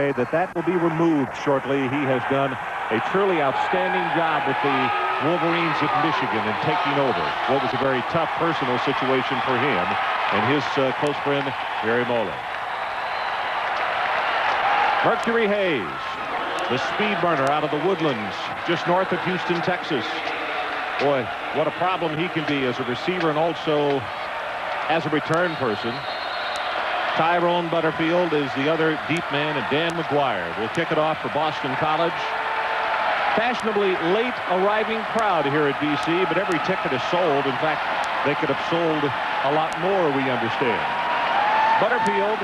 that will be removed shortly. He has done a truly outstanding job with the Wolverines of Michigan in taking over what was a very tough personal situation for him and his close friend, Gary Moeller. Mercury Hayes, the speed burner out of the Woodlands, just north of Houston, Texas. Boy, what a problem he can be as a receiver and also as a return person. Tyrone Butterfield is the other deep man, and Dan McGuire will kick it off for Boston College. Fashionably late arriving crowd here at BC, but every ticket is sold. In fact, they could have sold a lot more, we understand. Butterfield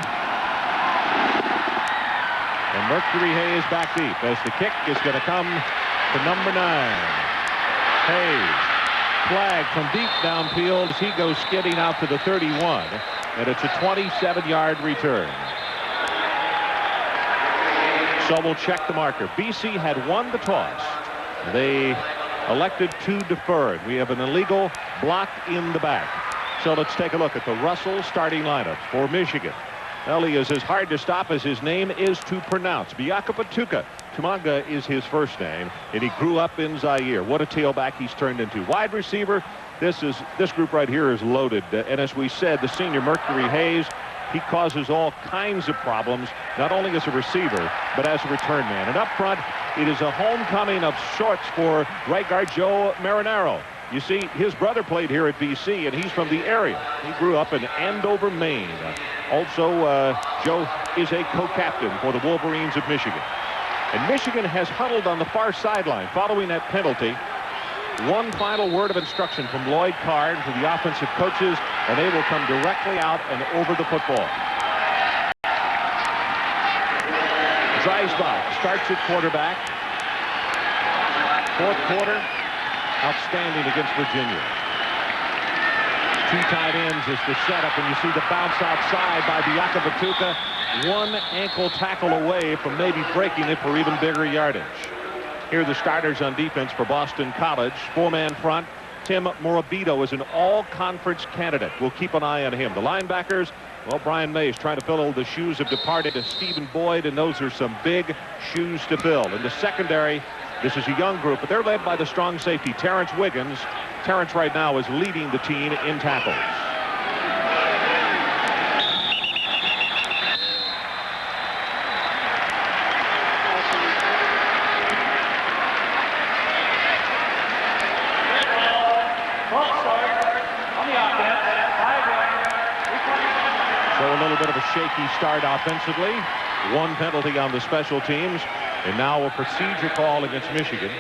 and Mercury Hayes back deep as the kick is going to come to number 9. Hayes, flag from deep downfield as he goes skidding out to the 31, and it's a 27-yard return. So we'll check the marker. BC had won the toss. They elected to defer it. We have an illegal block in the back. So let's take a look at the Russell starting lineup for Michigan. Well, he is as hard to stop as his name is to pronounce. Biakapatuka. Tumanga is his first name, and he grew up in Zaire. What a tailback he's turned into. Wide receiver, this group right here is loaded. And as we said, the senior Mercury Hayes, he causes all kinds of problems, not only as a receiver, but as a return man. And up front, it is a homecoming of sorts for right guard Joe Marinaro. You see, his brother played here at BC, and he's from the area. He grew up in Andover, Maine. Also, Joe is a co-captain for the Wolverines of Michigan. And Michigan has huddled on the far sideline following that penalty. One final word of instruction from Lloyd Card to the offensive coaches, and they will come directly out and over the football. Dreisbach starts at quarterback. Fourth quarter, outstanding against Virginia. 2 tight ends is the setup, and you see the bounce outside by Biakapatuka. One ankle tackle away from maybe breaking it for even bigger yardage. Here are the starters on defense for Boston College. 4-man front. Tim Morabito is an all-conference candidate. We'll keep an eye on him. The linebackers, well, Brian Mays trying to fill the shoes of departed Stephen Boyd, and those are some big shoes to fill. In the secondary, this is a young group, but they're led by the strong safety, Terrence Wiggins. Terrence right now is leading the team in tackles. Shaky start offensively. 1 penalty on the special teams, and now a procedure call against Michigan.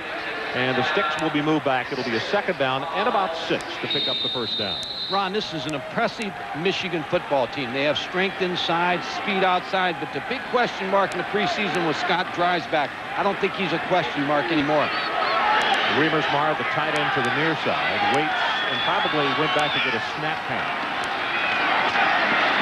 And the sticks will be moved back. It'll be a 2nd down and about 6 to pick up the 1st down. Ron, this is an impressive Michigan football team. They have strength inside, speed outside, but the big question mark in the preseason was Scott Dreisbach. I don't think he's a question mark anymore. Riemersma, the tight end to the near side, waits and probably went back to get a snap count.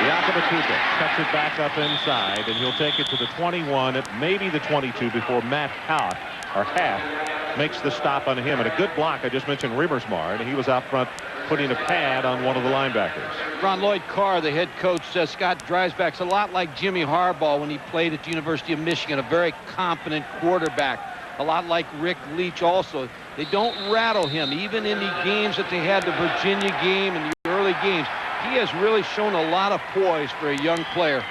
Biakapatuka cuts it back up inside, and he'll take it to the 21, maybe the 22, before Matt Half makes the stop on him. And a good block. I just mentioned Riemersma, and he was out front putting a pad on one of the linebackers. Ron Lloyd Carr, the head coach, says Scott Dreisbach's a lot like Jimmy Harbaugh when he played at the University of Michigan, a very competent quarterback. A lot like Rick Leach also. They don't rattle him, even in the games that they had, the Virginia game and the early games. He has really shown a lot of poise for a young player.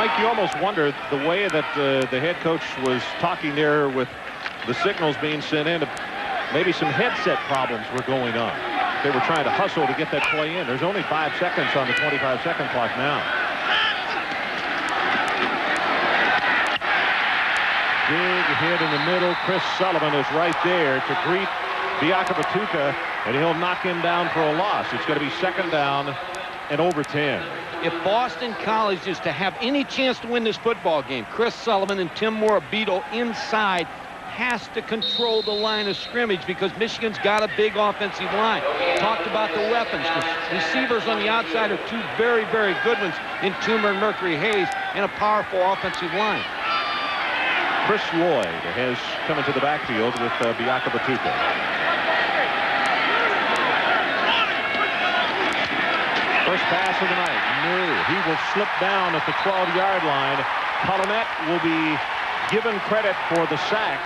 Mike, you almost wonder the way that the head coach was talking there with the signals being sent in. Maybe some headset problems were going on. They were trying to hustle to get that play in. There's only 5 seconds on the 25-second clock now. Big hit in the middle. Chris Sullivan is right there to greet Biakapatuka, and he'll knock him down for a loss. It's going to be 2nd down and over 10. If Boston College is to have any chance to win this football game, Chris Sullivan and Tim Morabito inside has to control the line of scrimmage, because Michigan's got a big offensive line. Talked about the weapons. The receivers on the outside are 2 very, very good ones in Toomer and Mercury Hayes, and a powerful offensive line. Chris Lloyd has come into the backfield with Biakapatuka. First pass of the night. No, he will slip down at the 12-yard line. Colonette will be given credit for the sack.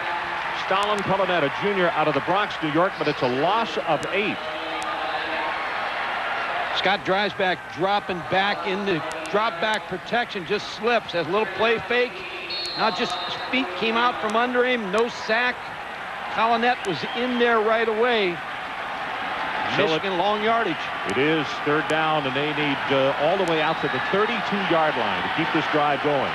Stalin Colonette, a junior out of the Bronx, New York, but it's a loss of 8. Scott Dreisbach dropping back in the drop back protection, just slips, has a little play fake. Now just his feet came out from under him, no sack. Colonette was in there right away. So Michigan long yardage. It is 3rd down, and they need all the way out to the 32-yard line to keep this drive going.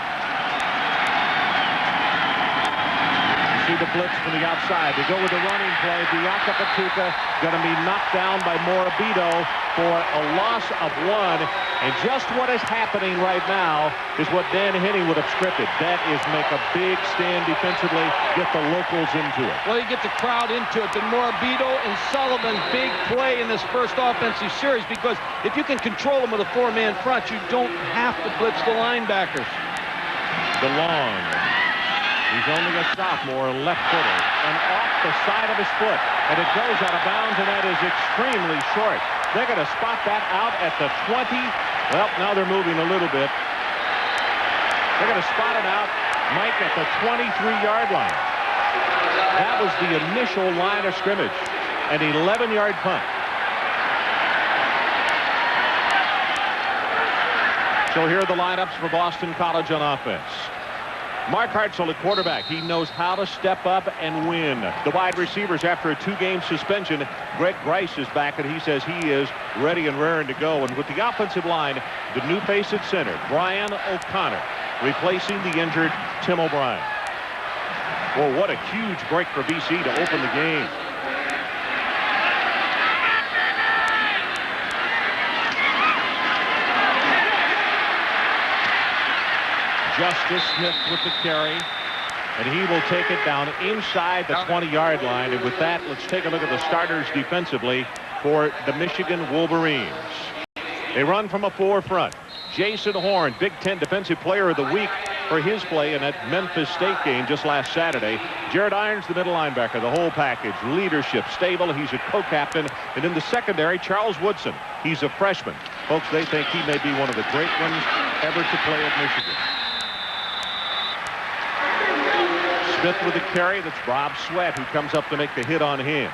You see the blitz from the outside. They go with the running play. Bianca Patuca going to be knocked down by Morabito for a loss of 1. And just what is happening right now is what Dan Henning would have scripted. That is make a big stand defensively, get the locals into it. Well, you get the crowd into it. But Morabito and Sullivan, big play in this first offensive series, because if you can control them with a 4-man front, you don't have to blitz the linebackers. DeLong. He's only a sophomore, left-footed, and off the side of his foot. And it goes out of bounds, and that is extremely short. They're going to spot that out at the 20. Well, now they're moving a little bit. They're going to spot it out, Mike, at the 23-yard line. That was the initial line of scrimmage. An 11-yard punt. So here are the lineups for Boston College on offense. Mark Hartzell at quarterback. He knows how to step up and win. The wide receivers, after a 2-game suspension, Greg Grice is back, and he says he is ready and raring to go. And with the offensive line, the new face at center, Brian O'Connor, replacing the injured Tim O'Brien. Well, what a huge break for BC to open the game. Justice Smith with the carry, and he will take it down inside the 20-yard line. And with that, let's take a look at the starters defensively for the Michigan Wolverines. They run from a 4 front. Jason Horn, Big Ten Defensive Player of the Week for his play in that Memphis State game just last Saturday. Jared Irons, the middle linebacker, the whole package. Leadership, stable. He's a co-captain. And in the secondary, Charles Woodson. He's a freshman. Folks, they think he may be one of the great ones ever to play at Michigan. Smith with the carry. That's Rob Sweat, who comes up to make the hit on him.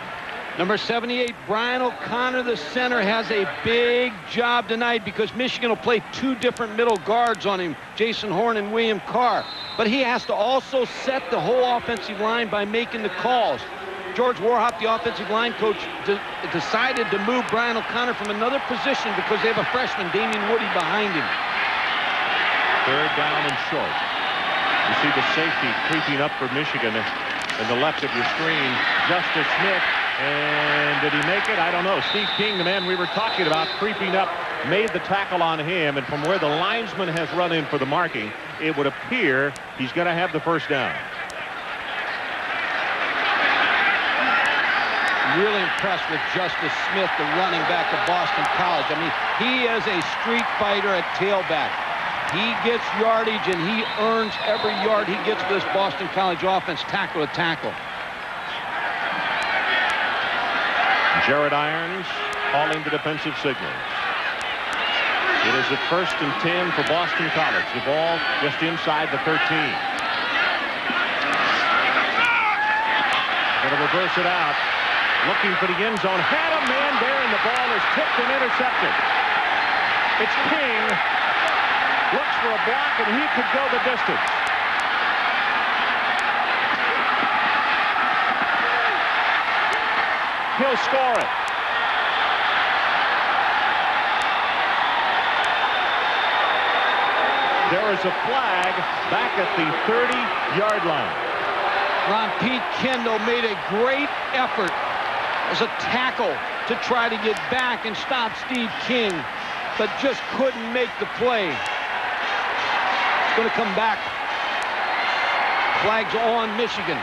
Number 78, Brian O'Connor, the center, has a big job tonight because Michigan will play 2 different middle guards on him, Jason Horn and William Carr. But he has to also set the whole offensive line by making the calls. George Warhop, the offensive line coach, decided to move Brian O'Connor from another position because they have a freshman, Damian Woody, behind him. 3rd down and short. You see the safety creeping up for Michigan in the left of your screen. Justice Smith. And did he make it? I don't know. Steve King, the man we were talking about, creeping up, made the tackle on him. And from where the linesman has run in for the marking, it would appear he's going to have the first down. Really impressed with Justice Smith, the running back of Boston College. I mean, he is a street fighter at tailback. He gets yardage, and he earns every yard he gets for this Boston College offense, tackle to tackle. Jared Irons calling the defensive signals. It is at 1st and 10 for Boston College. The ball just inside the 13. Going to reverse it out. Looking for the end zone. Had a man there, and the ball is tipped and intercepted. It's King. Looks for a block, and he could go the distance. He'll score it. There is a flag back at the 30-yard line. Ron Pete Kendall made a great effort as a tackle to try to get back and stop Steve King, but just couldn't make the play. It's going to come back. Flags on Michigan.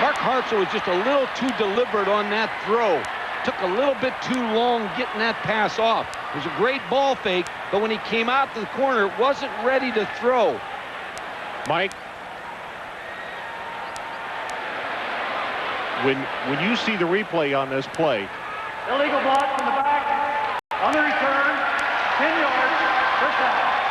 Mark Hartzell was just a little too deliberate on that throw. Took a little bit too long getting that pass off. It was a great ball fake, but when he came out to the corner, wasn't ready to throw. Mike, when you see the replay on this play. Illegal block from the back on the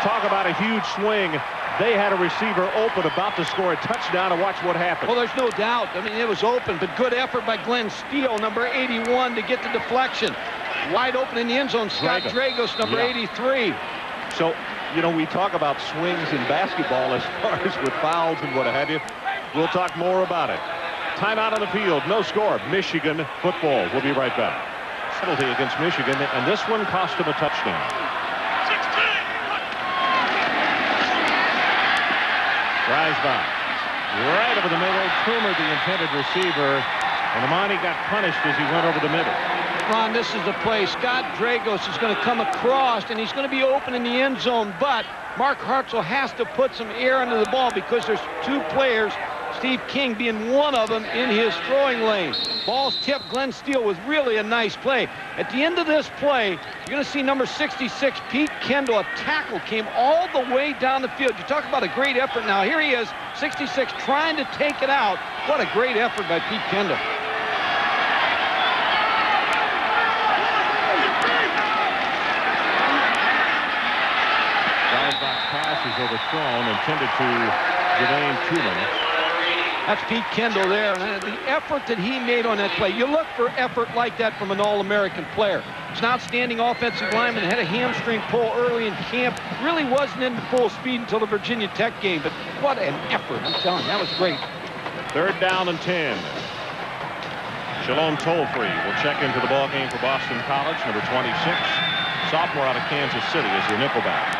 Talk about a huge swing. They had a receiver open, about to score a touchdown, and watch what happened. Well, there's no doubt. I mean, it was open, but good effort by Glenn Steele, number 81, to get the deflection. Wide open in the end zone, Scott Dragos, number 83. So, you know, we talk about swings in basketball as far as with fouls and what have you. We'll talk more about it. Timeout on the field, no score. Michigan football. We'll be right back. Penalty against Michigan, and this one cost them a touchdown. Dreisbach, right over the middle. Toomer, the intended receiver, and Amani got punished as he went over the middle. Ron, this is the play. Scott Dragos is going to come across, and he's going to be open in the end zone, but Mark Hartzell has to put some air into the ball because there's two players, Steve King being one of them, in his throwing lane. Ball's tipped. Glenn Steele with really a nice play. At the end of this play, you're going to see number 66, Pete Kendall. A tackle came all the way down the field. You talk about a great effort now. Here he is, 66, trying to take it out. What a great effort by Pete Kendall. Dreisbach's pass is overthrown, intended to Jermaine Toomer. That's Pete Kendall there. And the effort that he made on that play. You look for effort like that from an All-American player. He's an outstanding offensive lineman. Had a hamstring pull early in camp. Really wasn't in full speed until the Virginia Tech game. But what an effort. I'm telling you, that was great. 3rd down and 10. Shalom Tollfree will check into the ball game for Boston College, number 26. Sophomore out of Kansas City as their nickelback.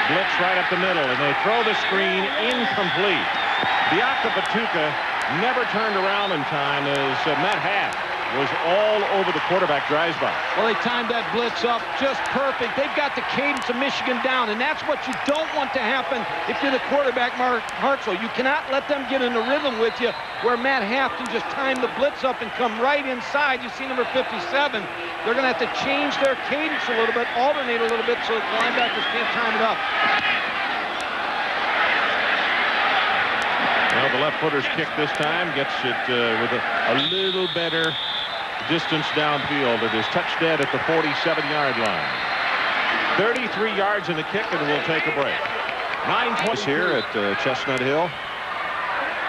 Blitz right up the middle, and they throw the screen incomplete. Biaka Batuka never turned around in time as Matt Haff was all over the quarterback, Dreisbach. Well, they timed that blitz up just perfect. They've got the cadence of Michigan down, and that's what you don't want to happen if you're the quarterback, Mark Hartzell. You cannot let them get in a rhythm with you where Matt Haff can just time the blitz up and come right inside. You see number 57. They're going to have to change their cadence a little bit, alternate a little bit so the linebackers can't time it up. Well, the left footer's kick this time gets it with a little better distance downfield. It is touched dead at the 47-yard line. 33 yards in the kick, and we'll take a break. 9:20 here at Chestnut Hill.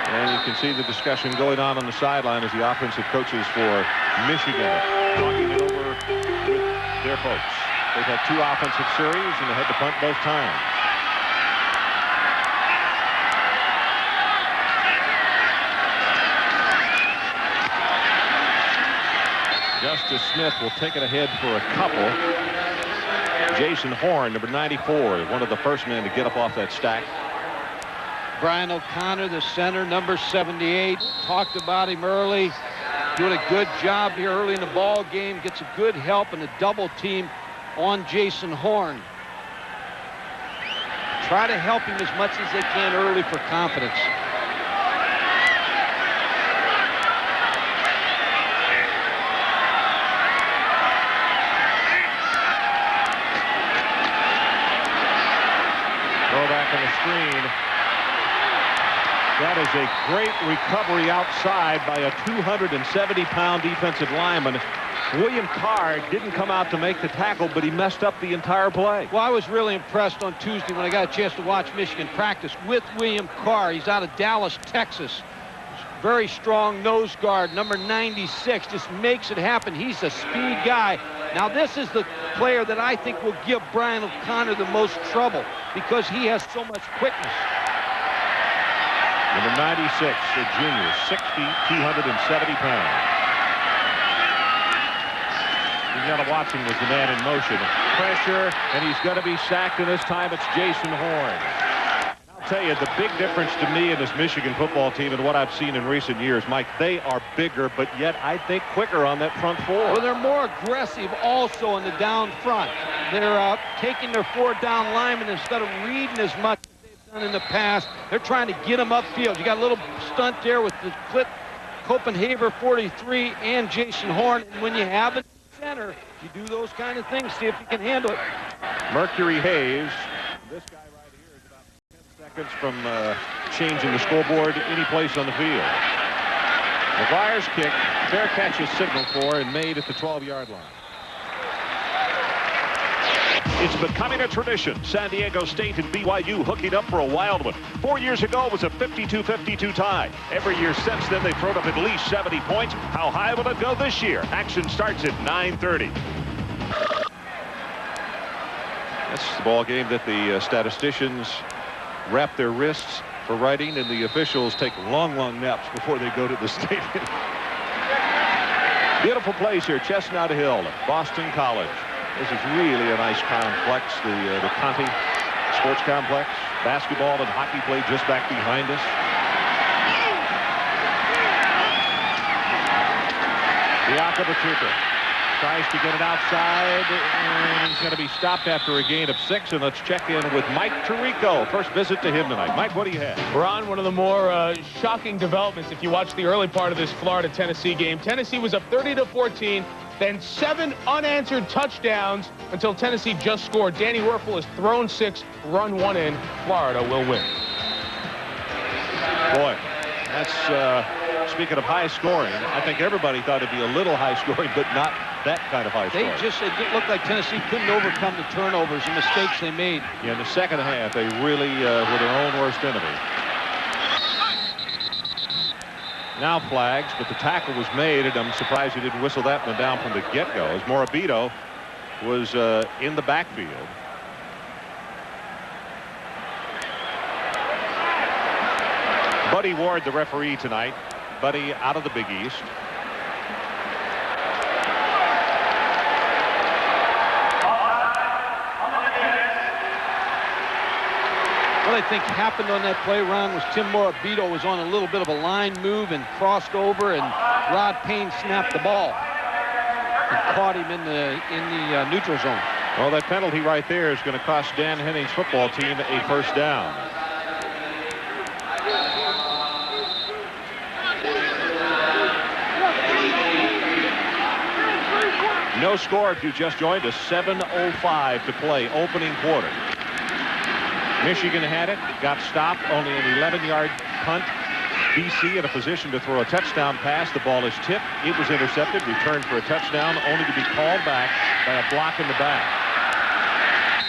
And you can see the discussion going on the sideline as the offensive coaches for Michigan talking it over with their folks. They've had 2 offensive series, and they had to punt both times. Justice Smith will take it ahead for a couple. Jason Horn, number 94, one of the first men to get up off that stack. Brian O'Connor, the center, number 78. Talked about him early. Doing a good job here early in the ball game. Gets a good help and a double team on Jason Horn. Try to help him as much as they can early for confidence. Throwback on the screen. That is a great recovery outside by a 270-pound defensive lineman. William Carr didn't come out to make the tackle, but he messed up the entire play. Well, I was really impressed on Tuesday when I got a chance to watch Michigan practice with William Carr. He's out of Dallas, Texas. Very strong nose guard, number 96. Just makes it happen. He's a speed guy. Now, this is the player that I think will give Brian O'Connor the most trouble because he has so much quickness. Number 96, a junior, 60, 270 pounds. You got to watch him with the man in motion. Pressure, and he's going to be sacked, and this time it's Jason Horn. I'll tell you, the big difference to me in this Michigan football team and what I've seen in recent years, Mike, they are bigger, but yet I think quicker on that front four. Well, they're more aggressive also in the down front. They're taking their 4 down linemen instead of reading as much done in the past. They're trying to get them upfield. You got a little stunt there with the Clint Copenhaver 43 and Jason Horn. And when you have it in the center, you do those kind of things. See if you can handle it. Mercury Hayes. This guy right here is about 10 seconds from changing the scoreboard any place on the field. McGuire's kick, fair catch is signaled for and made at the 12-yard line. It's becoming a tradition. San Diego State and BYU hooking up for a wild one. 4 years ago, it was a 52-52 tie. Every year since then, they've thrown up at least 70 points. How high will it go this year? Action starts at 9:30. That's the ball game that the statisticians wrap their wrists for writing, and the officials take long, long naps before they go to the stadium. Beautiful place here, Chestnut Hill, Boston College. This is really a nice complex, the Conti Sports Complex. Basketball and hockey played just back behind us. Biakabatuka tries to get it outside, and he's going to be stopped after a gain of 6. And let's check in with Mike Tirico. First visit to him tonight. Mike, what do you have? Ron, one of the more shocking developments if you watch the early part of this Florida-Tennessee game. Tennessee was up 30-14, then 7 unanswered touchdowns until Tennessee just scored. Danny Werfel has thrown 6, run 1 in. Florida will win. Boy, that's speaking of high scoring. I think everybody thought it'd be a little high scoring, but not that kind of high scoring. It looked like Tennessee couldn't overcome the turnovers and mistakes they made. Yeah, in the second half, they really were their own worst enemy. Now flags, but the tackle was made, and I'm surprised he didn't whistle that one down from the get-go, as Morabito was in the backfield. Buddy Ward, the referee tonight. Buddy out of the Big East. What I think happened on that play, Ron, was Tim Morabito was on a little bit of a line move and crossed over, and Rod Payne snapped the ball and caught him in the neutral zone. Well, that penalty right there is going to cost Dan Henning's football team a first down. No score if you just joined us. 7:05 to play, opening quarter. Michigan had it, got stopped, only an 11-yard punt. BC in a position to throw a touchdown pass. The ball is tipped. It was intercepted, returned for a touchdown, only to be called back by a block in the back.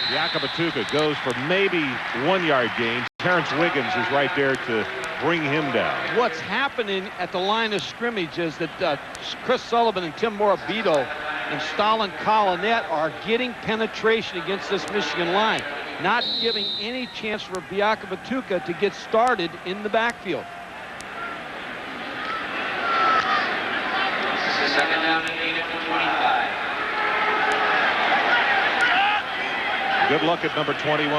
Biakabatuka goes for maybe 1-yard gain. Terrence Wiggins is right there to bring him down. What's happening at the line of scrimmage is that Chris Sullivan and Tim Morabito and Stalin Collinet are getting penetration against this Michigan line, not giving any chance for Biakabatuka to get started in the backfield. Second down and 8 at 25. Good look at number 21.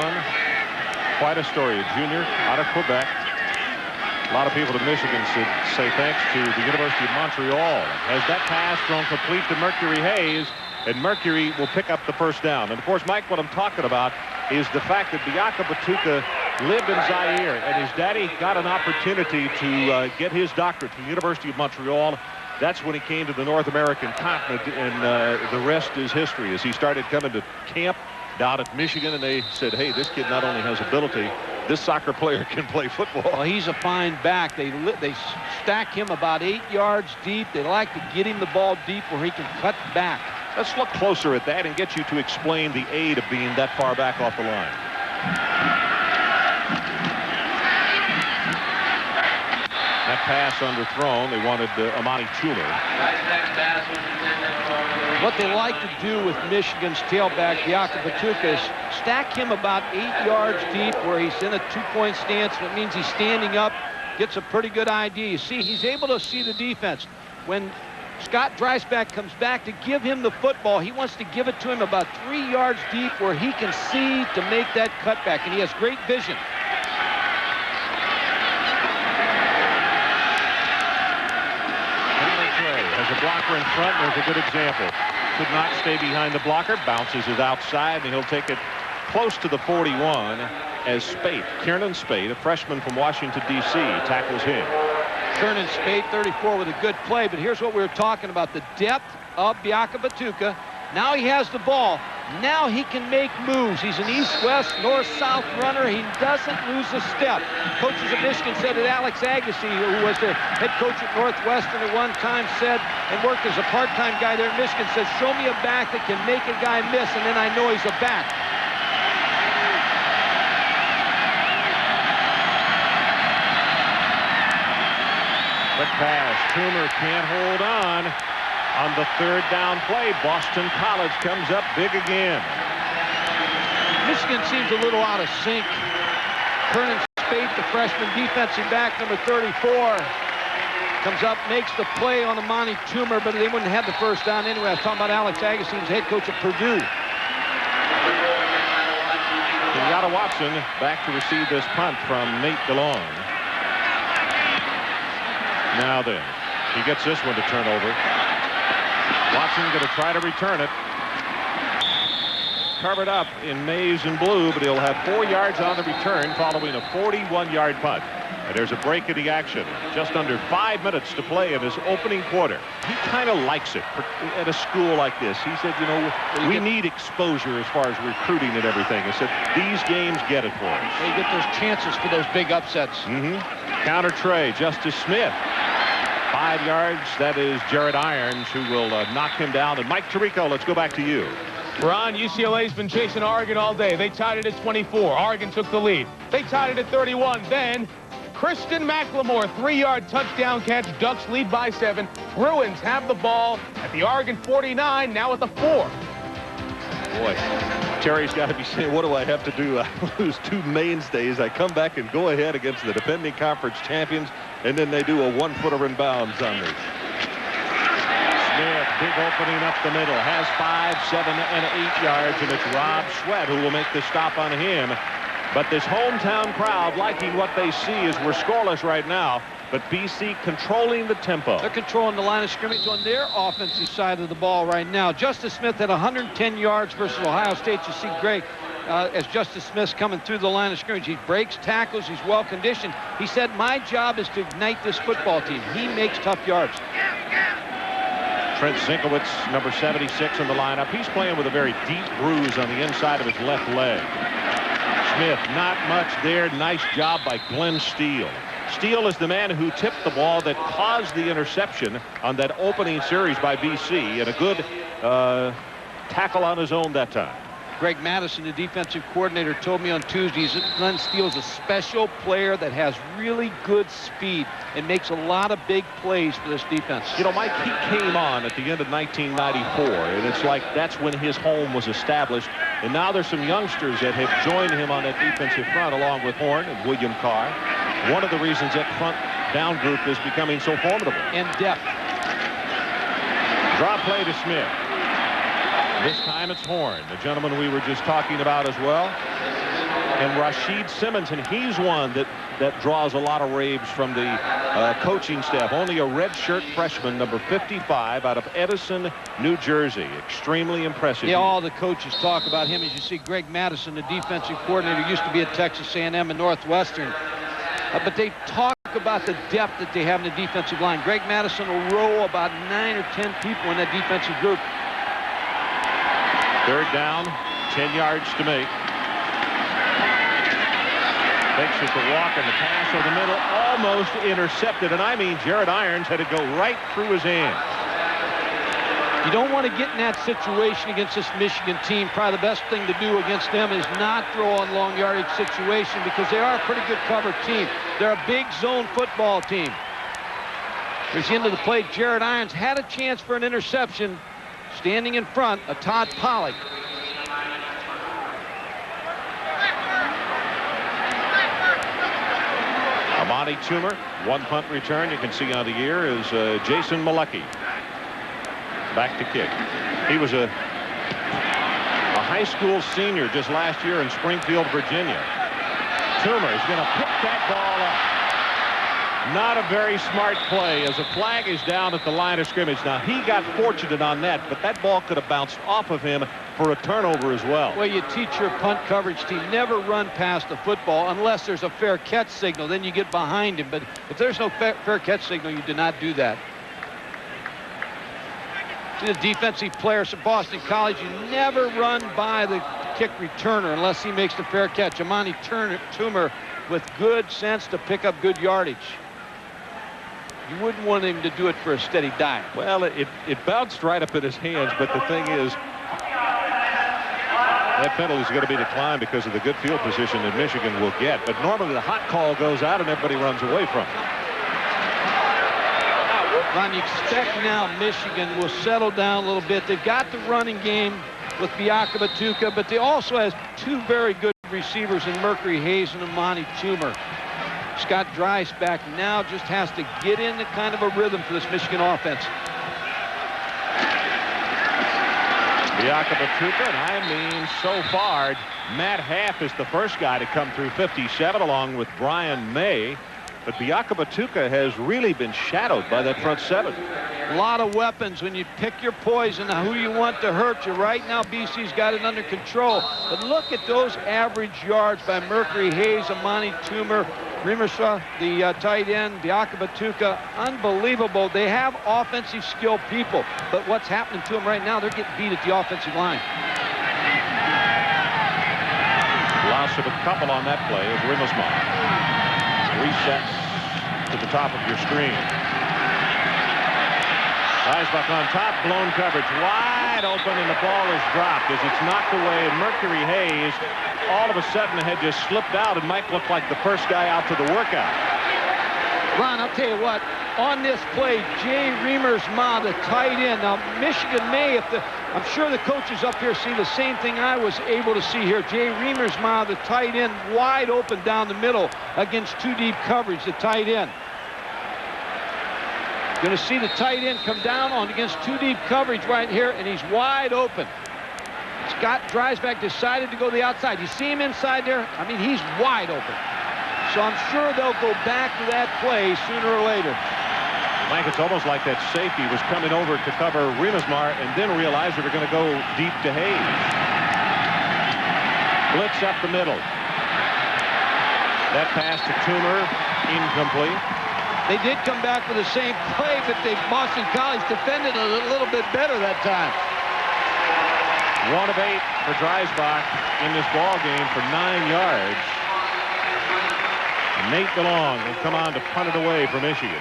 Quite a story. A junior out of Quebec. A lot of people in Michigan say thanks to the University of Montreal. As that pass thrown complete to Mercury Hayes, and Mercury will pick up the first down. And of course, Mike, what I'm talking about is the fact that Biakabatuka lived in Zaire, and his daddy got an opportunity to get his doctorate from the University of Montreal. That's when he came to the North American continent, and the rest is history. As he started coming to camp down at Michigan, and they said, hey, this kid not only has ability, this soccer player can play football. Well, he's a fine back. They stack him about 8 yards deep. They like to get him the ball deep where he can cut back. Let's look closer at that and get you to explain the aid of being that far back off the line. That pass underthrown. They wanted Amani Chuler. What they like to do with Michigan's tailback, Biakabatuka, is stack him about 8 yards deep where he's in a two-point stance. That means he's standing up, gets a pretty good idea. You see, he's able to see the defense. When Scott Dreisbach comes back to give him the football, he wants to give it to him about 3 yards deep where he can see to make that cutback, and he has great vision. Has a blocker in front. There's a good example. Could not stay behind the blocker. Bounces it outside, and he'll take it close to the 41 as Spate, Kiernan Spate, a freshman from Washington, D.C., tackles him. Kiernan Spate, 34, with a good play, but here's what we were talking about, the depth of Biakabatuka. Now he has the ball. Now he can make moves. He's an east-west, north-south runner. He doesn't lose a step. Coaches at Michigan said that Alex Agassi, who was the head coach at Northwestern at one time, said, and worked as a part-time guy there at Michigan, said, show me a back that can make a guy miss, and then I know he's a back. Quick pass. Toomer can't hold on. On the third down play, Boston College comes up big again. Michigan seems a little out of sync. Kernan Spate, the freshman defensive back, number 34, comes up, makes the play on Amani Toomer, but they wouldn't have the first down anyway. I was talking about Alex Agassi, who's head coach at Purdue. Kenyatta Watson back to receive this punt from Nate DeLong. Now then, he gets this one to turn over. Watson going to try to return it. Covered up in maize and blue, but he'll have 4 yards on the return following a 41-yard punt. And there's a break in the action. Just under 5 minutes to play in his opening quarter. He kind of likes it at a school like this. He said, you know, we need exposure as far as recruiting and everything. He said, these games get it for us. They get those chances for those big upsets. Counter tray, Justice Smith. 5 yards, that is Jared Irons, who will knock him down. And Mike Tirico, let's go back to you. Ron, UCLA's been chasing Oregon all day. They tied it at 24. Oregon took the lead. They tied it at 31. Then Christian McLemore, 3-yard touchdown catch. Ducks lead by 7. Bruins have the ball at the Oregon 49, now at the 4. Boy, Terry's got to be saying, what do I have to do? I lose 2 mainstays. I come back and go ahead against the defending conference champions, and then they do a 1-footer in bounds on me. Smith, big opening up the middle, has 5, 7, and 8 yards, and it's Rob Sweat who will make the stop on him. But this hometown crowd liking what they see as we're scoreless right now, but BC controlling the tempo. They're controlling the line of scrimmage on their offensive side of the ball right now. Justice Smith had 110 yards versus Ohio State. You see Greg, as Justice Smith's coming through the line of scrimmage. He breaks tackles. He's well conditioned. He said, my job is to ignite this football team. He makes tough yards. Trent Zinkowitz, number 76 in the lineup. He's playing with a very deep bruise on the inside of his left leg. Smith, not much there. Nice job by Glenn Steele. Steele is the man who tipped the ball that caused the interception on that opening series by BC, and a good tackle on his own that time. Greg Madison, the defensive coordinator, told me on Tuesday that Glenn Steele is a special player that has really good speed and makes a lot of big plays for this defense. You know, Mike, he came on at the end of 1994, and it's like that's when his home was established. And now there's some youngsters that have joined him on that defensive front, along with Horn and William Carr. One of the reasons that front down group is becoming so formidable. And depth. Draw play to Smith. This time it's Horn, the gentleman we were just talking about as well. And Rashid Simmons, and he's one that draws a lot of raves from the coaching staff. Only a redshirt freshman, number 55, out of Edison, New Jersey. Extremely impressive. Yeah, all the coaches talk about him. As you see, Greg Madison, the defensive coordinator, used to be at Texas A&M and Northwestern. But they talk about the depth that they have in the defensive line. Greg Madison will roll about 9 or 10 people in that defensive group. Third down, 10 yards to make. Fakes it to walk, and the pass over the middle, almost intercepted. And I mean, Jared Irons had to go right through his hands. You don't want to get in that situation against this Michigan team. Probably the best thing to do against them is not throw on long yardage situation, because they are a pretty good cover team. They're a big zone football team. Here's the end of the play. Jared Irons had a chance for an interception. Standing in front of Todd Pollock. Amani Toomer, 1 punt return. You can see on the year is Jason Malecki. Back to kick. He was a high school senior just last year in Springfield, Virginia. Toomer is going to pick that ball up. Not a very smart play, as a flag is down at the line of scrimmage. Now, he got fortunate on that, but that ball could have bounced off of him for a turnover as well. Well, you teach your punt coverage team, never run past the football unless there's a fair catch signal. Then you get behind him. But if there's no fair catch signal, you do not do that. The defensive players at Boston College, you never run by the kick returner unless he makes the fair catch. Amani Toomer with good sense to pick up good yardage. You wouldn't want him to do it for a steady dive. Well, it bounced right up in his hands, but the thing is, that penalty is going to be declined because of the good field position that Michigan will get. But normally the hot call goes out and everybody runs away from it. Ron, you expect now Michigan will settle down a little bit. They've got the running game with Biakabatuka, but they also has two very good receivers in Mercury Hayes and Amani Toomer. Scott Dreisbach now just has to get in the kind of a rhythm for this Michigan offense. Biakabatuka, and I mean, so far, Matt Half is the first guy to come through 57 along with Brian May. But Biakabatuka has really been shadowed by that front seven. A lot of weapons when you pick your poison, who you want to hurt you. Right now, BC's got it under control. But look at those average yards by Mercury Hayes, Amani Toomer, Rimersha, the tight end, Biakabatuka. Unbelievable. They have offensive skill people. But what's happening to them right now, they're getting beat at the offensive line. Loss of a couple on that play of Rimersma. Resets to the top of your screen. Dreisbach on top, blown coverage, wide open, and the ball is dropped as it's knocked away. And Mercury Hayes, all of a sudden, had just slipped out and might look like the first guy out to the workout. Ron, I'll tell you what, on this play, Jay Riemersma, the tight end. Now, Michigan may, I'm sure the coaches up here see the same thing I was able to see here. Jay Riemersma, the tight end, wide open down the middle against two deep coverage, the tight end. Going to see the tight end come down on against two deep coverage right here, and he's wide open. Scott Dreisbach decided to go the outside. You see him inside there? I mean, he's wide open. So I'm sure they'll go back to that play sooner or later. Mike, it's almost like that safety was coming over to cover Riemsma and then realized they were going to go deep to Hayes. Blitz up the middle. That pass to Toomer, incomplete. They did come back with the same play, but Boston College defended it a little bit better that time. 1 of 8 for Dreisbach in this ball game for 9 yards. Nate DeLong will come on to punt it away for Michigan.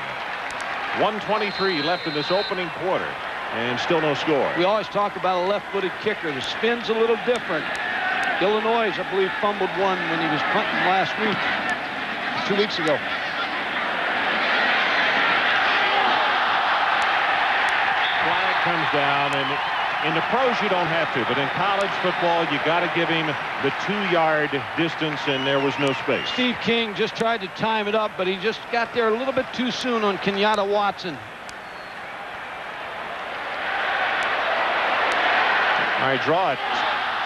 1:23 left in this opening quarter, and still no score. We always talk about a left-footed kicker. The spin's a little different. Illinois, I believe, fumbled one when he was punting last week, 2 weeks ago. Flag comes down, and in the pros you don't have to, but in college football you got to give him the 2-yard distance, and there was no space. Steve King just tried to time it up, but he just got there a little bit too soon on Kenyatta Watson. All right,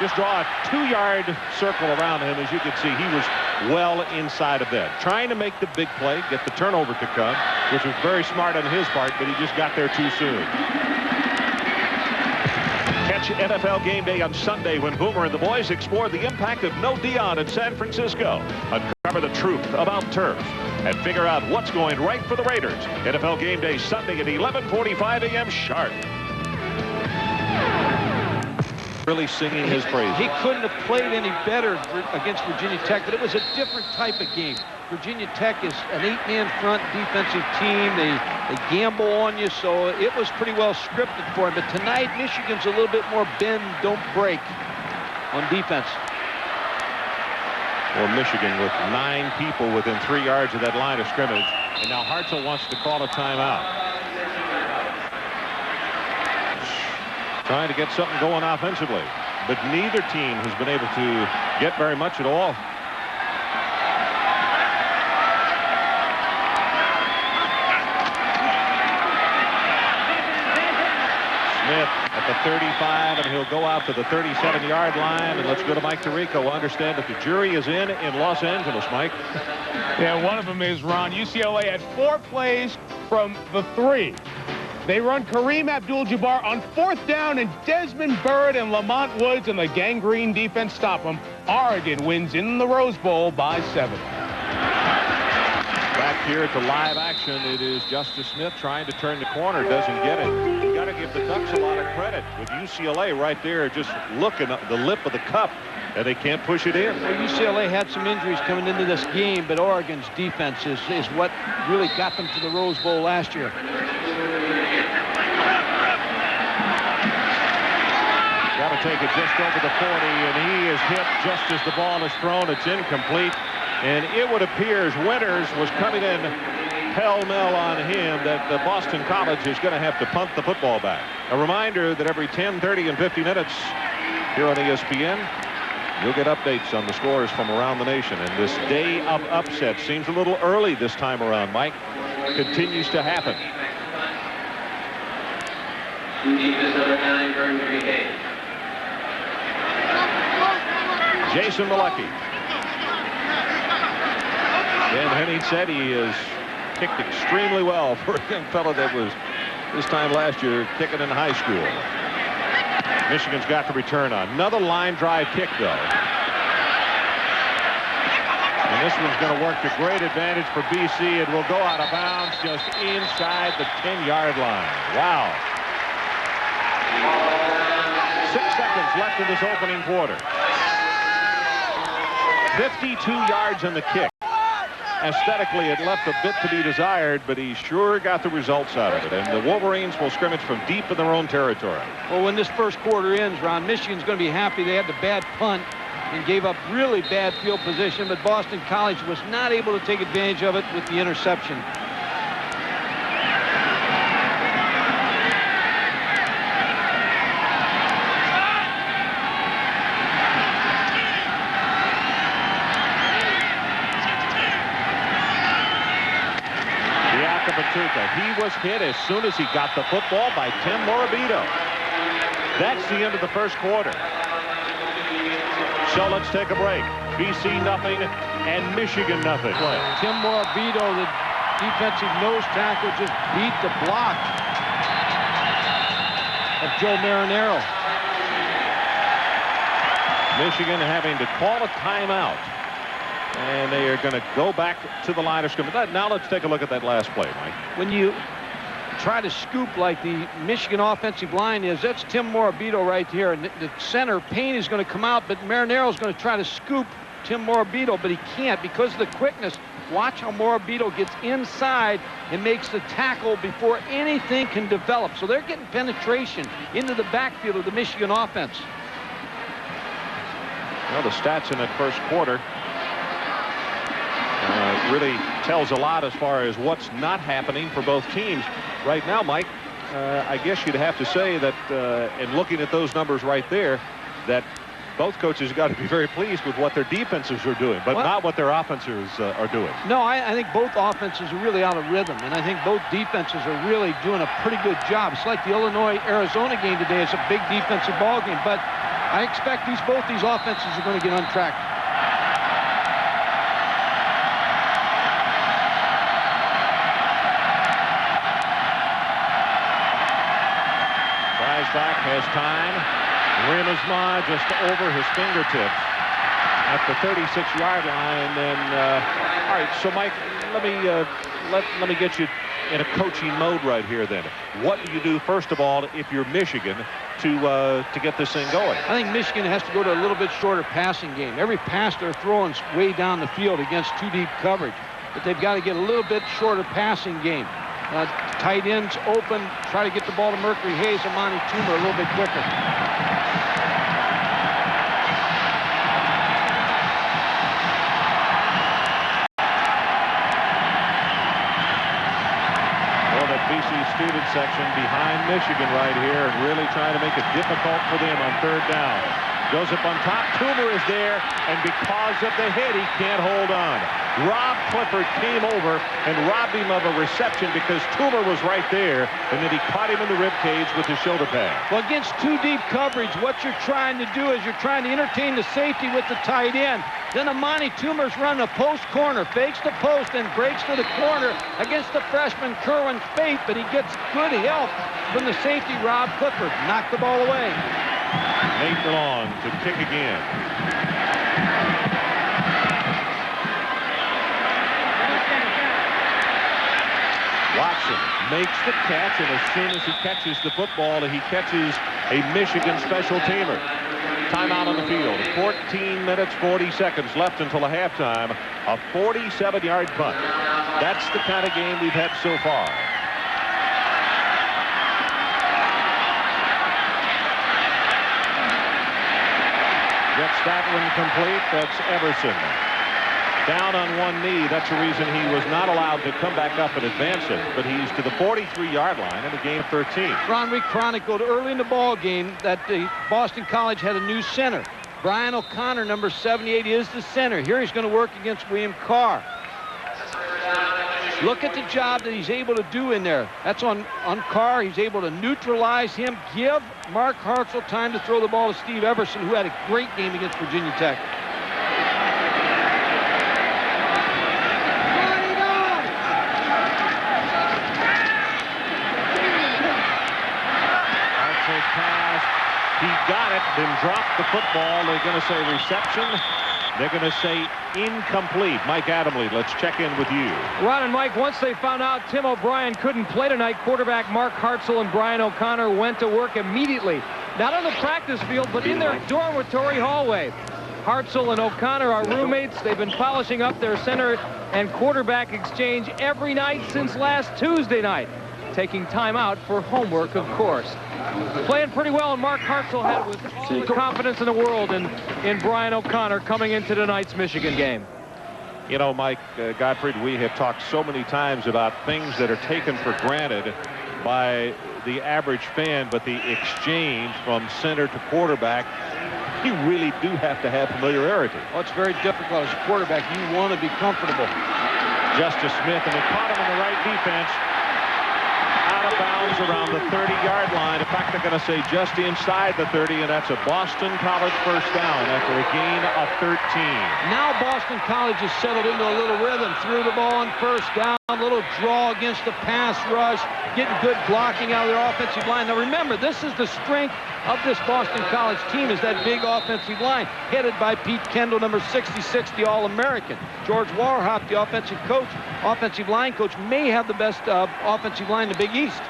just draw a 2-yard circle around him. As you can see, he was well inside of that, trying to make the big play, get the turnover to come, which was very smart on his part, but he just got there too soon. Catch NFL Game Day on Sunday when Boomer and the boys explore the impact of no Dion in San Francisco. Uncover the truth about turf and figure out what's going right for the Raiders. NFL Game Day Sunday at 11:45 a.m. sharp. Really singing his praise. He couldn't have played any better against Virginia Tech, but it was a different type of game. Virginia Tech is an 8-man front defensive team. They gamble on you, so it was pretty well scripted for him. But tonight, Michigan's a little bit more bend, don't break on defense. Well, Michigan with 9 people within 3 yards of that line of scrimmage, and now Hartzell wants to call a timeout. Trying to get something going offensively, but neither team has been able to get very much at all. Smith at the 35, and he'll go out to the 37-yard line. And let's go to Mike Tirico. I understand that the jury is in Los Angeles, Mike. Yeah, one of them is, Ron, UCLA had 4 plays from the 3. They run Kareem Abdul-Jabbar on 4th down, and Desmond Burrett and Lamont Woods and the gangrene defense stop him. Oregon wins in the Rose Bowl by 7. Back here to live action. It is Justice Smith trying to turn the corner, doesn't get it. You got to give the Ducks a lot of credit with UCLA right there, just looking at the lip of the cup, and they can't push it in. Well, UCLA had some injuries coming into this game, but Oregon's defense is what really got them to the Rose Bowl last year. Got to take it just over the 40, and he is hit just as the ball is thrown. It's incomplete, and it would appear as Winters was coming in pell-mell on him that the Boston College is going to have to punt the football back. A reminder that every 10, 30, and 50 minutes here on ESPN, you'll get updates on the scores from around the nation. And this day of upset seems a little early this time around, Mike. Continues to happen. Jason Malecki. Dan Henning said he has kicked extremely well for a young fellow that was this time last year kicking in high school. Michigan's got to return on. Another line drive kick, though. And this one's going to work to great advantage for BC. It will go out of bounds just inside the 10-yard line. Wow. 6 seconds left in this opening quarter. 52 yards in the kick. Aesthetically, it left a bit to be desired, but he sure got the results out of it. And the Wolverines will scrimmage from deep in their own territory. Well, when this first quarter ends, Ron, Michigan's going to be happy they had the bad punt and gave up really bad field position, but Boston College was not able to take advantage of it with the interception. He was hit as soon as he got the football by Tim Morabito. That's the end of the first quarter. So let's take a break. BC nothing and Michigan nothing. Tim Morabito, the defensive nose tackle, just beat the block of Joe Marinero. Michigan having to call a timeout. And they are going to go back to the line of scrimmage. Now let's take a look at that last play, Mike. When you try to scoop like the Michigan offensive line is, that's Tim Morabito right here. And the center, Payne, is going to come out, but Marinero's going to try to scoop Tim Morabito, but he can't because of the quickness. Watch how Morabito gets inside and makes the tackle before anything can develop. So they're getting penetration into the backfield of the Michigan offense. Well, the stats in that first quarter really tells a lot as far as what's not happening for both teams. Right now, Mike, I guess you'd have to say that in looking at those numbers right there, that both coaches got to be very pleased with what their defenses are doing, but not what their offenses are doing. No, I think both offenses are really out of rhythm, and I think both defenses are really doing a pretty good job. It's like the Illinois-Arizona game today. It's a big defensive ball game, but I expect both these offenses are going to get untracked. Back has time. Rimesma just over his fingertips at the 36-yard line. And all right, so Mike, let me get you in a coaching mode right here. Then, what do you do first of all if you're Michigan to get this thing going? I think Michigan has to go to a little bit shorter passing game. Every pass they're throwing is way down the field against too deep coverage, but they've got to get a little bit shorter passing game. Tight ends open, try to get the ball to Mercury Hayes and Monty Toomer a little bit quicker. Well, that BC student section behind Michigan right here and really trying to make it difficult for them on third down. Goes up on top. Toomer is there, and because of the hit, he can't hold on. Rob Clifford came over and robbed him of a reception because Toomer was right there, and then he caught him in the rib cage with his shoulder pad. Well, against too deep coverage, what you're trying to do is you're trying to entertain the safety with the tight end. Then Amani Toomer's running a post corner, fakes the post, and breaks to the corner against the freshman Kerwin Spate, but he gets good help from the safety, Rob Clifford. Knocked the ball away. Nate Long to kick again. Watson makes the catch, and as soon as he catches the football, he catches a Michigan special teamer. Timeout on the field. 14 minutes, 40 seconds left until the halftime. A 47-yard punt. That's the kind of game we've had so far. Gets that one complete. That's Everson. Down on one knee. That's the reason he was not allowed to come back up and advance it. But he's to the 43-yard line in a game of 13. Ron, we chronicled early in the ball game that the Boston College had a new center. Brian O'Connor, number 78, is the center. Here he's going to work against William Carr. Look at the job that he's able to do in there. That's on Carr. He's able to neutralize him, give Mark Hartzell time to throw the ball to Steve Everson, who had a great game against Virginia Tech. He got it, then dropped the football. They're going to say reception. They're going to say incomplete. Mike Adamle, let's check in with you. Ron and Mike, once they found out Tim O'Brien couldn't play tonight, quarterback Mark Hartzell and Brian O'Connor went to work immediately. Not on the practice field, but in their dormitory hallway. Hartzell and O'Connor are roommates. They've been polishing up their center and quarterback exchange every night since last Tuesday night. Taking time out for homework, of course. Playing pretty well, and Mark Hartzell had with all the confidence in the world in Brian O'Connor coming into tonight's Michigan game. You know, Mike Gottfried, we have talked so many times about things that are taken for granted by the average fan, but the exchange from center to quarterback, you really do have to have familiarity. Oh, it's very difficult as a quarterback. You want to be comfortable. Justice Smith, and they caught him in the right defense. Out of bounds around the 30-yard line. In fact, they're going to say just inside the 30, and that's a Boston College first down after a gain of 13. Now Boston College has settled into a little rhythm. Threw the ball on first down, a little draw against the pass rush, getting good blocking out of their offensive line. Now remember, this is the strength of this Boston College team, is that big offensive line headed by Pete Kendall, number 66, the All-American. George Warhop, the offensive line coach, may have the best offensive line in the Big East.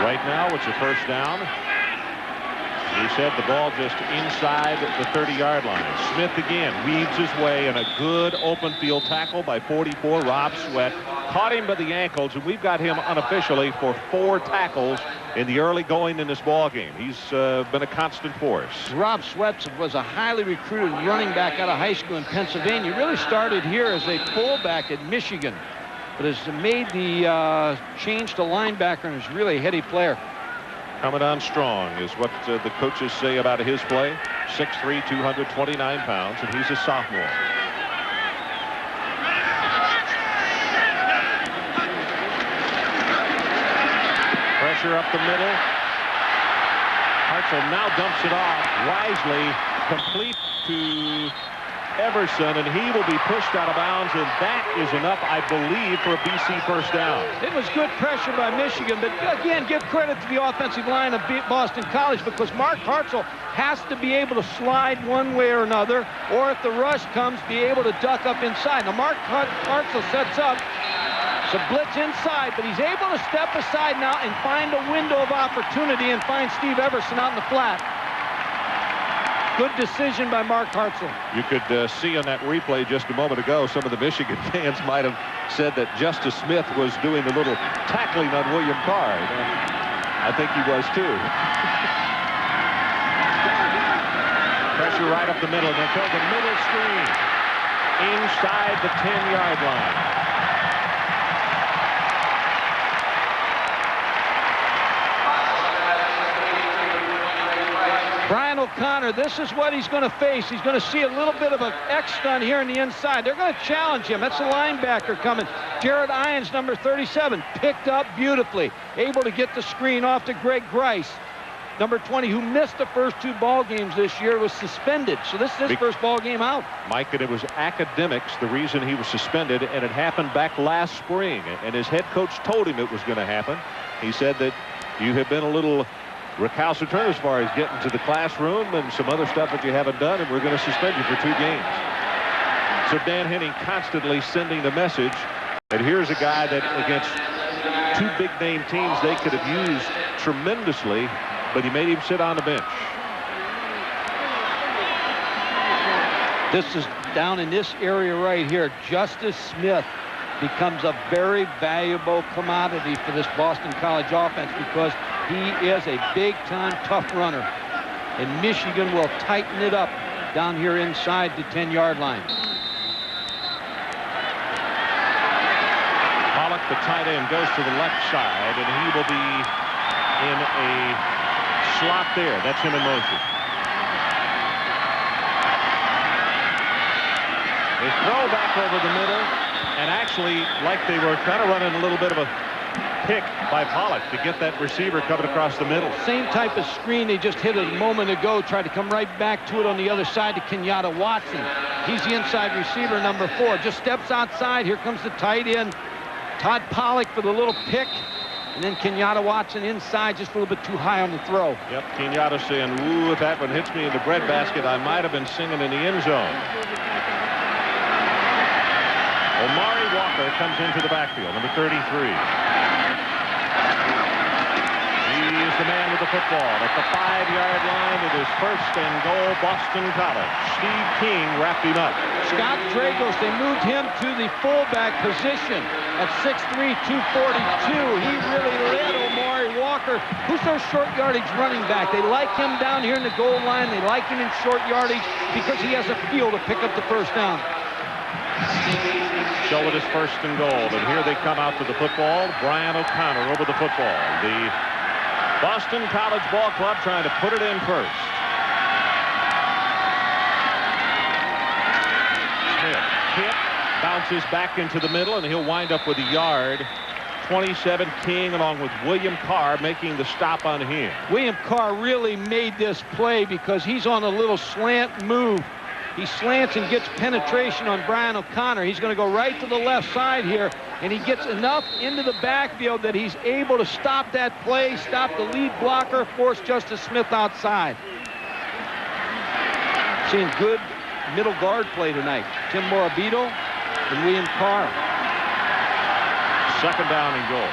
Right now, it's a first down. We said the ball just inside the 30-yard line. Smith again weaves his way in a good open field tackle by 44, Rob Sweat. Caught him by the ankles, and we've got him unofficially for 4 tackles in the early going in this ball game. He's been a constant force. Rob Sweat was a highly recruited running back out of high school in Pennsylvania. Really started here as a fullback at Michigan, but has made the change to linebacker and is really a heady player. Coming on strong is what the coaches say about his play. 6'3", 229 pounds, and he's a sophomore. Pressure up the middle. Hartzell now dumps it off wisely, complete to Everson, and he will be pushed out of bounds, and that is enough, I believe, for a BC first down. It was good pressure by Michigan, but again, give credit to the offensive line of Boston College, because Mark Hartzell has to be able to slide one way or another, or if the rush comes, be able to duck up inside. Now, Mark Hartzell sets up some blitz inside, but he's able to step aside now and find a window of opportunity and find Steve Everson out in the flat. Good decision by Mark Hartzell. You could see on that replay just a moment ago, some of the Michigan fans might have said that Justice Smith was doing a little tackling on William Carr. I think he was too. Pressure right up the middle, and they throw the middle screen inside the 10-yard line. Brian O'Connor, this is what he's going to face. He's going to see a little bit of an X stunt here on the inside. They're going to challenge him. That's a linebacker coming. Jared Irons, number 37, picked up beautifully. Able to get the screen off to Greg Grice. Number 20, who missed the first 2 ball games this year, was suspended. So this is his first ball game out. Mike, and it was academics, the reason he was suspended, and it happened back last spring. And his head coach told him it was going to happen. He said that you have been a little recalcitrant as far as getting to the classroom and some other stuff that you haven't done, and we're going to suspend you for 2 games. So Dan Henning constantly sending the message And here's a guy that against two big-name teams they could have used tremendously, but he made him sit on the bench. This is down in this area right here. Justice Smith becomes a very valuable commodity for this Boston College offense because he is a big-time tough runner. And Michigan will tighten it up down here inside the 10-yard line. Pollock, the tight end, goes to the left side, and he will be in a slot there. That's him in motion. They throw back over the middle, and actually, like they were kind of running a little bit of a pick by Pollock to get that receiver coming across the middle. Same type of screen they just hit a moment ago. Tried to come right back to it on the other side to Kenyatta Watson. He's the inside receiver, number 4. Just steps outside. Here comes the tight end, Todd Pollock, for the little pick. And then Kenyatta Watson inside, just a little bit too high on the throw. Yep, Kenyatta saying, ooh, if that one hits me in the breadbasket, I might have been singing in the end zone. Omari Walker comes into the backfield, number 33. He is the man with the football at the 5-yard line. It is 1st and goal, Boston College. Steve King wrapped him up. Scott Dragos, they moved him to the fullback position at 6'3", 242. He really led Omari Walker, who's their short yardage running back. They like him down here in the goal line. They like him in short yardage because he has a feel to pick up the first down. So it is 1st and goal, and here they come out to the football. Brian O'Connor over the football. The Boston College Ball Club trying to put it in first. Smith, hit, bounces back into the middle, and he'll wind up with a yard. 27, King along with William Carr making the stop on him. William Carr really made this play because he's on a little slant move. He slants and gets penetration on Brian O'Connor. He's going to go right to the left side here, and he gets enough into the backfield that he's able to stop that play, stop the lead blocker, force Justice Smith outside. Seeing good middle guard play tonight. Tim Morabito and William Carr. 2nd down and goal.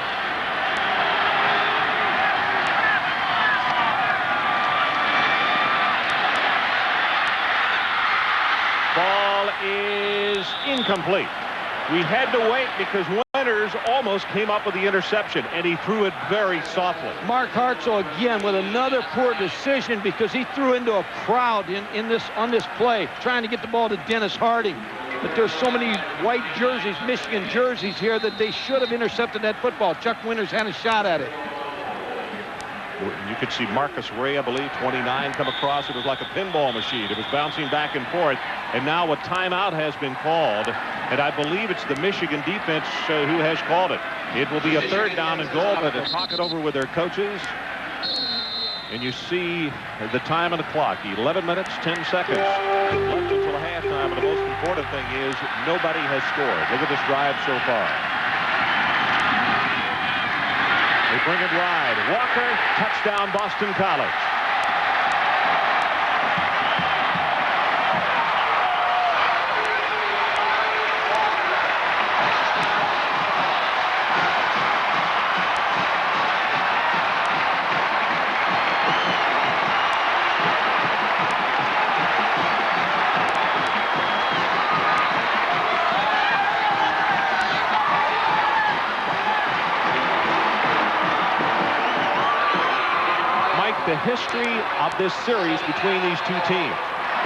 Ball is incomplete. We had to wait because Winters almost came up with the interception, and he threw it very softly. Mark Hartzell again with another poor decision because he threw into a crowd on this play, trying to get the ball to Dennis Harding. But there's so many white jerseys, Michigan jerseys here, that they should have intercepted that football. Chuck Winters had a shot at it. You could see Marcus Ray, I believe, 29, come across. It was like a pinball machine. It was bouncing back and forth. And now a timeout has been called. And I believe it's the Michigan defense who has called it. It will be a 3rd down and goal, but to talk it over with their coaches. And you see the time on the clock, 11 minutes, 10 seconds. Left until halftime, and the most important thing is nobody has scored. Look at this drive so far. They bring it wide. Walker, touchdown, Boston College. The history of this series between these two teams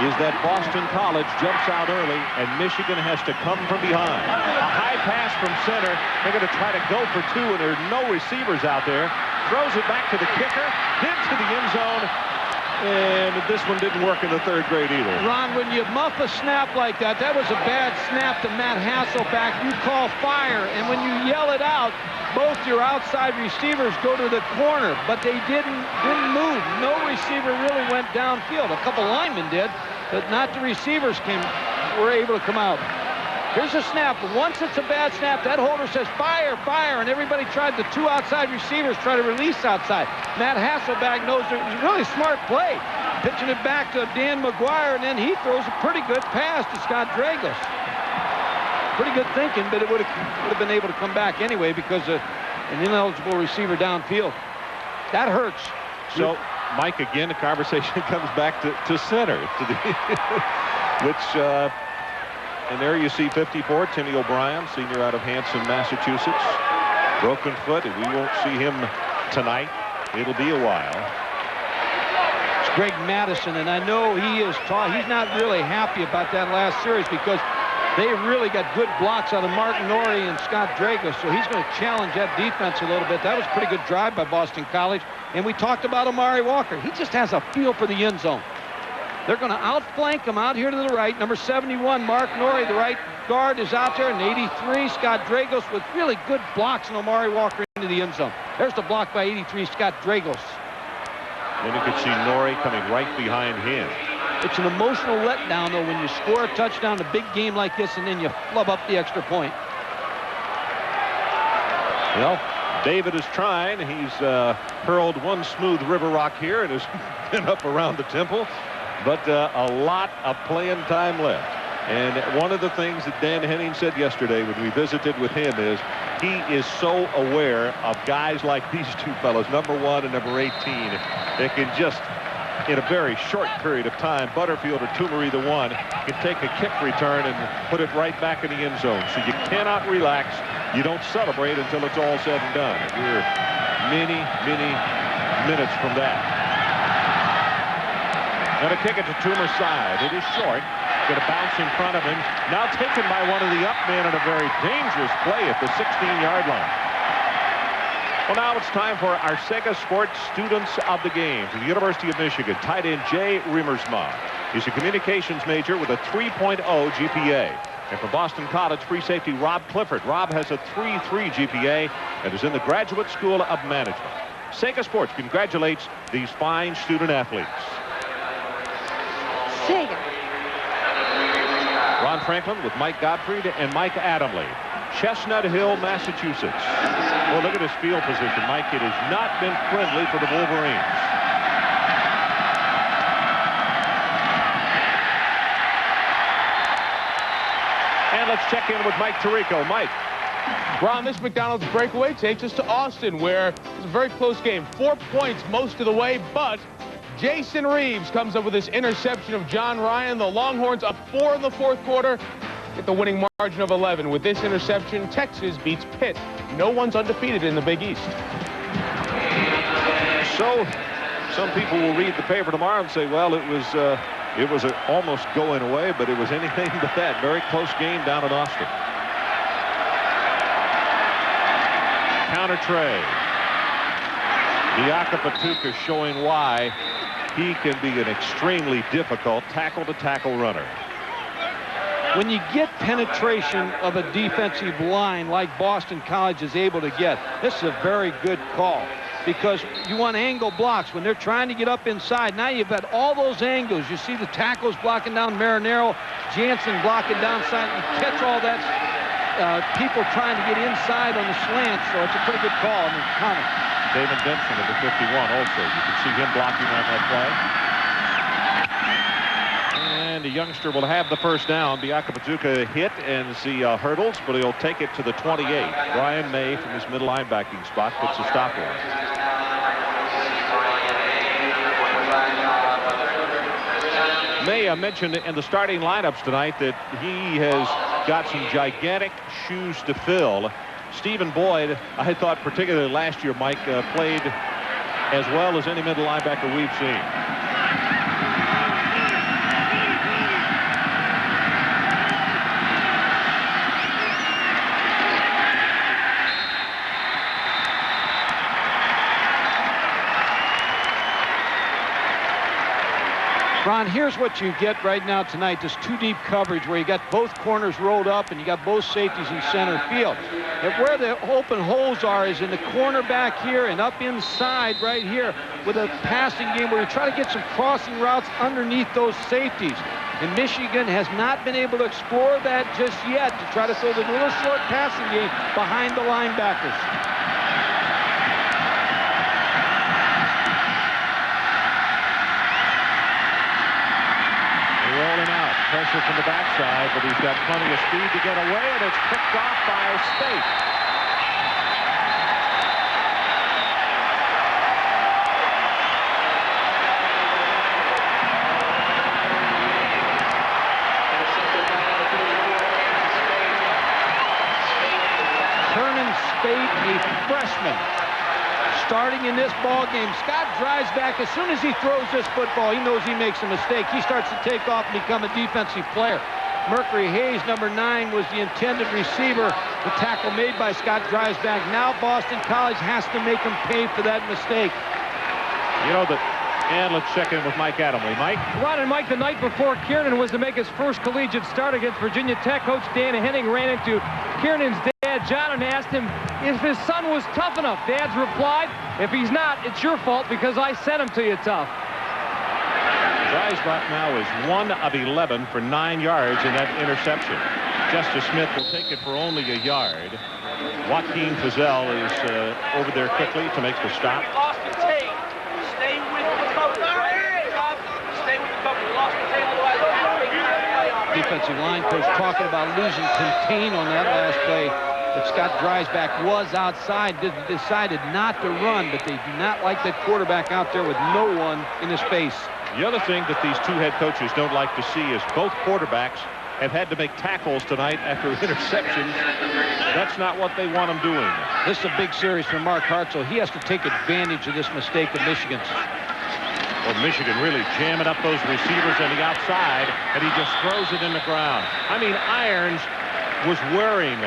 is that Boston College jumps out early and Michigan has to come from behind. A high pass from center. They're going to try to go for 2, and there are no receivers out there. Throws it back to the kicker, into the end zone, and this one didn't work in the 3rd grade either. Ron, when you muff a snap like that, that was a bad snap to Matt Hasselback. You call fire, and when you yell it out, both your outside receivers go to the corner, but they didn't move. No receiver really went downfield. A couple linemen did, but not the receivers were able to come out. Here's a snap. Once it's a bad snap, that holder says, fire, fire, and everybody tried, the 2 outside receivers try to release outside. Matt Hasselback knows it was a really smart play, pitching it back to Dan McGuire, and then he throws a pretty good pass to Scott Dragos. Pretty good thinking, but it would have been able to come back anyway because an ineligible receiver downfield. That hurts. So, Mike, again, the conversation comes back to center, which, and there you see 54, Timmy O'Brien, senior out of Hanson, Massachusetts. Broken foot, and we won't see him tonight. It'll be a while. It's Greg Madison, and I know he's not really happy about that last series because they really got good blocks out of Martin Norrie and Scott Dragos, so he's going to challenge that defense a little bit. That was a pretty good drive by Boston College. And we talked about Amari Walker. He just has a feel for the end zone. They're going to outflank him out here to the right. Number 71, Mark Norrie, the right guard, is out there. And 83, Scott Dragos, with really good blocks, and Amari Walker into the end zone. There's the block by 83, Scott Dragos. Then you can see Norrie coming right behind him. It's an emotional letdown, though, when you score a touchdown in a big game like this, and then you flub up the extra point. Well, David is trying. He's hurled one smooth river rock here and has been up around the temple. But a lot of playing time left. And one of the things that Dan Henning said yesterday when we visited with him is he is so aware of guys like these two fellows, number 1 and number 18, that can just, in a very short period of time, Butterfield or Toomery, the one, can take a kick return and put it right back in the end zone. So you cannot relax. You don't celebrate until it's all said and done. We're many, many minutes from that. Going to kick it to Toomer's side. It is short. Going to bounce in front of him. Now taken by one of the up men in a very dangerous play at the 16-yard line. Well, now it's time for our Sega Sports Students of the Game. From the University of Michigan, tight end Jay Riemersma. He's a communications major with a 3.0 GPA. And from Boston College, free safety Rob Clifford. Rob has a 3.3 GPA and is in the Graduate School of Management. Sega Sports congratulates these fine student athletes. Sega. Ron Franklin with Mike Gottfried and Mike Adamley. Chestnut Hill, Massachusetts. Well, look at his field position, Mike. It has not been friendly for the Wolverines. And let's check in with Mike Tirico. Mike. Ron, this McDonald's breakaway takes us to Austin, where it's a very close game. 4 points most of the way, but Jason Reeves comes up with this interception of John Ryan. The Longhorns up 4 in the fourth quarter. Get the winning margin of 11. With this interception, Texas beats Pitt. No one's undefeated in the Big East. So, some people will read the paper tomorrow and say, well, it was almost going away, but it was anything but that. Very close game down in Austin. Counter tray. Diakapatuka showing why he can be an extremely difficult tackle-to-tackle runner. When you get penetration of a defensive line like Boston College is able to get, this is a very good call because you want angle blocks when they're trying to get up inside. Now you've got all those angles. You see the tackles blocking down Marinero, Jansen blocking downside. You catch all that people trying to get inside on the slant, so it's a pretty good call. I mean, Connor. David Benson of the 51 also. You can see him blocking on that play. And the youngster will have the first down. Diakapatuka hit and see hurdles, but he'll take it to the 28. Brian May from his middle linebacking spot puts a stop on it. May mentioned in the starting lineups tonight that he has got some gigantic shoes to fill. Stephen Boyd, I thought particularly last year, Mike, played as well as any middle linebacker we've seen. Ron, here's what you get right now tonight, this two-deep coverage where you got both corners rolled up and you got both safeties in center field. And where the open holes are is in the corner back here and up inside right here with a passing game where you try to get some crossing routes underneath those safeties. And Michigan has not been able to explore that just yet to try to throw the little short passing game behind the linebackers. Rolling out. Pressure pressure from the backside, but he's got plenty of speed to get away, and it's picked off by Sept. Sept, a freshman, starting in this ball game. Scott drives back. As soon as he throws this football, he knows he makes a mistake. He starts to take off and become a defensive player. Mercury Hayes, number 9, was the intended receiver. The tackle made by Scott drives back. Now Boston College has to make him pay for that mistake. You know that. And let's check in with Mike Adamley. Mike? Ron and Mike, the night before Kiernan was to make his first collegiate start against Virginia Tech, Coach Dan Henning ran into Kiernan's dad, John, and asked him if his son was tough enough. Dad's replied, if he's not, it's your fault because I sent him to you tough. Dreisbach now is 1 of 11 for 9 yards in that interception. Justice Smith will take it for only a yard. Joaquin Fazell is over there quickly to make the stop. Defensive line coach talking about losing contain on that last play. But Scott Dreisbach was outside, decided not to run, but they do not like that quarterback out there with no one in his face. The other thing that these two head coaches don't like to see is both quarterbacks have had to make tackles tonight after interceptions. That's not what they want them doing. This is a big series for Mark Hartzell. He has to take advantage of this mistake of Michigan's. Well, Michigan really jamming up those receivers on the outside, and he just throws it in the ground. I mean, Irons was wearing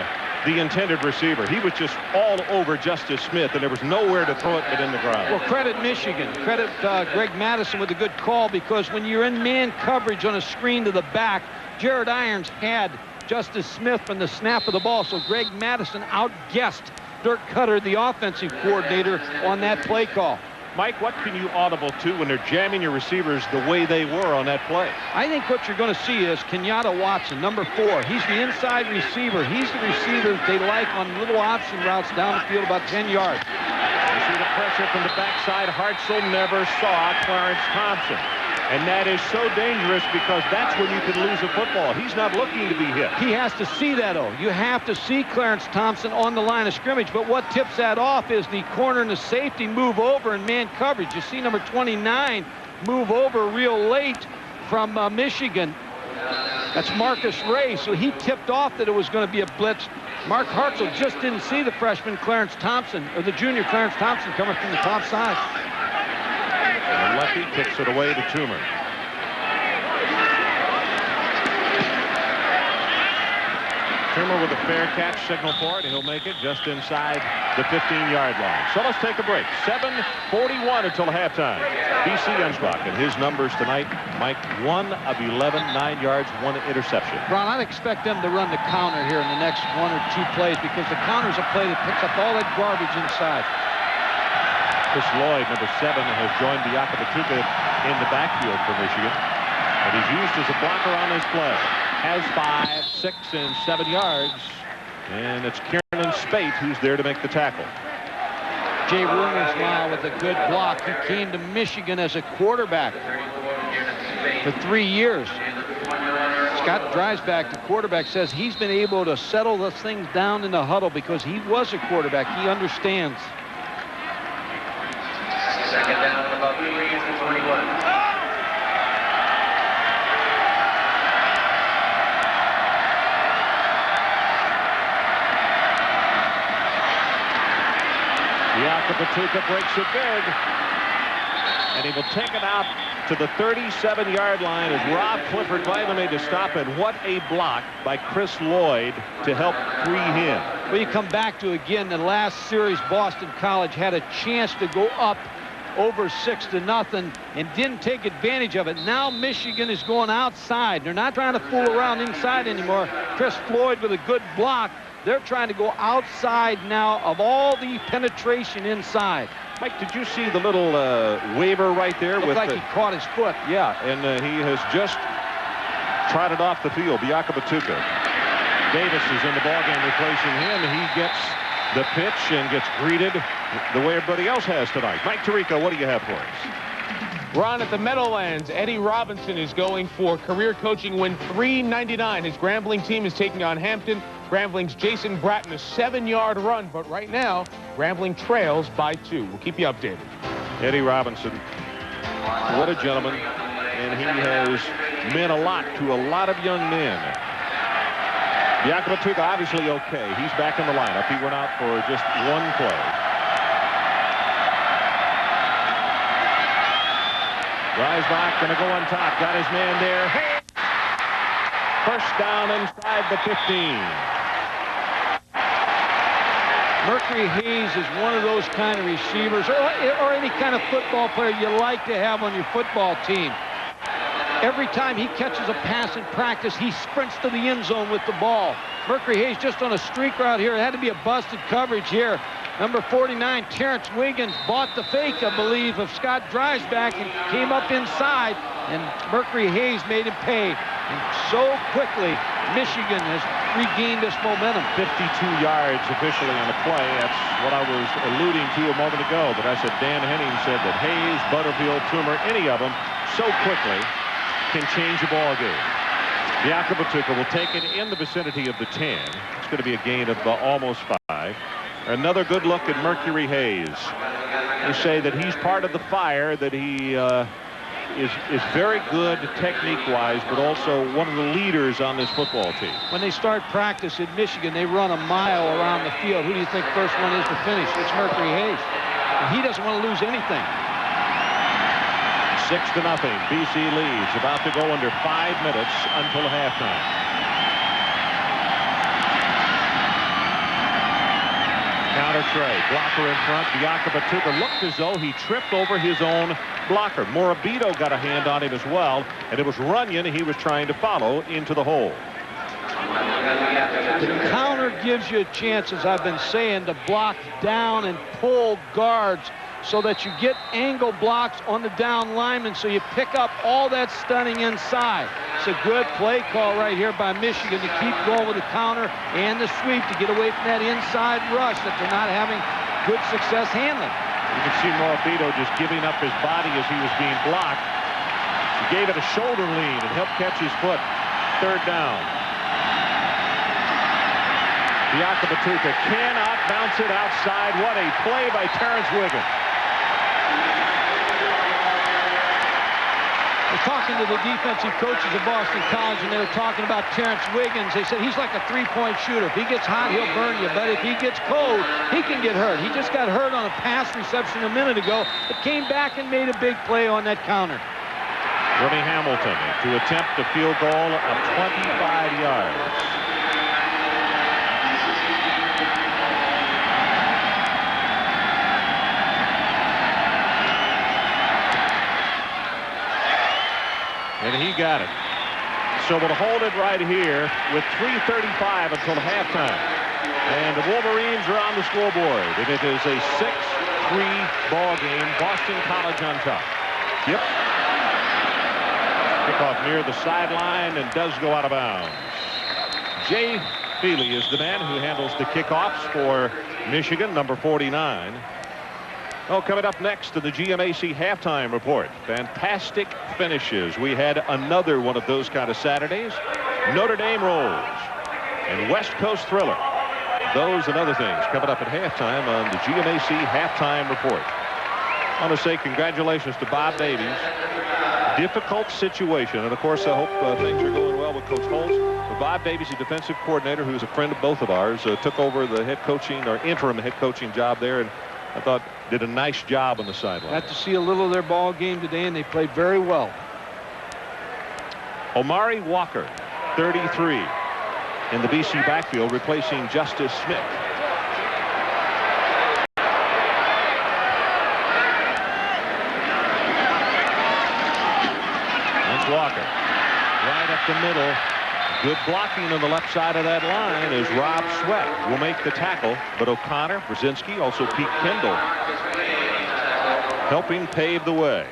the intended receiver. He was just all over Justice Smith, and there was nowhere to throw it but in the ground. Well, credit Michigan. Credit Greg Madison with a good call, because when you're in man coverage on a screen to the back, Jared Irons had Justice Smith from the snap of the ball, so Greg Madison outguessed Dirk Cutter, the offensive coordinator, on that play call. Mike, what can you audible to when they're jamming your receivers the way they were on that play? I think what you're going to see is Kenyatta Watson, number 4. He's the inside receiver. He's the receiver they like on little option routes down the field about 10 yards. You see the pressure from the backside. Hartzell never saw Clarence Thompson. And that is so dangerous because that's when you can lose a football. He's not looking to be hit. He has to see that, though. You have to see Clarence Thompson on the line of scrimmage. But what tips that off is the corner and the safety move over in man coverage. You see number 29 move over real late from Michigan. That's Marcus Ray. So he tipped off that it was going to be a blitz. Mark Hartzell just didn't see the freshman Clarence Thompson, or the junior Clarence Thompson, coming from the top side. And Lefty kicks it away to Toomer. Toomer with a fair catch signal for it. He'll make it just inside the 15-yard line. So let's take a break. 7:41 until halftime. BC Unsbach and his numbers tonight. Mike, 1 of 11, 9 yards, 1 interception. Ron, I'd expect them to run the counter here in the next 1 or 2 plays, because the counter's a play that picks up all that garbage inside. Chris Lloyd, number 7, has joined Biaka Batuka in the backfield for Michigan. And he's used as a blocker on this play. Has 5, 6, and 7 yards. And it's Kiernan Sept who's there to make the tackle. Jay Rumersma with a good block. He came to Michigan as a quarterback for 3 years. Scott Dreisbach, the quarterback, says he's been able to settle those things down in the huddle because he was a quarterback. He understands. Second down, about 3 to 21. Biaka Batuka breaks it big. And he will take it out to the 37-yard line as Rob Clifford finally made the stop. And what a block by Chris Lloyd to help free him. Well, you come back to, again, the last series, Boston College had a chance to go up over 6-0 and didn't take advantage of it. Now Michigan is going outside. They're not trying to fool around inside anymore. Chris Floyd with a good block. They're trying to go outside now of all the penetration inside. Mike, did you see the little waiver right there? Looked like he caught his foot. Yeah, and he has just trotted off the field. Biaka Batuka. Davis is in the ballgame replacing him. He gets the pitch and gets greeted the way everybody else has tonight. Mike Tirico, what do you have for us? Ron, at the Meadowlands, Eddie Robinson is going for career coaching win 399. His Grambling team is taking on Hampton. Grambling's Jason Bratton, a 7-yard run, but right now, Grambling trails by 2. We'll keep you updated. Eddie Robinson, what a gentleman, and he has meant a lot to a lot of young men. Yakubatuka obviously okay. He's back in the lineup. He went out for just one play. Reisbach going to go on top. Got his man there. First down inside the 15. Mercury Hayes is one of those kind of receivers, or any kind of football player you like to have on your football team. Every time he catches a pass in practice, he sprints to the end zone with the ball. Mercury Hayes just on a streak route here. It had to be a busted coverage here. Number 49, Terrence Wiggins, bought the fake, I believe, of Scott Dreisbach and came up inside, and Mercury Hayes made him pay. And so quickly, Michigan has regained this momentum. 52 yards officially on the play. That's what I was alluding to a moment ago. But I said Dan Henning said that Hayes, Butterfield, Toomer, any of them, so quickly can change a ball game. Yakubatuka will take it in the vicinity of the 10. It's going to be a gain of almost 5. Another good look at Mercury Hayes. They say that he's part of the fire, that he is very good technique-wise, but also one of the leaders on this football team. When they start practice in Michigan, they run a mile around the field. Who do you think first one is to finish? It's Mercury Hayes. And he doesn't want to lose anything. 6-0. BC leads. About to go under 5 minutes until halftime. Counter tray. Blocker in front. Yakubatuka looked as though he tripped over his own blocker. Morabito got a hand on him as well, and it was Runyon he was trying to follow into the hole. The counter gives you a chance, as I've been saying, to block down and pull guards so that you get angle blocks on the down linemen, so you pick up all that stunning inside. It's a good play call right here by Michigan to keep going with the counter and the sweep to get away from that inside rush that they're not having good success handling. You can see Morabito just giving up his body as he was being blocked. He gave it a shoulder lean and helped catch his foot. 3rd down. Yakubatuka cannot bounce it outside. What a play by Terrence Wiggins. They're talking to the defensive coaches of Boston College, and they were talking about Terrence Wiggins. They said he's like a 3-point shooter. If he gets hot, he'll burn you. But if he gets cold, he can get hurt. He just got hurt on a pass reception a minute ago, but came back and made a big play on that counter. Remy Hamilton to attempt a field goal of 25 yards. And he got it. So we'll hold it right here with 3:35 until halftime. And the Wolverines are on the scoreboard. And it is a 6-3 ball game. Boston College on top. Yep. Kickoff near the sideline and does go out of bounds. Jay Feely is the man who handles the kickoffs for Michigan, number 49. Oh, coming up next to the GMAC halftime report. Fantastic finishes. We had another one of those kind of Saturdays. Notre Dame rolls and West Coast thriller. Those and other things coming up at halftime on the GMAC halftime report. I want to say congratulations to Bob Davies. Difficult situation, and of course I hope things are going well with Coach Holtz. But Bob Davies, the defensive coordinator, who's a friend of both of ours, took over the head coaching or interim head coaching job there, and I thought did a nice job on the sideline. Got to see a little of their ball game today, and they played very well. Omari Walker, 33, in the BC backfield, replacing Justice Smith. That's Walker. Right up the middle. Good blocking on the left side of that line as Rob Sweat will make the tackle. But O'Connor, Brzezinski, also Pete Kendall helping pave the way.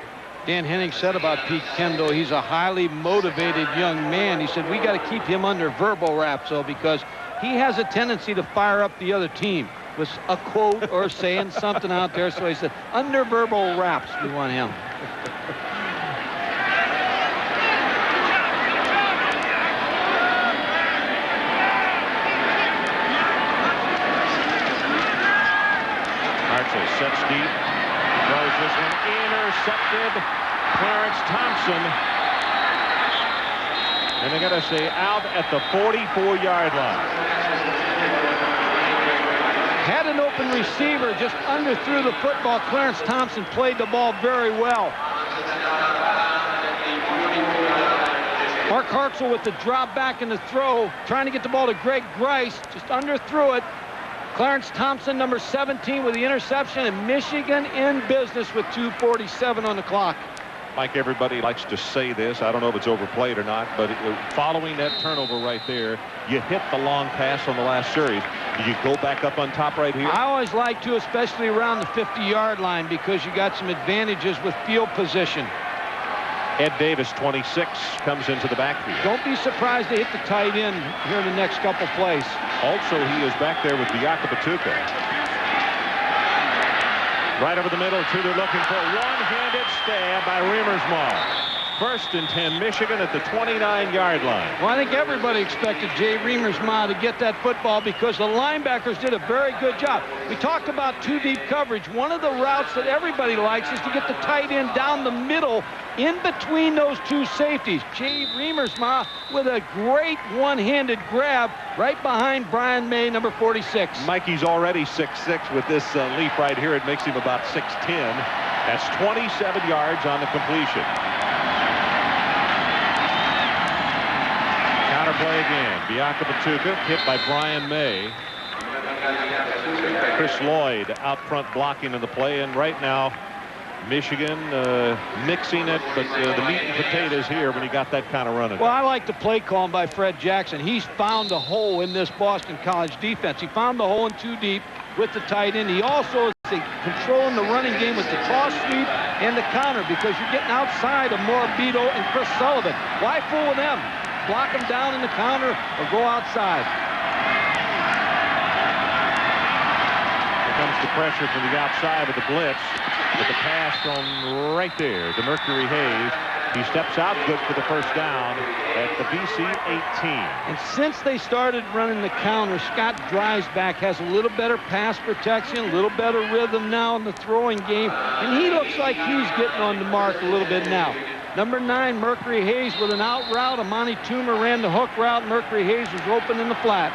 Dan Henning said about Pete Kendall, he's a highly motivated young man. He said, we got to keep him under verbal wraps, though, because he has a tendency to fire up the other team with a quote or saying something out there. So he said, under verbal wraps, we want him. sets deep. Throws this one intercepted. Clarence Thompson. And they're going to say out at the 44-yard line. Had an open receiver, just underthrew the football. Clarence Thompson played the ball very well. Mark Hartzell with the drop back in the throw, trying to get the ball to Greg Grice, just underthrew it. Clarence Thompson, number 17, with the interception, and Michigan in business with 2:47 on the clock. Mike, everybody likes to say this. I don't know if it's overplayed or not, but following that turnover right there, you hit the long pass on the last series. Do you go back up on top right here? I always like to, especially around the 50-yard line, because you got some advantages with field position. Ed Davis, 26, comes into the backfield. Don't be surprised to hit the tight end here in the next couple plays. Also, he is back there with Biaka Batuka. Right over the middle, two they're looking for. One-handed stab by Riemersma. First and 10, Michigan at the 29-yard line. Well, I think everybody expected Jay Riemersma to get that football because the linebackers did a very good job. We talked about two-deep coverage. One of the routes that everybody likes is to get the tight end down the middle in between those two safeties. Jay Riemersma with a great one-handed grab right behind Brian May, number 46. Mikey's already 6'6". With this leap right here, it makes him about 6'10". That's 27 yards on the completion. Counterplay again. Biaka Batuka hit by Brian May. Chris Lloyd out front blocking in the play, and right now Michigan mixing it, but the meat and potatoes here when you got that kind of running. Well, I like the play call by Fred Jackson. He's found a hole in this Boston College defense. He found the hole in two deep with the tight end. He also is controlling the running game with the toss sweep and the counter, because you're getting outside of Morabito and Chris Sullivan. Why fool with them? Block them down in the counter or go outside. Here comes the pressure from the outside of the blitz. With the pass thrown right there to Mercury Hayes. He steps out good for the first down at the BC 18. And since they started running the counter, Scott Dreisbach has a little better pass protection, a little better rhythm now in the throwing game, and he looks like he's getting on the mark a little bit now. Number 9, Mercury Hayes with an out route. Amani Toomer ran the hook route. Mercury Hayes was open in the flat.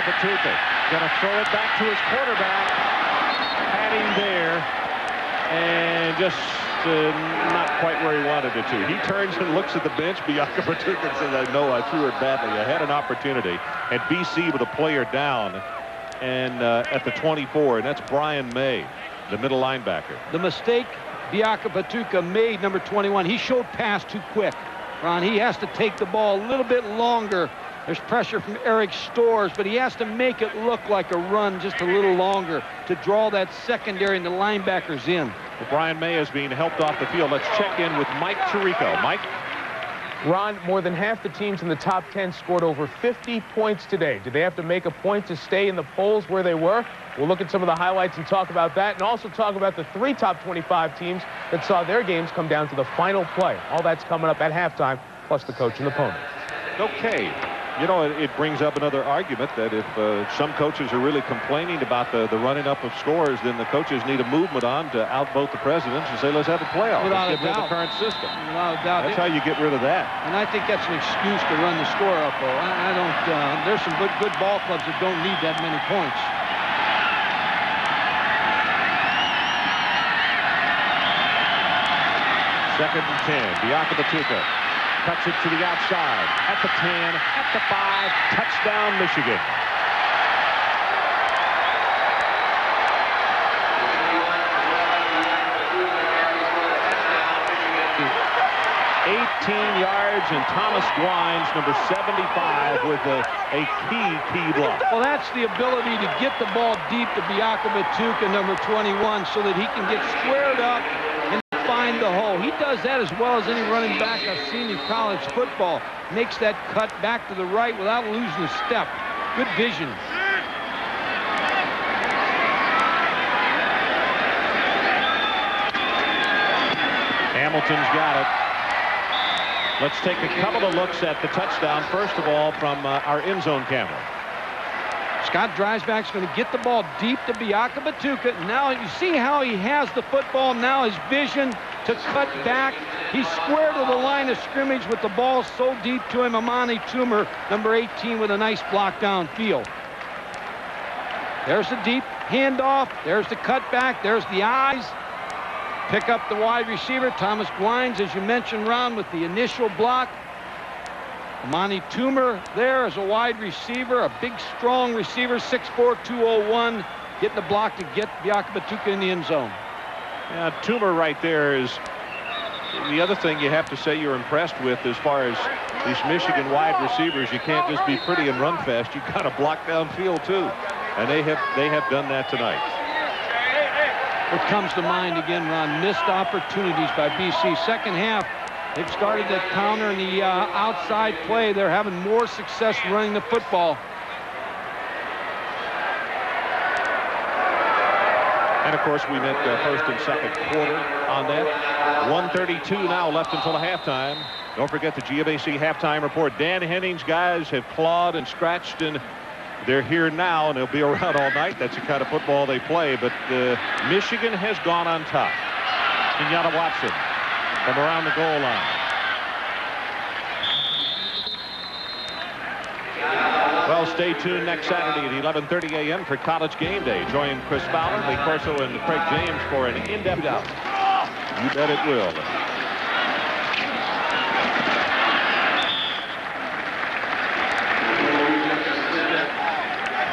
Batuka going to throw it back to his quarterback. Padding there, and just not quite where he wanted it to. He turns and looks at the bench. Biaka Batuka says, I know I threw it badly. I had an opportunity. And BC with a player down and at the 24, and that's Brian May, the middle linebacker. The mistake Biaka Batuka made, number 21, he showed pass too quick. Ron, he has to take the ball a little bit longer. There's pressure from Eric Storrs, but he has to make it look like a run just a little longer to draw that secondary and the linebackers in. Well, Brian May is being helped off the field. Let's check in with Mike Tirico. Mike? Ron, more than half the teams in the top 10 scored over 50 points today. Did they have to make a point to stay in the polls where they were? We'll look at some of the highlights and talk about that, and also talk about the 3 top 25 teams that saw their games come down to the final play. All that's coming up at halftime, plus the coach and the pony. Okay. You know, it brings up another argument that if some coaches are really complaining about the running up of scores, then the coaches need a movement on to outvote the presidents and say, let's have a playoff. Without let's a get rid doubt. of the current system. Without a doubt. That's how you get rid of that. And I think that's an excuse to run the score up, though. I don't, there's some good ball clubs that don't need that many points. Second and 10. Biaka Batuka cuts it to the outside. At the 10, at the 5. Touchdown, Michigan. yards, and Thomas Gwines, number 75, with a key block. Well, that's the ability to get the ball deep to Biaka Batuka, number 21, so that he can get squared up and find the hole. He does that as well as any running back I've seen in college football. Makes that cut back to the right without losing a step. Good vision. Hamilton's got it. Let's take a couple of looks at the touchdown. First of all, from our end zone camera. Scott Dreisbach's going to get the ball deep to Biaka Batuka. Now you see how he has the football. Now his vision to cut back. He's square to the line of scrimmage with the ball so deep to him. Amani Toomer, number 18, with a nice block downfield. There's the deep handoff. There's the cutback. There's the eyes. Pick up the wide receiver, Thomas Gwines, as you mentioned, Ron, with the initial block. Amani Toomer there as a wide receiver, a big, strong receiver, 6'4", 201, getting the block to get Biaka Batuka in the end zone. Yeah, Toomer right there is the other thing you have to say you're impressed with as far as these Michigan wide receivers. You can't just be pretty and run fast. You've got to block downfield, too. And they have done that tonight. What comes to mind again, Ron, missed opportunities by BC. Second half, they've started that counter and the outside play. They're having more success running the football. And, of course, we meant first and second quarter on that. 1:32 now left until halftime. Don't forget the GMAC halftime report. Dan Henning's guys have clawed and scratched, and they're here now, and they'll be around all night. That's the kind of football they play. But Michigan has gone on top. Kenyatta Watson from around the goal line. Well, stay tuned next Saturday at 11:30 a.m. for College Game Day. Join Chris Fowler, Lee Corso, and Craig James for an in-depth out. You bet it will.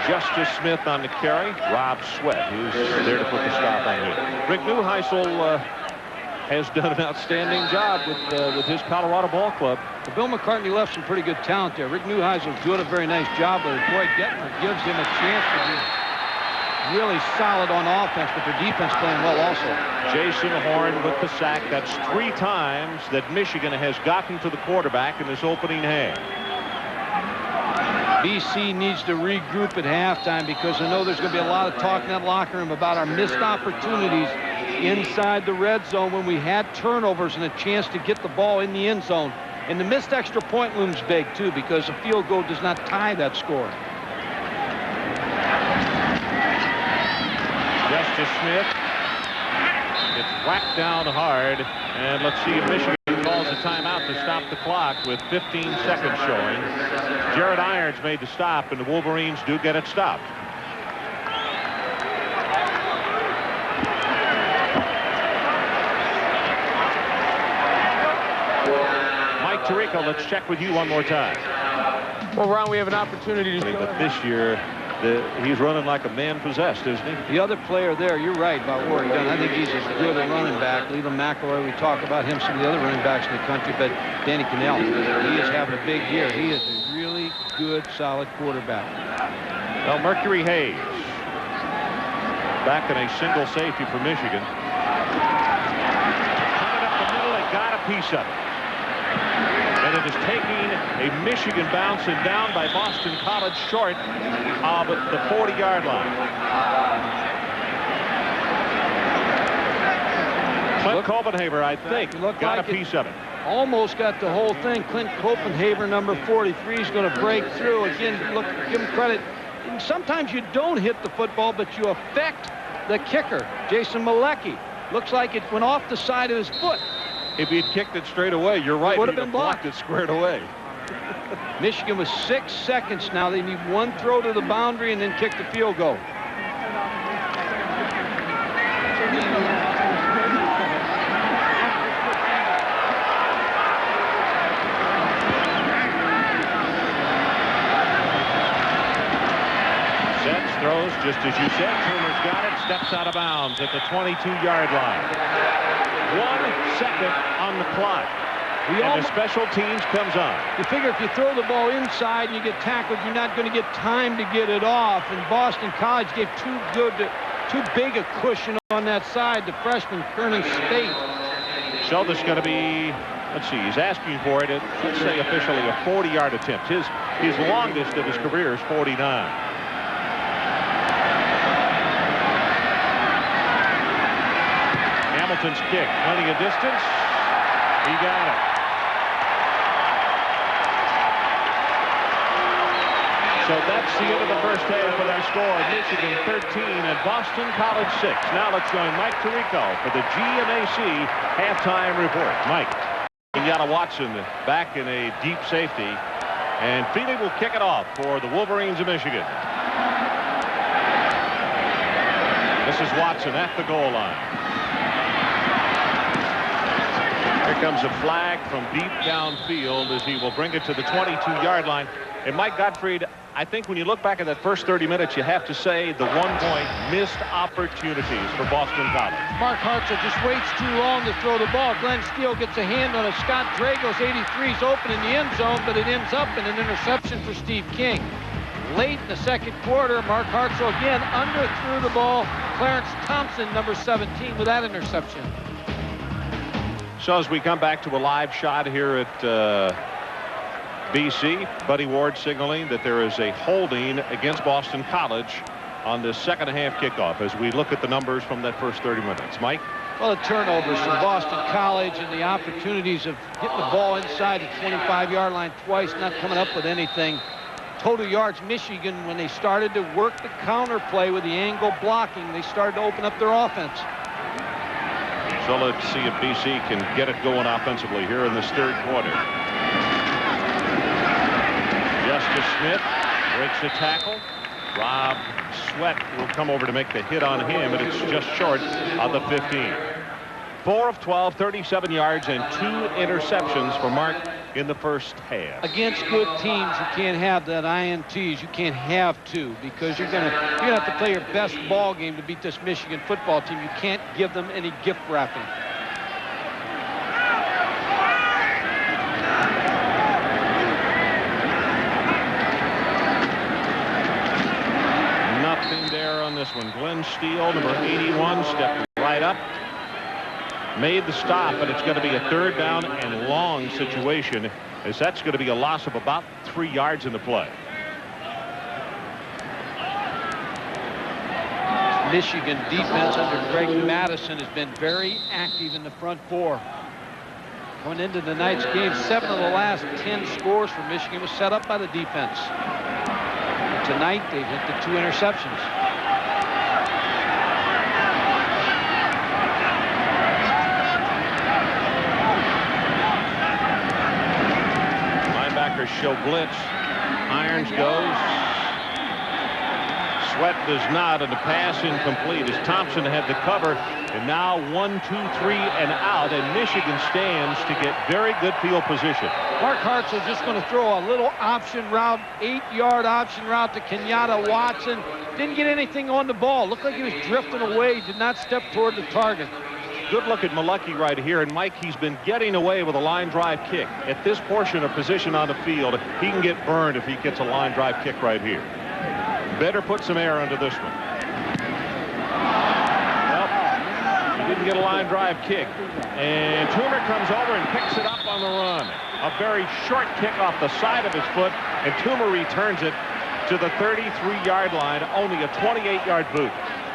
Justice Smith on the carry. Rob Sweat, who's there to put the stop on him. Rick Neuheisel has done an outstanding job with his Colorado ball club. Well, Bill McCartney left some pretty good talent there. Rick Neuheisel's doing a very nice job with it. Troy Detmer gives him a chance to be really solid on offense, but their defense playing well also. Jason Horn with the sack. That's 3 times that Michigan has gotten to the quarterback in this opening half. BC needs to regroup at halftime because I know there's going to be a lot of talk in that locker room about our missed opportunities inside the red zone when we had turnovers and a chance to get the ball in the end zone. And the missed extra point looms big, too, because a field goal does not tie that score. Justice Smith gets whacked down hard. And let's see if Michigan calls a timeout to stop the clock with 15 seconds showing. Jared Irons made the stop, and the Wolverines do get it stopped. Mike Tirico, let's check with you one more time. Well, Ron, we have an opportunity to... But this year, he's running like a man possessed, isn't he? The other player there, you're right about Warren Dunn. I think he's as good a running back. Leland McElroy, we talk about him, some of the other running backs in the country, but Danny Cannell, he is having a big year. He is a really good, solid quarterback. Well, Mercury Hayes back in a single safety for Michigan. Coming up the middle, they got a piece of it. And it is taking a Michigan bounce and down by Boston College short of the 40-yard line. Clint Copenhaver, I think, got like a piece of it. Almost got the whole thing. Clint Copenhaver, number 43, is going to break through. Again, look, give him credit. Sometimes you don't hit the football, but you affect the kicker, Jason Malecki. Looks like it went off the side of his foot. If he'd kicked it straight away, you're right. Would have been blocked. It squared away. Michigan with 6 seconds now. They need one throw to the boundary and then kick the field goal. Sets, throws, just as you said. Toomer's got it, steps out of bounds at the 22-yard line. 1 second on the clock. And the special teams comes on. You figure if you throw the ball inside and you get tackled, you're not going to get time to get it off. And Boston College gave too big a cushion on that side to freshman Kernan State. Sheldon's going to be, let's see, he's asking for it at, let's say officially, a 40-yard attempt. His longest of his career is 49. Hamilton's kick, plenty of distance. He got it. So that's the end of the first half with our score. Michigan 13 and Boston College 6. Now let's join Mike Tirico for the GMAC halftime report. Mike. Kenyatta Watson back in a deep safety. And Feely will kick it off for the Wolverines of Michigan. This is Watson at the goal line. Here comes a flag from deep downfield as he will bring it to the 22-yard line. And Mike Gottfried, I think when you look back at that first 30 minutes, you have to say the 1-point missed opportunities for Boston College. Mark Hartzell just waits too long to throw the ball. Glenn Steele gets a hand on it. Scott Dragos, 83, is open in the end zone, but it ends up in an interception for Steve King. Late in the second quarter, Mark Hartzell again underthrew the ball. Clarence Thompson, number 17, with that interception. So as we come back to a live shot here at BC, Buddy Ward signaling that there is a holding against Boston College on the second half kickoff as we look at the numbers from that first 30 minutes. Mike? Well, the turnovers from Boston College and the opportunities of getting the ball inside the 25-yard line twice, not coming up with anything. Total yards, Michigan, when they started to work the counter play with the angle blocking, they started to open up their offense. So let's see if BC can get it going offensively here in this third quarter. Justice Smith breaks the tackle. Rob Sweat will come over to make the hit on him, and it's just short of the 15. 4 of 12, 37 yards, and 2 interceptions for Mark in the first half. Against good teams, you can't have that INTs. You can't have 2 because you're gonna have to play your best ball game to beat this Michigan football team. You can't give them any gift wrapping. Nothing there on this one. Glenn Steele, number 81, stepped right up. Made the stop, but it's going to be a third down and long situation, as that's going to be a loss of about 3 yards in the play. Michigan defense under Greg Madison has been very active in the front 4. Going into tonight's game, 7 of the last 10 scores for Michigan was set up by the defense. Tonight, they've hit the 2 interceptions. Show blitz. Irons goes. Sweat does not, and the pass incomplete as Thompson had the cover. And now 1, 2, 3 and out, and Michigan stands to get very good field position. Mark Hartzell just going to throw a little option route, 8-yard option route to Kenyatta Watson. Didn't get anything on the ball. Looked like he was drifting away. Did not step toward the target. Good look at Malecki right here, and Mike, he's been getting away with a line drive kick. At this portion of position on the field, he can get burned if he gets a line drive kick right here. Better put some air under this one. Well, he didn't get a line drive kick, and Toomer comes over and picks it up on the run. A very short kick off the side of his foot, and Toomer returns it to the 33-yard line, only a 28-yard boot.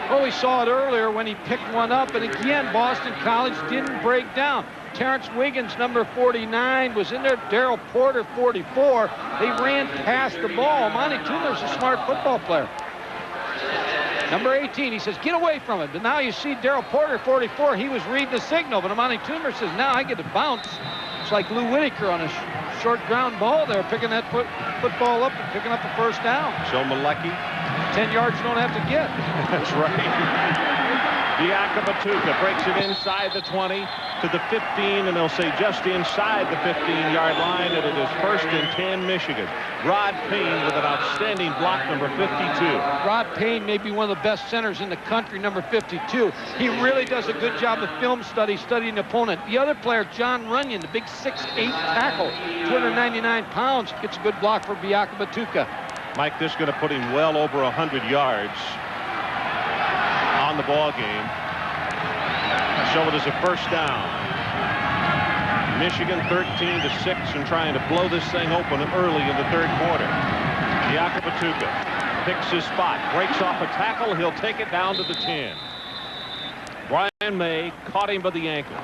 Well, we saw it earlier when he picked one up, and again, Boston College didn't break down. Terrence Wiggins, number 49, was in there. Darrell Porter, 44. They ran past the ball. Monty Toomer's a smart football player. Number 18, he says, get away from it. But now you see Darrell Porter, 44, he was reading the signal, but Monty Toomer says, now I get to bounce. It's like Lou Whitaker on a short ground ball there, picking that football up and picking up the first down. So Malecki. 10 yards you don't have to get. That's right. Diakabatuka breaks it inside the 20 to the 15, and they'll say just inside the 15-yard line, and it is 1st and 10 Michigan. Rod Payne with an outstanding block, number 52. Rod Payne may be one of the best centers in the country, number 52. He really does a good job of film study, studying the opponent. The other player, John Runyon, the big 6'8" tackle, 299 pounds, gets a good block for Diakabatuka. Mike, this is going to put him well over 100 yards on the ball game. So it is a first down. Michigan 13-6 and trying to blow this thing open early in the third quarter. Diakabatuka picks his spot, breaks off a tackle. He'll take it down to the 10. Brian Brian May caught him by the ankle.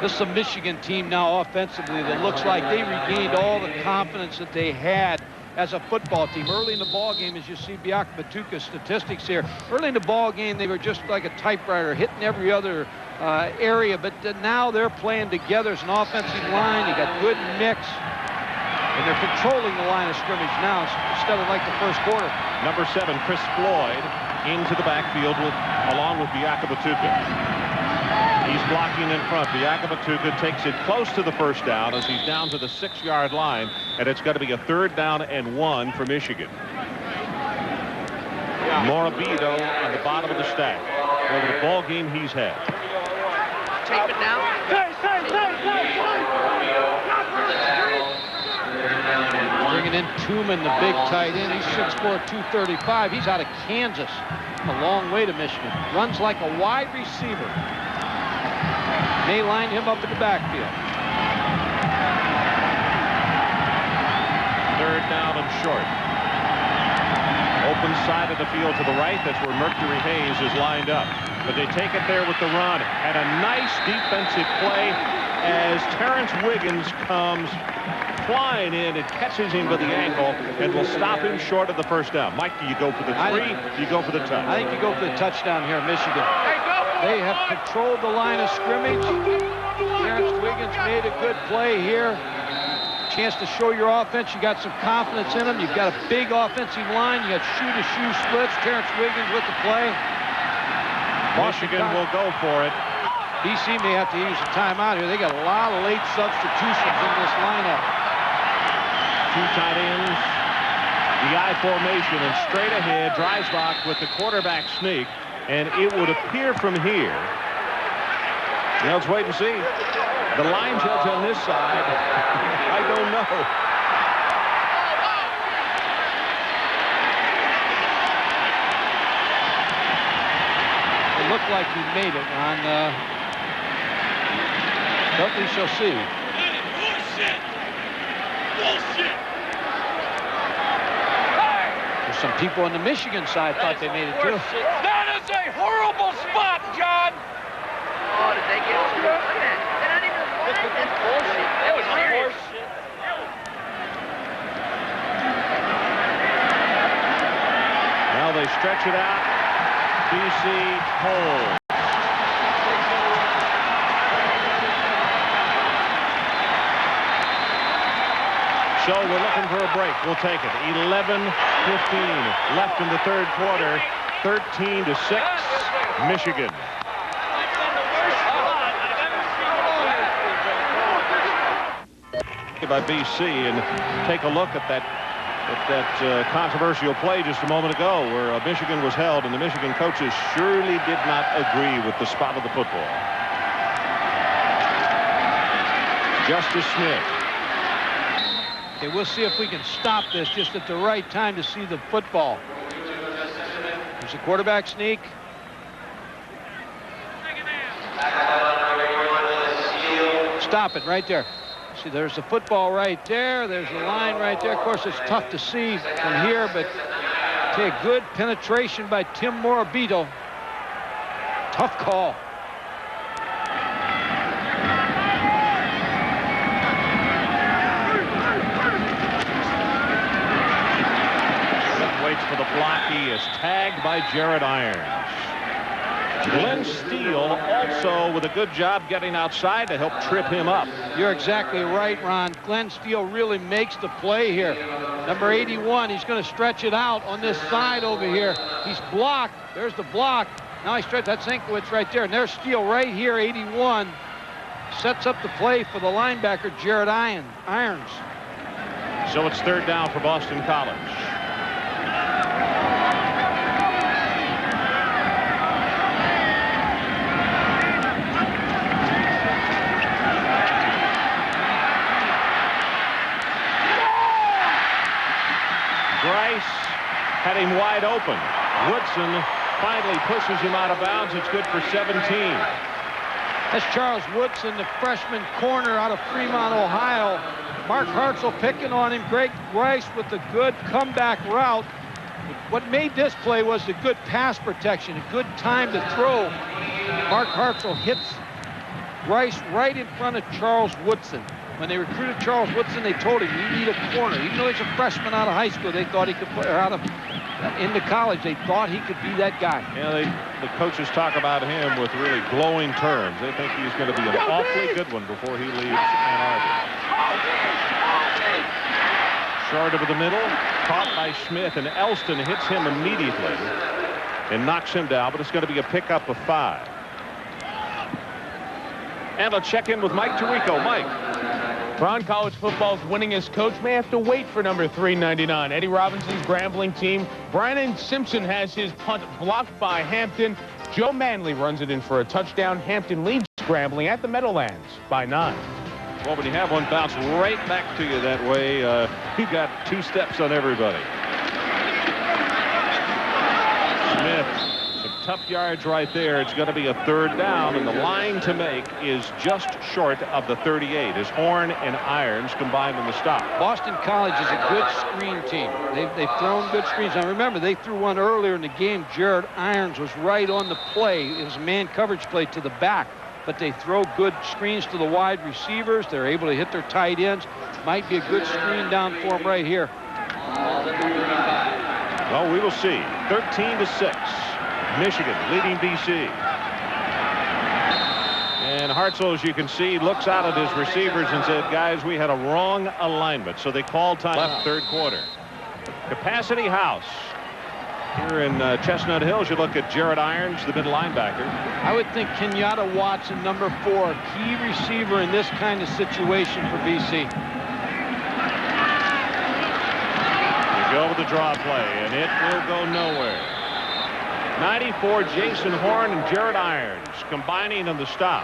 This is a Michigan team now offensively that looks like they regained all the confidence that they had as a football team. Early in the ball game, as you see Biakabatuka's statistics here, early in the ball game, they were just like a typewriter, hitting every other area, but now they're playing together as an offensive line. You got good mix, and they're controlling the line of scrimmage now instead of like the first quarter. Number 7, Chris Floyd, into the backfield along with Biakabatuka. He's blocking in front. Biakabatuka takes it close to the first down as he's down to the 6-yard line, and it's going to be a 3rd down and 1 for Michigan. Morabito on the bottom of the stack over the ball game he's had. Tape it down. Bringing in Tooman, the big tight end. He's 6'4", 235. He's out of Kansas. A long way to Michigan. Runs like a wide receiver. May line him up in the backfield. 3rd down and short. Open side of the field to the right. That's where Mercury Hayes is lined up. But they take it there with the run. And a nice defensive play as Terrence Wiggins comes flying in and catches him by the ankle and will stop him short of the 1st down. Mike, do you go for the 3? Do you go for the touch? I think you go for the touchdown here in Michigan. They have controlled the line of scrimmage. Terrence Wiggins made a good play here. Chance to show your offense. You got some confidence in them. You've got a big offensive line. You got shoe-to-shoe splits. Terrence Wiggins with the play. Michigan will go for it. BC may have to use a timeout here. They got a lot of late substitutions in this lineup. 2 tight ends. The I formation and straight ahead. Dreisbach with the quarterback sneak. And it would appear from here. Now let's wait and see. The line judge on this side, I don't know. It looked like he made it on. But we shall see. There's some people on the Michigan side thought they made it too. That is a horrible spot, John. Oh, did they get some? Look at that. They're not even flying. That's bullshit. That was horseshit. Now they stretch it out. BC holds. So we're looking for a break. We'll take it. 11-15 left in the 3rd quarter. 13-6, Michigan. By BC, and take a look at that controversial play just a moment ago where Michigan was held, and the Michigan coaches surely did not agree with the spot of the football. Justice Smith. Okay, we'll see if we can stop this just at the right time to see the football. There's a quarterback sneak. Stop it right there. See, there's the football right there. There's the line right there. Of course, it's tough to see from here, but okay, good penetration by Tim Morabito. Tough call. Waits for the block. He is tagged by Jared Irons. Glenn Steele also with a good job getting outside to help trip him up. You're exactly right, Ron. Glenn Steele really makes the play here. Number 81, he's going to stretch it out on this side over here. He's blocked. There's the block. Now he stretches. That's Sienkiewicz right there. And there's Steele right here, 81. Sets up the play for the linebacker, Jared Irons. So it's 3rd down for Boston College. Grice had him wide open. Woodson finally pushes him out of bounds. It's good for 17. That's Charles Woodson, the freshman corner out of Fremont, Ohio. Mark Hartzell picking on him. Greg Grice with the good comeback route. What made this play was the good pass protection, a good time to throw. Mark Hartzell hits Rice right in front of Charles Woodson. When they recruited Charles Woodson, they told him, you need a corner. Even though he's a freshman out of high school, they thought he could play, or out of into college, they thought he could be that guy. Yeah, the coaches talk about him with really glowing terms. They think he's going to be an awfully good one before he leaves Ann Arbor. Short over the middle, caught by Smith, and Elston hits him immediately and knocks him down, but it's going to be a pickup of 5. And a check in with Mike Tirico. Mike. Brown College football's winningest coach may have to wait for number 399. Eddie Robinson's Grambling team. Brandon Simpson has his punt blocked by Hampton. Joe Manley runs it in for a touchdown. Hampton leads Grambling at the Meadowlands by 9. Well, when you have one bounce right back to you that way, you got 2 steps on everybody. Smith. Tough yards right there. It's going to be a 3rd down, and the line to make is just short of the 38 as Horn and Irons combined in the stop. Boston College is a good screen team. They've thrown good screens. Now remember, they threw one earlier in the game. Jared Irons was right on the play. It was a man coverage play to the back, but they throw good screens to the wide receivers. They're able to hit their tight ends. Might be a good screen down for them right here. Well, we will see. 13-6. Michigan leading BC. And Hartzell, as you can see, looks out at his receivers and said, guys, we had a wrong alignment. So they called time 3rd quarter. Capacity House. Here in Chestnut Hills, you look at Jared Irons, the middle linebacker. I would think Kenyatta Watson, number 4, key receiver in this kind of situation for BC. You go with the draw play, and it will go nowhere. 94, Jason Horn and Jared Irons combining on the stop.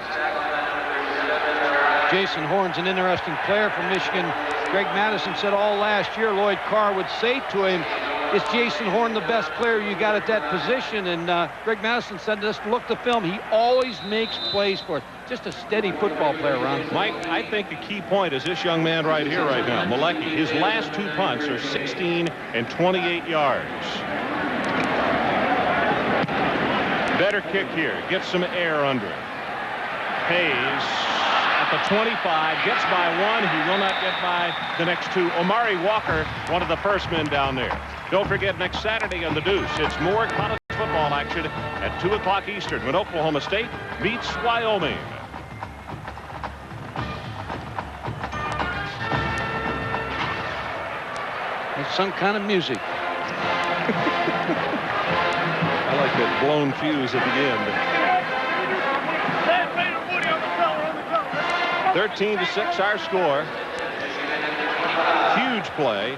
Jason Horn's an interesting player from Michigan. Greg Madison said all last year Lloyd Carr would say to him, is Jason Horn the best player you got at that position? And Greg Madison said, just look the film. He always makes plays for us. Just a steady football player, Ron. Mike, I think the key point is this young man right here right now, Malecki. His last 2 punts are 16 and 28 yards. Better kick here. Get some air under it. Hayes at the 25. Gets by 1. He will not get by the next 2. Omari Walker, one of the first men down there. Don't forget, next Saturday on the Deuce, it's more college football action at 2 o'clock Eastern when Oklahoma State beats Wyoming. It's some kind of music. I like that blown fuse at the end. 13-6 our score. Huge play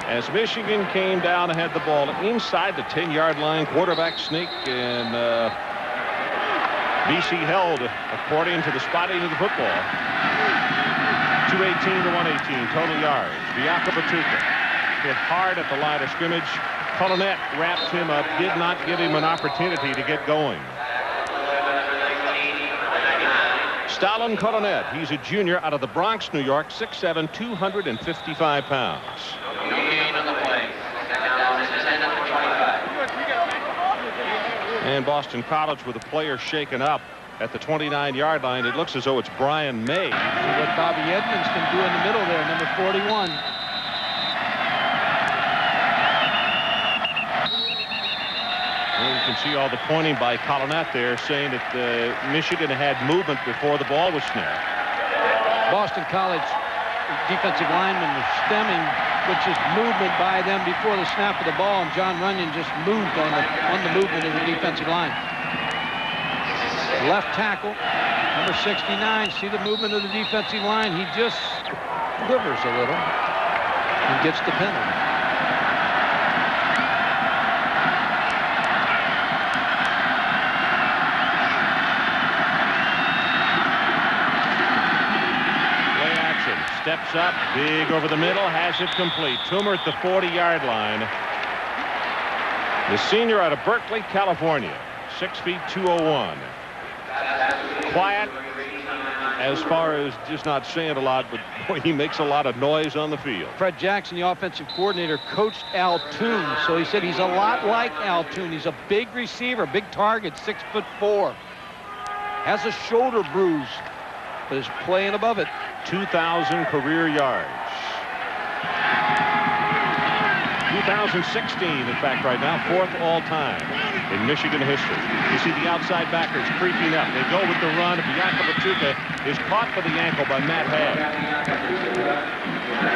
as Michigan came down and had the ball inside the 10-yard line. Quarterback sneak, and BC held according to the spotting of the football. 218 to 118 total yards. Bianca Batuka hit hard at the line of scrimmage. Colonet wrapped him up, did not give him an opportunity to get going. Stalin Colonet, he's a junior out of the Bronx, New York, 6'7", 255 pounds. No gain on the play. Second down is 10 at the 25. And Boston College with a player shaken up at the 29-yard line. It looks as though it's Brian May. See what Bobby Edmonds can do in the middle there, number 41. And you can see all the pointing by Colonet there, saying that Michigan had movement before the ball was snapped. Boston College defensive lineman was stemming, which is movement by them before the snap of the ball, and John Runyon just moved on the movement of the defensive line. Left tackle, number 69. See the movement of the defensive line? He just quivers a little and gets the penalty. Steps up, big over the middle, has it complete. Toomer at the 40-yard line. The senior out of Berkeley, California, 6 feet 201. Quiet, as far as just not saying a lot, but boy, he makes a lot of noise on the field. Fred Jackson, the offensive coordinator, coached Al Toon, so he said he's a lot like Al Toon. He's a big receiver, big target, 6'4". Has a shoulder bruise, but is playing above it. 2,000 career yards. 2016, in fact, right now, 4th all-time in Michigan history. You see the outside backers creeping up. They go with the run. Bianca is caught for the ankle by Matt Haag.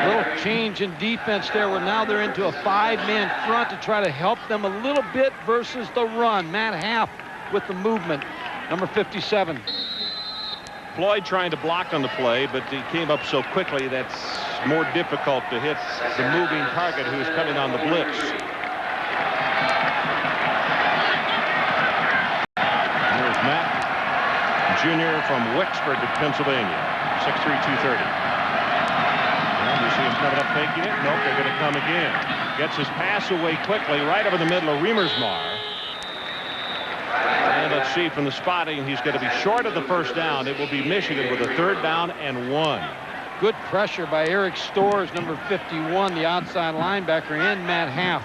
A little change in defense there, where now they're into a 5-man front to try to help them a little bit versus the run. Matt Haag with the movement, number 57. Floyd trying to block on the play, but he came up so quickly that's more difficult to hit the moving target who's coming on the blitz. Here's Matt, junior from Wexford, Pennsylvania, 6'3", 230. And you see him coming up faking it. Nope, they're going to come again. Gets his pass away quickly, right over the middle of Riemersma. And let's see from the spotting, he's going to be short of the first down. It will be Michigan with a 3rd down and 1. Good pressure by Eric Storrs, number 51, the outside linebacker, and Matt Haag.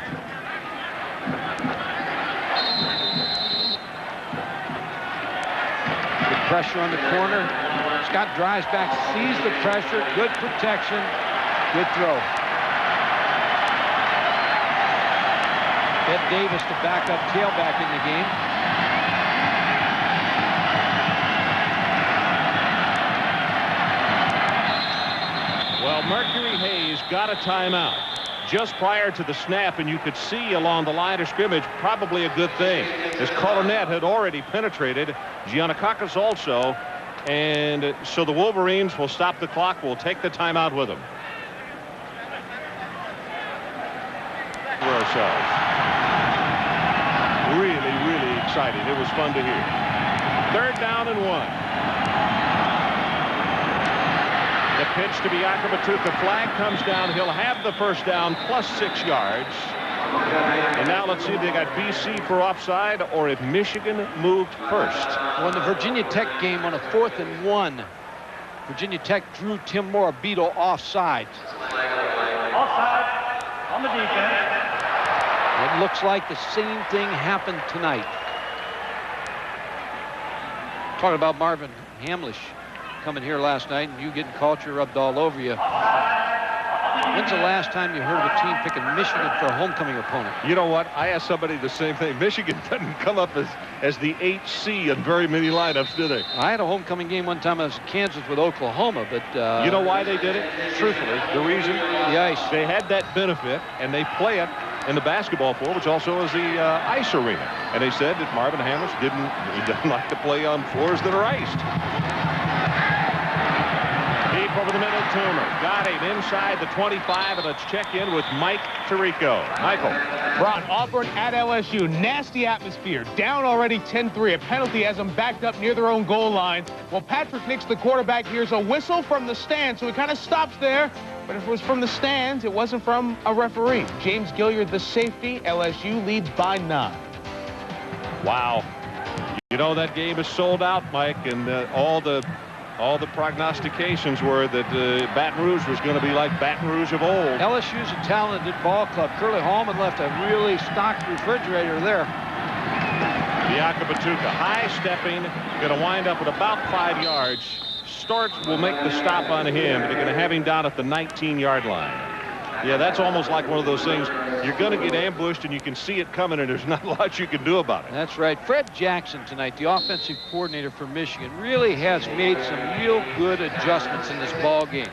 Good pressure on the corner. Scott Dreisbach sees the pressure. Good protection. Good throw. Ed Davis, the backup tailback in the game. Well, Mercury Hayes got a timeout just prior to the snap, and you could see along the line of scrimmage, probably a good thing, as Colonet had already penetrated, Giannakakis also, and so the Wolverines will stop the clock. We'll take the timeout with them. For ourselves. Really, really exciting. It was fun to hear. 3rd down and 1. The pitch to Bianca Batuka. Flag comes down. He'll have the first down plus 6 yards. And now let's see if they got BC for offside or if Michigan moved first. Well, in the Virginia Tech game on a 4th and 1, Virginia Tech drew Tim Morabito offside. Offside on the defense. It looks like the same thing happened tonight. Talking about Marvin Hamlish coming here last night and you getting culture rubbed all over you. When's the last time you heard of a team picking Michigan for a homecoming opponent? You know what? I asked somebody the same thing. Michigan doesn't come up as the 8C in very many lineups, do they? I had a homecoming game one time. I was in Kansas with Oklahoma, but... you know why they did it? Truthfully, the reason? The ice. They had that benefit, and they play it in the basketball floor, which also is the ice arena. And they said that Marvin Hamlish doesn't like to play on floors that are iced. Deep over the middle, Toomer. Got him inside the 25, and let's check in with Mike Tirico. Michael. Ron, Auburn at LSU. Nasty atmosphere. Down already 10-3. A penalty has them backed up near their own goal line. Well, Patrick Nix, the quarterback, hears a whistle from the stand, so he kind of stops there. But if it was from the stands, it wasn't from a referee. James Gilliard, the safety. LSU leads by 9. Wow. You know, that game is sold out, Mike, and all the prognostications were that Baton Rouge was going to be like Baton Rouge of old. LSU's a talented ball club. Curly Hallman left a really stocked refrigerator there. Bianca Batuka, high stepping, going to wind up at about 5 yards. Storch will make the stop on him, but they're going to have him down at the 19-yard line. Yeah, that's almost like one of those things. You're going to get ambushed, and you can see it coming, and there's not a lot you can do about it. That's right. Fred Jackson tonight, the offensive coordinator for Michigan, really has made some real good adjustments in this ball game.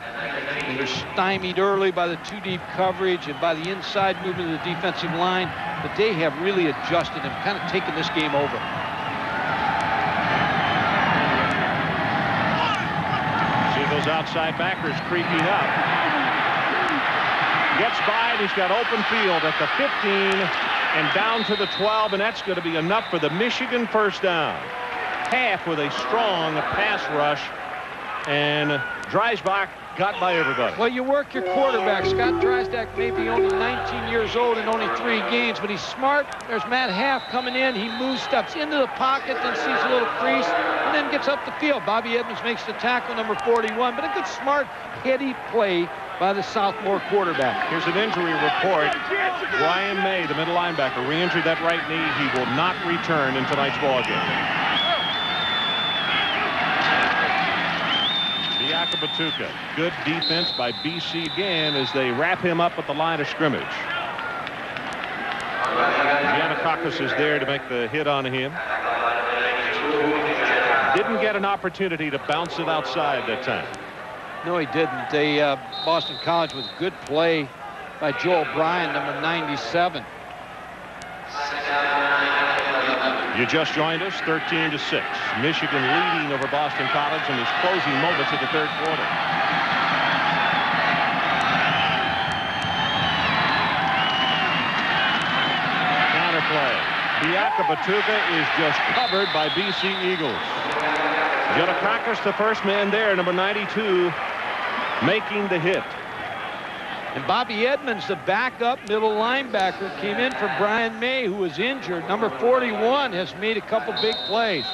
They were stymied early by the 2-deep coverage and by the inside movement of the defensive line, but they have really adjusted and kind of taken this game over. See those outside backers creeping up. Gets by, and he's got open field at the 15 and down to the 12, and that's going to be enough for the Michigan first down. Half with a strong pass rush, and Dreisbach got by everybody. Well, you work your quarterback. Scott Drystack may be only 19 years old and only 3 games, but he's smart. There's Matt Half coming in. He moves, steps into the pocket, then sees a little crease, and then gets up the field. Bobby Edmonds makes the tackle, number 41, but a good, smart, heady play by the sophomore quarterback. Here's an injury report. Brian May, the middle linebacker, re-injured that right knee. He will not return in tonight's ball game. Batuka. Good defense by BC again as they wrap him up at the line of scrimmage. Giannakakis is there to make the hit on him. Didn't get an opportunity to bounce it outside that time. No, he didn't. Boston College with good play by Joe O'Brien, number 97. You just joined us, 13-6. Michigan leading over Boston College in his closing moments of the third quarter. Counterplay. Batuka is just covered by BC Eagles. Giannakakis, the first man there, number 92, making the hit. And Bobby Edmonds, the backup middle linebacker, came in for Brian May, who was injured. Number 41 has made a couple big plays.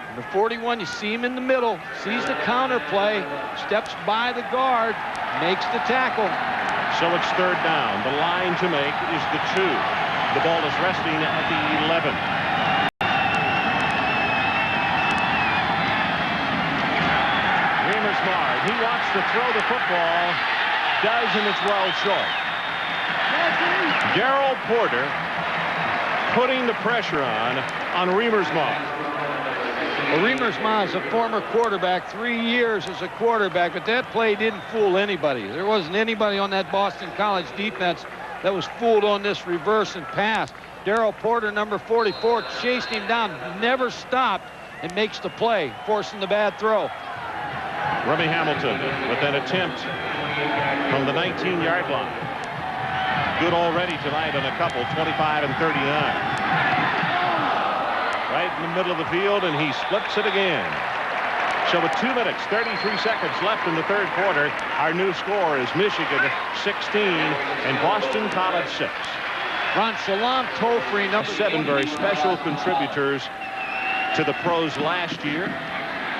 Number 41, you see him in the middle, sees the counter play, steps by the guard, makes the tackle. So it's third down. The line to make is the 2. The ball is resting at the 11. He wants to throw the football, does, and it's well short. Darryl Porter putting the pressure on Riemersma. Well, Riemersma is a former quarterback, 3 years as a quarterback, but that play didn't fool anybody. There wasn't anybody on that Boston College defense that was fooled on this reverse and pass. Darryl Porter, number 44, chased him down, never stopped, and makes the play, forcing the bad throw. Remy Hamilton with an attempt from the 19-yard line. Good already tonight on a couple, 25 and 39. Right in the middle of the field, and he splits it again. So with 2 minutes, 33 seconds left in the third quarter, our new score is Michigan 16 and Boston College 6. Ron Shalom Tofri, number 7 very special contributors to the pros last year.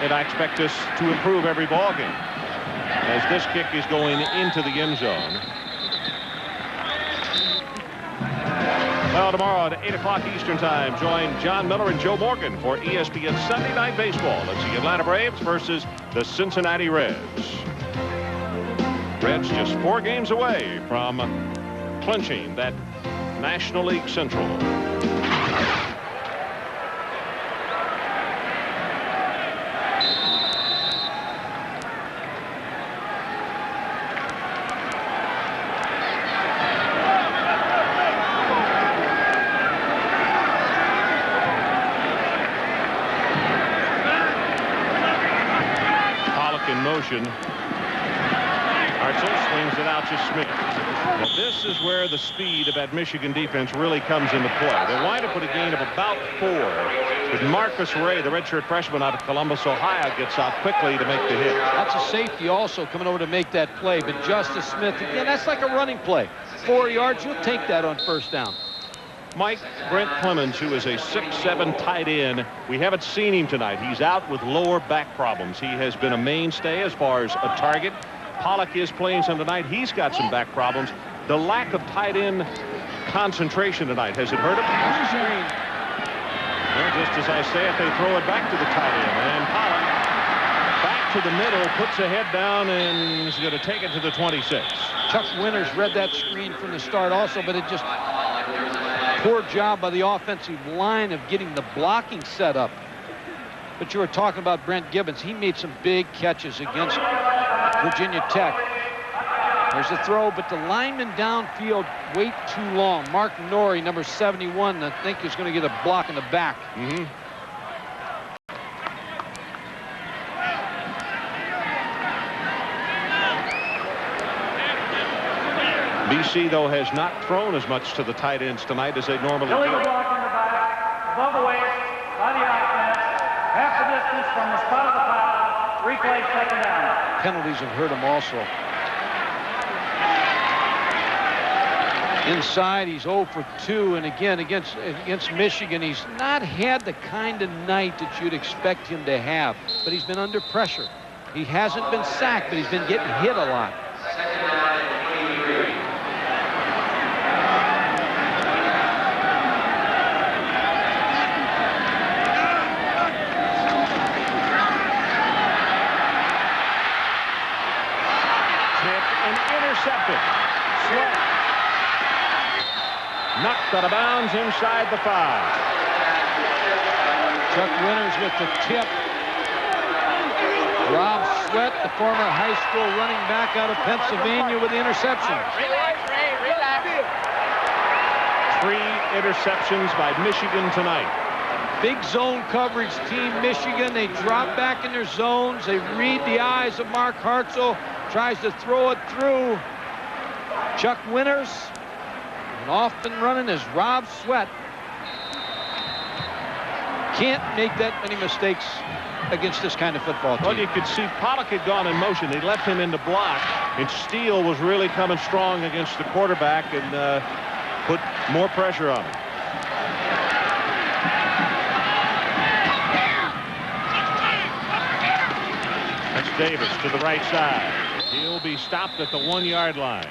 And I expect us to improve every ball game as this kick is going into the end zone. Well, tomorrow at 8 o'clock Eastern Time, join John Miller and Joe Morgan for ESPN Sunday Night Baseball. It's the Atlanta Braves versus the Cincinnati Reds. Reds just 4 games away from clinching that National League Central. Hartzell swings it out to Smith. Now this is where the speed of that Michigan defense really comes into play. They wind up with a gain of about 4. But Marcus Ray, the redshirt freshman out of Columbus, Ohio, gets out quickly to make the hit. That's a safety also coming over to make that play. But Justice Smith, again, that's like a running play. 4 yards, you'll take that on first down. Mike Brent Clemens, who is a 6'7" tight end. We haven't seen him tonight. He's out with lower back problems. He has been a mainstay as far as a target. Pollock is playing some tonight. He's got some back problems. The lack of tight end concentration tonight, has it hurt him? Well, just as I say it, they throw it back to the tight end. And Pollock back to the middle, puts the head down, and is going to take it to the 26. Chuck Winters read that screen from the start also, but it just poor job by the offensive line of getting the blocking set up. But you were talking about Brent Gibbons. He made some big catches against Virginia Tech. There's a throw, but the lineman downfield wait too long. Mark Norrie, number 71, I think is going to get a block in the back. BC, though, has not thrown as much to the tight ends tonight as they normally do. Illegal block in the back, above the waist, by the offense, half the distance from the spot of the foul, Replay, second down. Penalties have hurt him also. Inside, he's 0 for 2, and again, against Michigan, he's not had the kind of night that you'd expect him to have, but he's been under pressure. He hasn't been sacked, but he's been getting hit a lot. Tipped and intercepted. Swept. Knocked out of bounds inside the 5. Chuck Winters with the tip. Rob Sweat, the former high school running back out of Pennsylvania, with the interception. Relax, Ray, relax. 3 interceptions by Michigan tonight. Big zone coverage team, Michigan. They drop back in their zones. They read the eyes of Mark Hartzell. Tries to throw it through. Chuck Winters. And off and running is Rob Sweat. Can't make that many mistakes against this kind of football team. Well, you could see Pollock had gone in motion. They left him in the block, and Steele was really coming strong against the quarterback and put more pressure on him. That's Davis to the right side. He'll be stopped at the 1-yard line.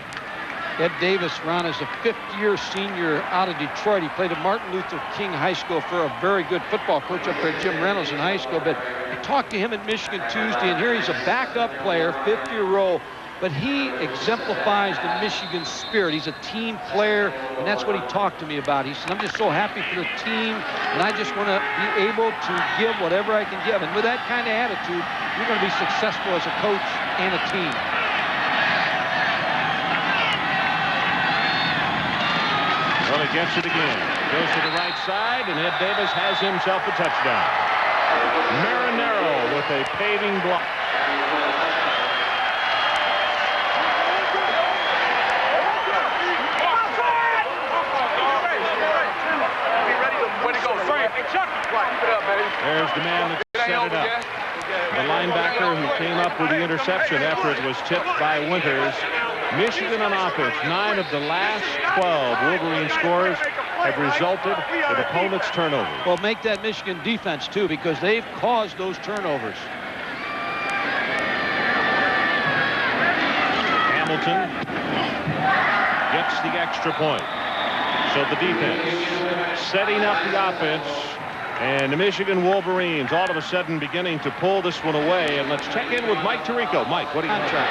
Ed Davis, Ron, is a 5th-year senior out of Detroit. He played at Martin Luther King High School for a very good football coach up there, Jim Reynolds, in high school. But I talked to him in Michigan Tuesday, and here he's a backup player, 5th-year role. But he exemplifies the Michigan spirit. He's a team player, and that's what he talked to me about. He said, I'm just so happy for the team, and I just want to be able to give whatever I can give. And with that kind of attitude, you're going to be successful as a coach and a team. Well, he gets it again. Goes to the right side, and Ed Davis has himself a touchdown. Marinero with a paving block. There's the man that set it up. The linebacker who came up with the interception after it was tipped by Winters. Michigan on offense, 9 of the last 12 Wolverine scores have resulted in opponents' turnovers. Well, make that Michigan defense, too, because they've caused those turnovers. Hamilton gets the extra point. So the defense setting up the offense, and the Michigan Wolverines all of a sudden beginning to pull this one away. And let's check in with Mike Tirico. Mike, what do you think?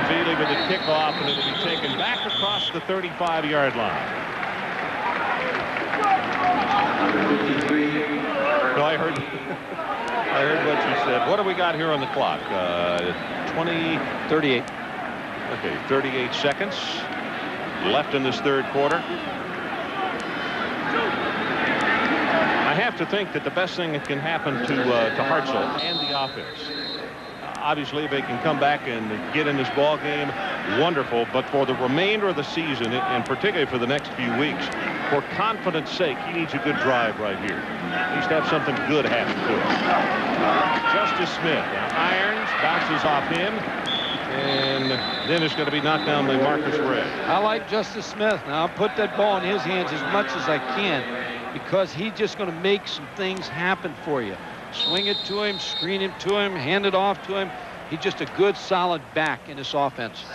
Feely with the kickoff, and it'll be taken back across the 35-yard line. No, I heard what you said. What do we got here on the clock? 38. Okay, 38 seconds left in this third quarter. I have to think that the best thing that can happen to Hartzell and the offense, obviously, if they can come back and get in this ball game, wonderful. But for the remainder of the season, and particularly for the next few weeks, for confidence sake, he needs a good drive right here. He needs to have something good happen to him. Justice Smith irons, bounces off him, and then it's going to be knocked down by Marcus Ray. I like Justice Smith. Now, I'll put that ball in his hands as much as I can, because he's just going to make some things happen for you. Swing it to him, screen him to him, hand it off to him. He's just a good, solid back in this offense.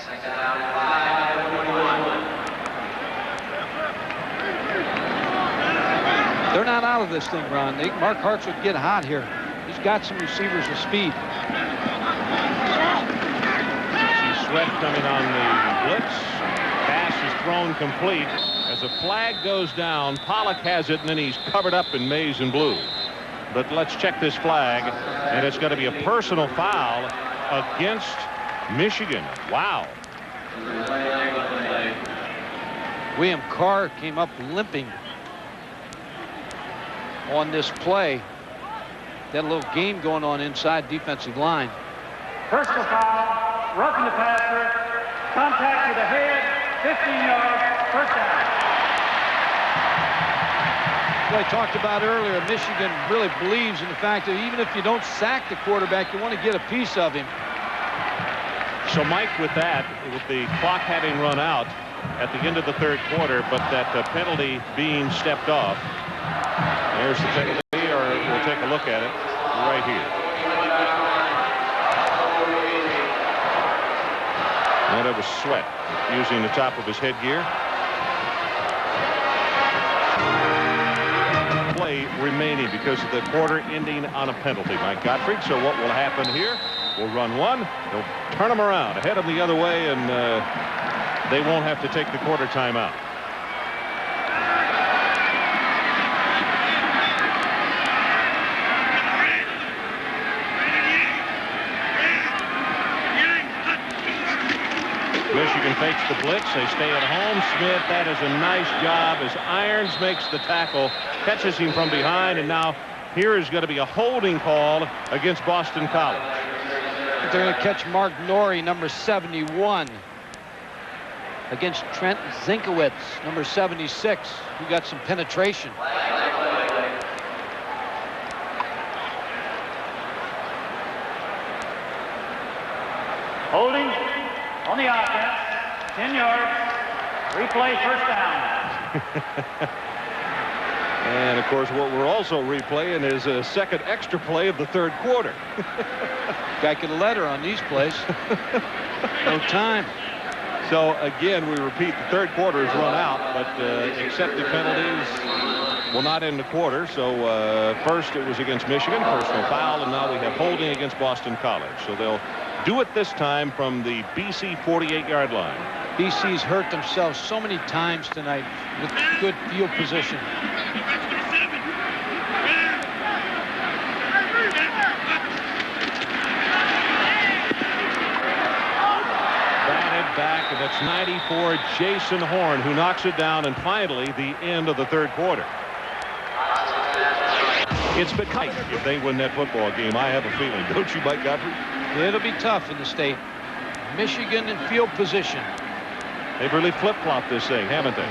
They're not out of this thing, Ron. Mark Hartzell would get hot here. He's got some receivers with speed. See Sweat coming on the blitz. Pass is thrown complete. As a flag goes down, Pollock has it, and then he's covered up in maize and blue. But let's check this flag, and it's going to be a personal foul against Michigan. Wow. William Carr came up limping on this play. Got a little game going on inside defensive line. Personal foul, roughing the passer, contact to the head, 15 yards, first down. Well, I talked about earlier, Michigan really believes in the fact that even if you don't sack the quarterback, you want to get a piece of him. So, Mike, with that, with the clock having run out at the end of the third quarter, but that penalty being stepped off, there's the penalty, or we'll take a look at it right here. And it was Sweat using the top of his headgear. Play remaining because of the quarter ending on a penalty, Mike Gottfried. So what will happen here? We'll run one. They'll turn them around, head them the other way, and they won't have to take the quarter timeout. Michigan fakes the blitz. They stay at home. Smith, that is a nice job as Irons makes the tackle, catches him from behind, and now here is going to be a holding call against Boston College. They're going to catch Mark Norrie, number 71, against Trent Zinkowitz, number 76, who got some penetration. Holding on the offense, 10 yards, replay, first down. And, of course, what we're also replaying is a second extra play of the third quarter. Guy could have letter on these plays. No time. So, again, we repeat, the third quarter is run out, but accepted penalties will not end the quarter. So, first it was against Michigan, personal foul, and now we have holding against Boston College. So they'll do it this time from the BC 48-yard line. BC's hurt themselves so many times tonight with good field position. Batted back, and it's 94 Jason Horn who knocks it down, and finally the end of the third quarter. It's been tight if they win that football game. I have a feeling, don't you, Mike Gottfried? It'll be tough in the state. Michigan in field position. They've really flip-flopped this thing, haven't they?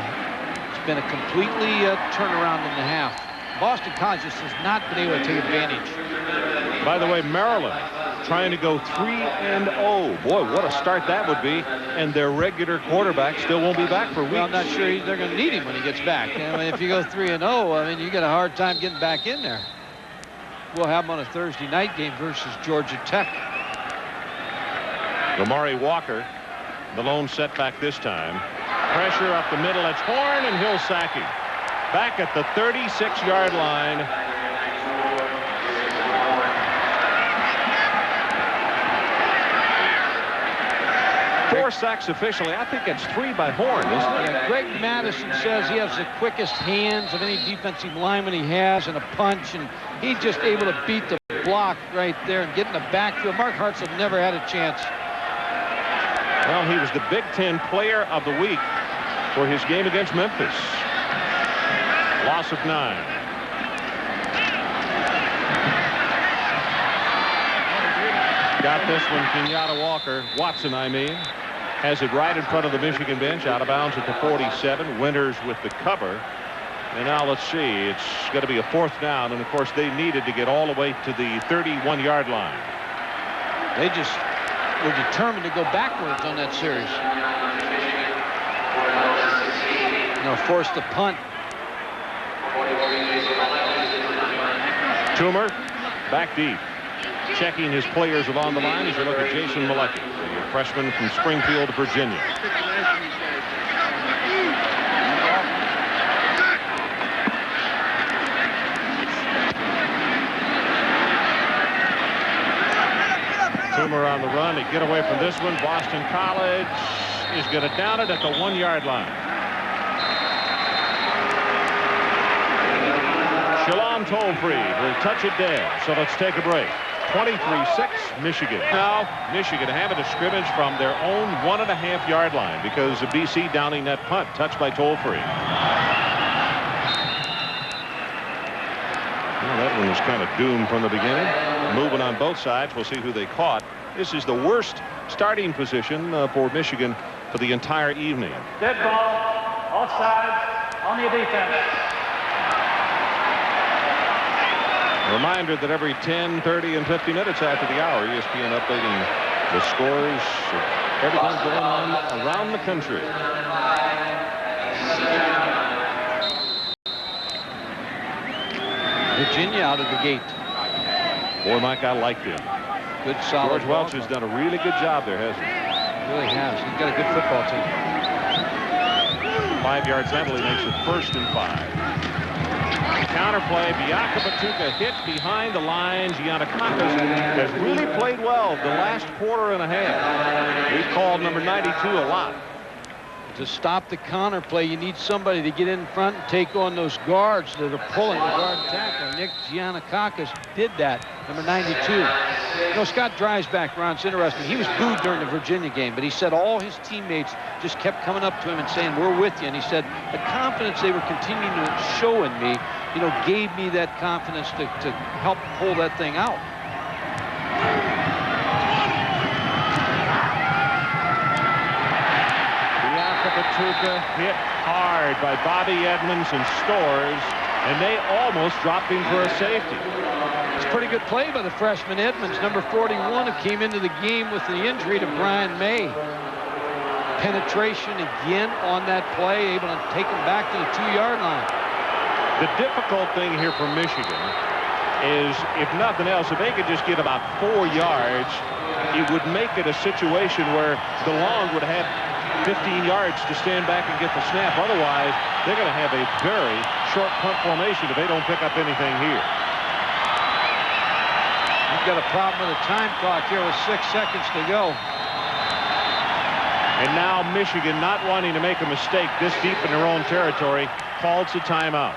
It's been a completely turnaround in the half. Boston College just has not been able to take advantage. By the way, Maryland trying to go 3-0. Boy, what a start that would be. And their regular quarterback still won't be back for weeks. Well, I'm not sure they're going to need him when he gets back. I mean, if you go 3-0, I mean, you get a hard time getting back in there. We'll have him on a Thursday night game versus Georgia Tech. Lamari Walker, the lone setback this time. Pressure up the middle. It's Horn, and he'll sack him. Back at the 36-yard line. Four sacks officially. I think it's 3 by Horn, isn't it? Yeah, Greg Madison says he has the quickest hands of any defensive lineman he has, and a punch, and he's just able to beat the block right there and get in the backfield. Mark Hartzell never had a chance. Well, he was the Big Ten Player of the Week for his game against Memphis. Loss of 9. Got this one, Kenyatta Walker. Watson, I mean. Has it right in front of the Michigan bench, out of bounds at the 47. Winters with the cover. And now let's see. It's going to be a fourth down. And, of course, they needed to get all the way to the 31-yard line. They just were determined to go backwards on that series. They'll force the punt. Toomer back deep. Checking his players along the line as you look at Jason Malecki, a freshman from Springfield, Virginia. Toomer on the run. They get away from this one. Boston College is going to down it at the 1-yard line. Shalom Toll-Free will touch it down. So let's take a break. 23-6 Michigan. Now Michigan having a scrimmage from their own 1.5-yard line because of BC downing that punt touched by Toll-Free. Well, that one was kind of doomed from the beginning. Moving on both sides. We'll see who they caught. This is the worst starting position for Michigan for the entire evening. Dead ball, offside, on the defense. A reminder that every 10, 30, and 50 minutes after the hour, ESPN updating the scores, everything going on around the country. Virginia out of the gate. Boy, Mike, I liked him. Good, solid. George Welch has done a really good job there, hasn't he? Really has. He's got a good football team. 5 yards penalty makes it 1st and 5. Counterplay, Biaka Batuka hit behind the line. Giannakakis has really played well the last quarter and a half. We've called number 92 a lot. To stop the counterplay, you need somebody to get in front and take on those guards that are pulling the guard and tackle. Nick Giannakakis did that, number 92. You know, Scott Dreisbach, Ron, it's interesting. He was booed during the Virginia game, but he said all his teammates just kept coming up to him and saying, "We're with you." And he said the confidence they were continuing to show in me, you know, gave me that confidence to help pull that thing out. Batuka hit hard by Bobby Edmonds and Stores, and they almost dropped him for a safety. It's a pretty good play by the freshman Edmonds, number 41, who came into the game with the injury to Brian May. Penetration again on that play, able to take him back to the 2-yard line. The difficult thing here for Michigan is, if nothing else, if they could just get about 4 yards, it would make it a situation where DeLong would have 15 yards to stand back and get the snap. Otherwise, they're going to have a very short punt formation if they don't pick up anything here. You've got a problem with the time clock here with 6 seconds to go. And now Michigan, not wanting to make a mistake this deep in their own territory, calls a timeout.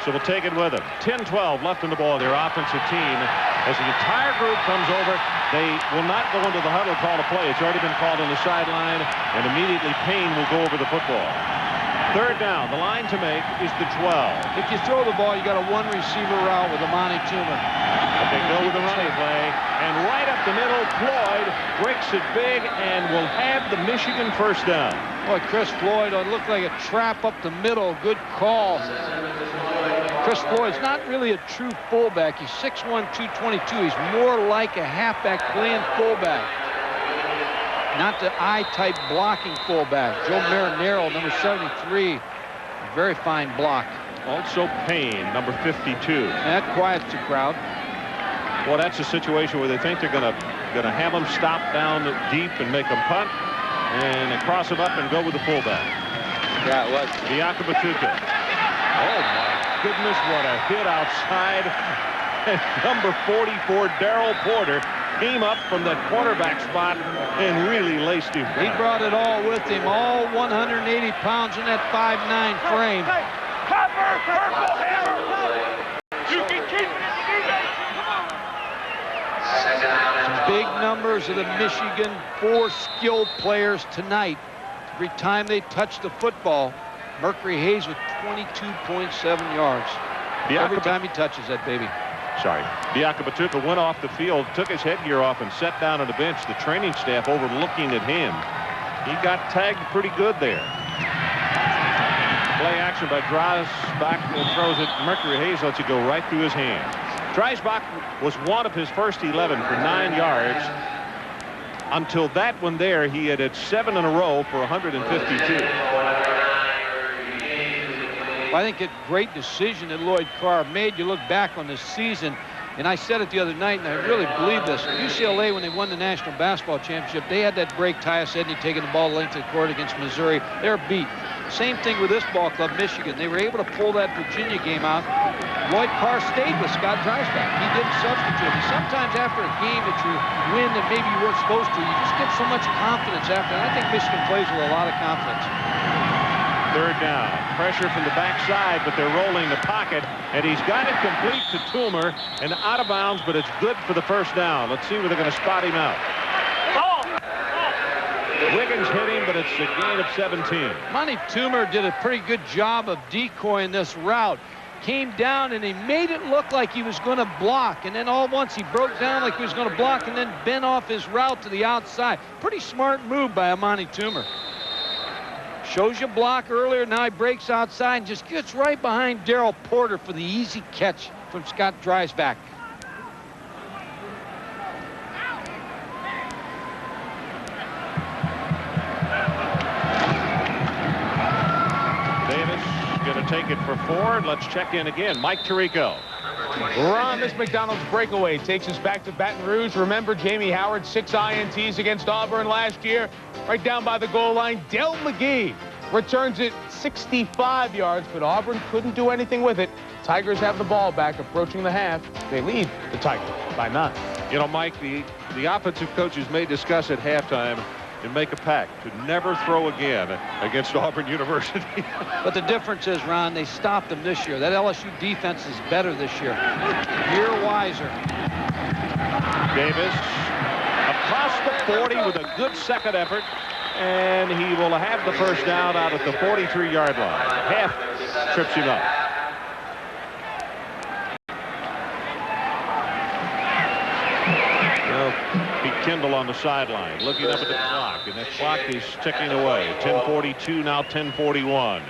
So we'll take it with them. 10-12 left in the ball, their offensive team. As the entire group comes over, they will not go into the huddle call to play. It's already been called on the sideline, and immediately Payne will go over the football. 3rd down, the line to make is the 12. If you throw the ball, you got a 1-receiver route with Amani Toomer. But they go with the running play, and right up the middle, Floyd breaks it big and will have the Michigan 1st down. Boy, Chris Floyd looked like a trap up the middle. Good call. Chris Floyd's not really a true fullback. He's 6'1", 222. He's more like a halfback playing fullback. Not the I-type blocking fullback. Joe Marinero, number 73. Very fine block. Also Payne, number 52. That quiets the crowd. Well, that's a situation where they think they're gonna have them stop down deep and make them punt, and they cross them up and go with the fullback. Yeah, it was. Biaka Batuka. Oh my goodness, what a hit outside. And number 44, Darrell Porter, came up from that quarterback spot and really laced him. He brought it all with him, all 180 pounds in that 5'9" frame. Some big numbers of the Michigan 4 skilled players tonight. Every time they touch the football, Mercury Hayes with 22.7 yards. Every time he touches that baby. Sorry. Biaka Batuka went off the field, took his headgear off, and sat down on the bench. The training staff overlooking at him. He got tagged pretty good there. Play action by Dreisbach, and throws it. Mercury Hayes lets it go right through his hands. Dreisbach was one of his first 11 for 9 yards. Until that one there, he had 7 in a row for 152. I think a great decision that Lloyd Carr made. You look back on this season, and I said it the other night, and I really believe this. UCLA, when they won the National Basketball Championship, they had that break, Tyus Edney taking the ball length of the court against Missouri. They're beat. Same thing with this ball club, Michigan. They were able to pull that Virginia game out. Lloyd Carr stayed with Scott Dreisbach. He didn't substitute. And sometimes after a game that you win that maybe you weren't supposed to, you just get so much confidence after. And I think Michigan plays with a lot of confidence. 3rd down. Pressure from the backside, but they're rolling the pocket, and he's got it complete to Toomer and out of bounds, but it's good for the 1st down. Let's see where they're going to spot him out. Wiggins hit him, but it's a gain of 17. Monty Toomer did a pretty good job of decoying this route. Came down, and he made it look like he was going to block, and then all at once he broke down like he was going to block and then bent off his route to the outside. Pretty smart move by Amani Toomer. Shows you block earlier, now he breaks outside and just gets right behind Darrell Porter for the easy catch from Scott Dreisbach. to take it for 4. Let's check in again. Mike Tirico. Ron, this McDonald's breakaway takes us back to Baton Rouge. Remember Jamie Howard, 6 INTs against Auburn last year? Right down by the goal line, Del McGee returns it 65 yards, but Auburn couldn't do anything with it. Tigers have the ball back approaching the half. They lead the Tigers by 9. You know, Mike, the offensive coaches may discuss at halftime and make a pact to never throw again against Auburn University. But the difference is, Ron, they stopped them this year. That LSU defense is better this year. You're wiser. Davis across the 40 with a good second effort, and he will have the first down out at the 43-yard line. Half trips him up. Pete Kendall on the sideline, looking up at the clock, and that clock is ticking away. 10:42 now, 10:41.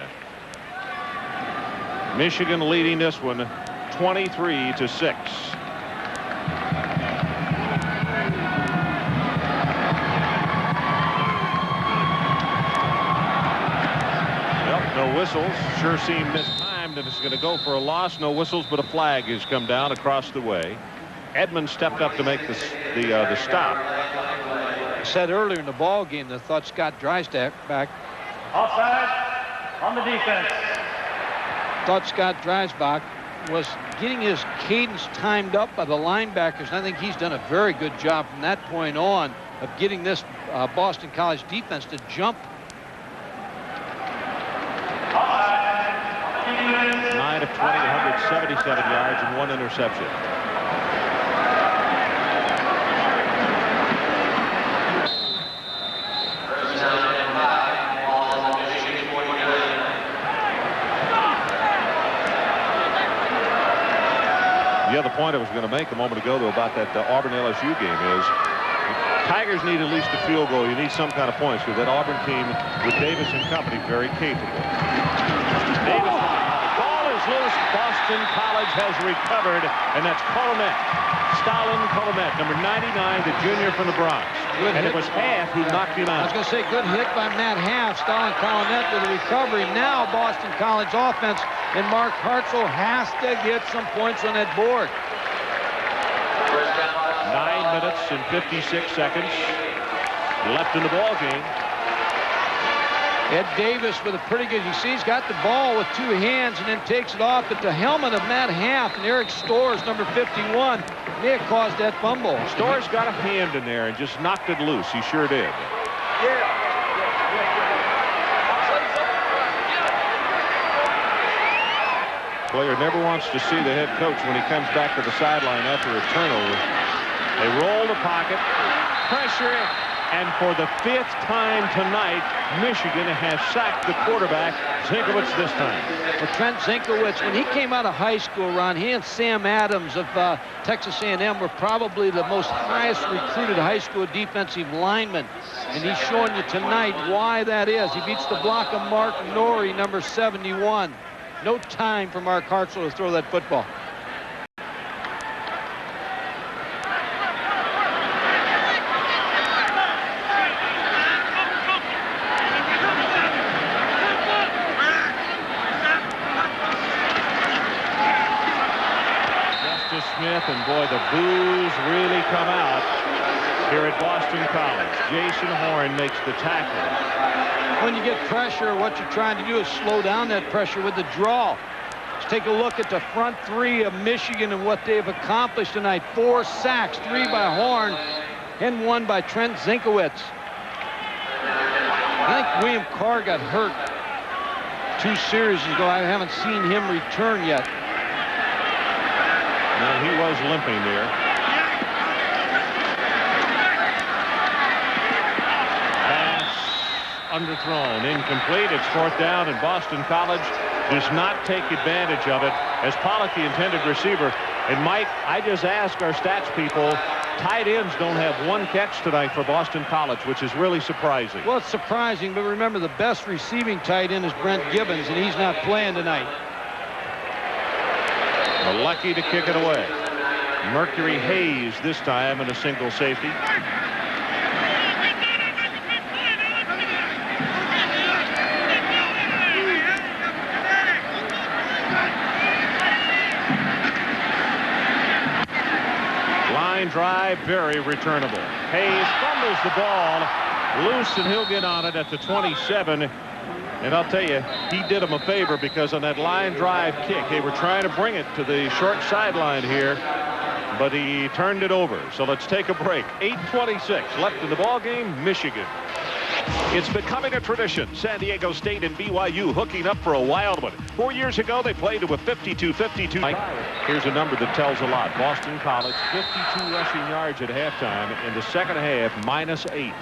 Michigan leading this one 23-6. Well, no whistles. Sure seemed this time that it's going to go for a loss. No whistles, but a flag has come down across the way. Edmonds stepped up to make the stop. I said earlier in the ball game that I thought Scott Dreisbach Offside on the defense. thought Scott Dreisbach was getting his cadence timed up by the linebackers, and I think he's done a very good job from that point on of getting this Boston College defense to jump. 9 of 20, 177 yards, and 1 interception. The other point I was going to make a moment ago, though, about that Auburn-LSU game is Tigers need at least a field goal. You need some kind of points because that Auburn team with Davis and company very capable. Davis, the ball is loose. Boston College has recovered, and that's Colomet. Stalin Colomet, number 99, the junior from the Bronx. Good and hit. it was Half who knocked him I out. was going to say, good hit by Matt Half. Stalin Colomet with a recovery. Now Boston College offense, and Mark Hartzell has to get some points on that board. 9 minutes and 56 seconds left in the ball game. Ed Davis with a pretty good, you see he's got the ball with 2 hands and then takes it off at the helmet of Matt Half, and Eric Storrs, number 51, may have caused that fumble. Storrs got a hand in there and just knocked it loose. He sure did. Player never wants to see the head coach when he comes back to the sideline after a turnover. They roll the pocket, pressure, and for the 5th time tonight, Michigan has sacked the quarterback, Zinkowitz, this time. Well, Trent Zinkowitz, when he came out of high school, Ron, he and Sam Adams of Texas A&M were probably the most highest recruited high school defensive linemen. And he's showing you tonight why that is. He beats the block of Mark Norrie, number 71. No time for Mark Hartzell to throw that football. Smith, and boy, the boos really come out here at Boston College. Jason Horn makes the tackle. When you get pressure, what you're trying to do is slow down that pressure with the draw. Let's take a look at the front 3 of Michigan and what they've accomplished tonight. 4 sacks, 3 by Horn and 1 by Trent Zinkowitz. I think William Carr got hurt 2 series ago. I haven't seen him return yet. No, he was limping there. Pass underthrown, incomplete. It's 4th down, and Boston College does not take advantage of it as Pollock, the intended receiver. And Mike, I just asked our stats people, tight ends don't have 1 catch tonight for Boston College, which is really surprising. Well, it's surprising, but remember the best receiving tight end is Brent Gibbons, and he's not playing tonight. Lucky to kick it away. Mercury Hayes this time in a single safety. line drive, very returnable. Hayes fumbles the ball loose, and he'll get on it at the 27. And I'll tell you, he did him a favor, because on that line drive kick, they were trying to bring it to the short sideline here, but he turned it over. So let's take a break. 8:26 left in the ball game. Michigan. It's becoming a tradition. San Diego State and BYU hooking up for a wild one. 4 years ago, they played to a 52-52. Here's a number that tells a lot. Boston College, 52 rushing yards at halftime. In the second half, -8.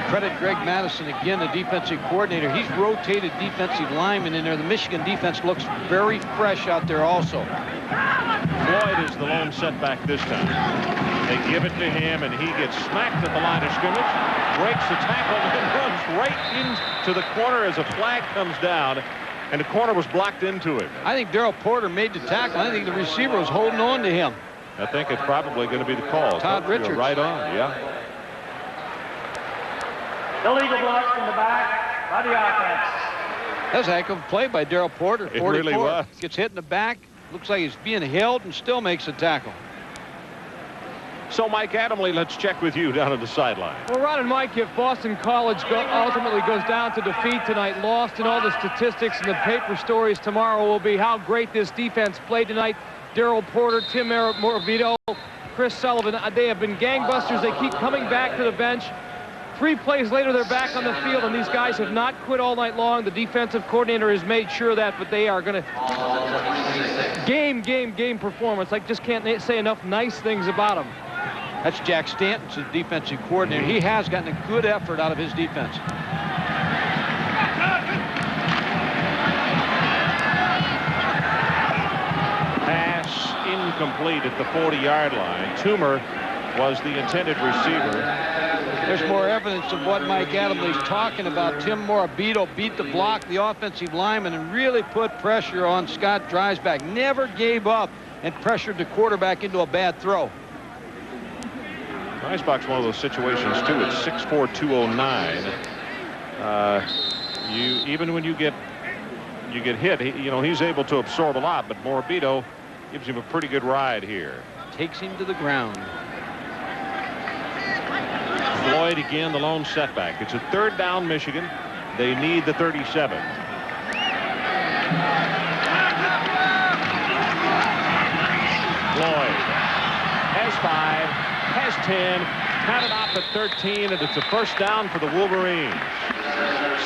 Credit Greg Madison again, the defensive coordinator. He's rotated defensive linemen in there. The Michigan defense looks very fresh out there also. Floyd is the lone setback this time. They give it to him, and he gets smacked at the line of scrimmage, breaks the tackle, and runs right into the corner as a flag comes down, and the corner was blocked into him. I think Daryl Porter made the tackle. I think the receiver was holding on to him. I think it's probably going to be the call. Todd Richards. You're right on, yeah. Illegal block from the back by the offense. That's a heck of a play by Daryl Porter. It really was. Gets hit in the back. Looks like he's being held and still makes a tackle. So, Mike Adamle, let's check with you down on the sideline. Well, Ron and Mike, if Boston College ultimately goes down to defeat tonight, lost in all the statistics and the paper stories tomorrow will be how great this defense played tonight. Daryl Porter, Tim Moravito, Chris Sullivan, they have been gangbusters. They keep coming back to the bench. 3 plays later, they're back on the field, and these guys have not quit all night long. The defensive coordinator has made sure of that, but they are going to game performance. I just can't say enough nice things about them. That's Jack Stanton's the defensive coordinator. He has gotten a good effort out of his defense. Pass incomplete at the 40-yard line. Toomer was the intended receiver. There's more evidence of what Mike Adamle's talking about. Tim Morabito beat the block, the offensive lineman, and really put pressure on Scott Dreisbach. Never gave up and pressured the quarterback into a bad throw. Dreisbach's one of those situations, too. It's 6'4", 209. Even when you get hit, he's able to absorb a lot, but Morabito gives him a pretty good ride here. Takes him to the ground. Floyd again, the lone setback. It's a 3rd down, Michigan. They need the 37. Floyd has 5, has 10, counted off at 13, and it's a 1st down for the Wolverines.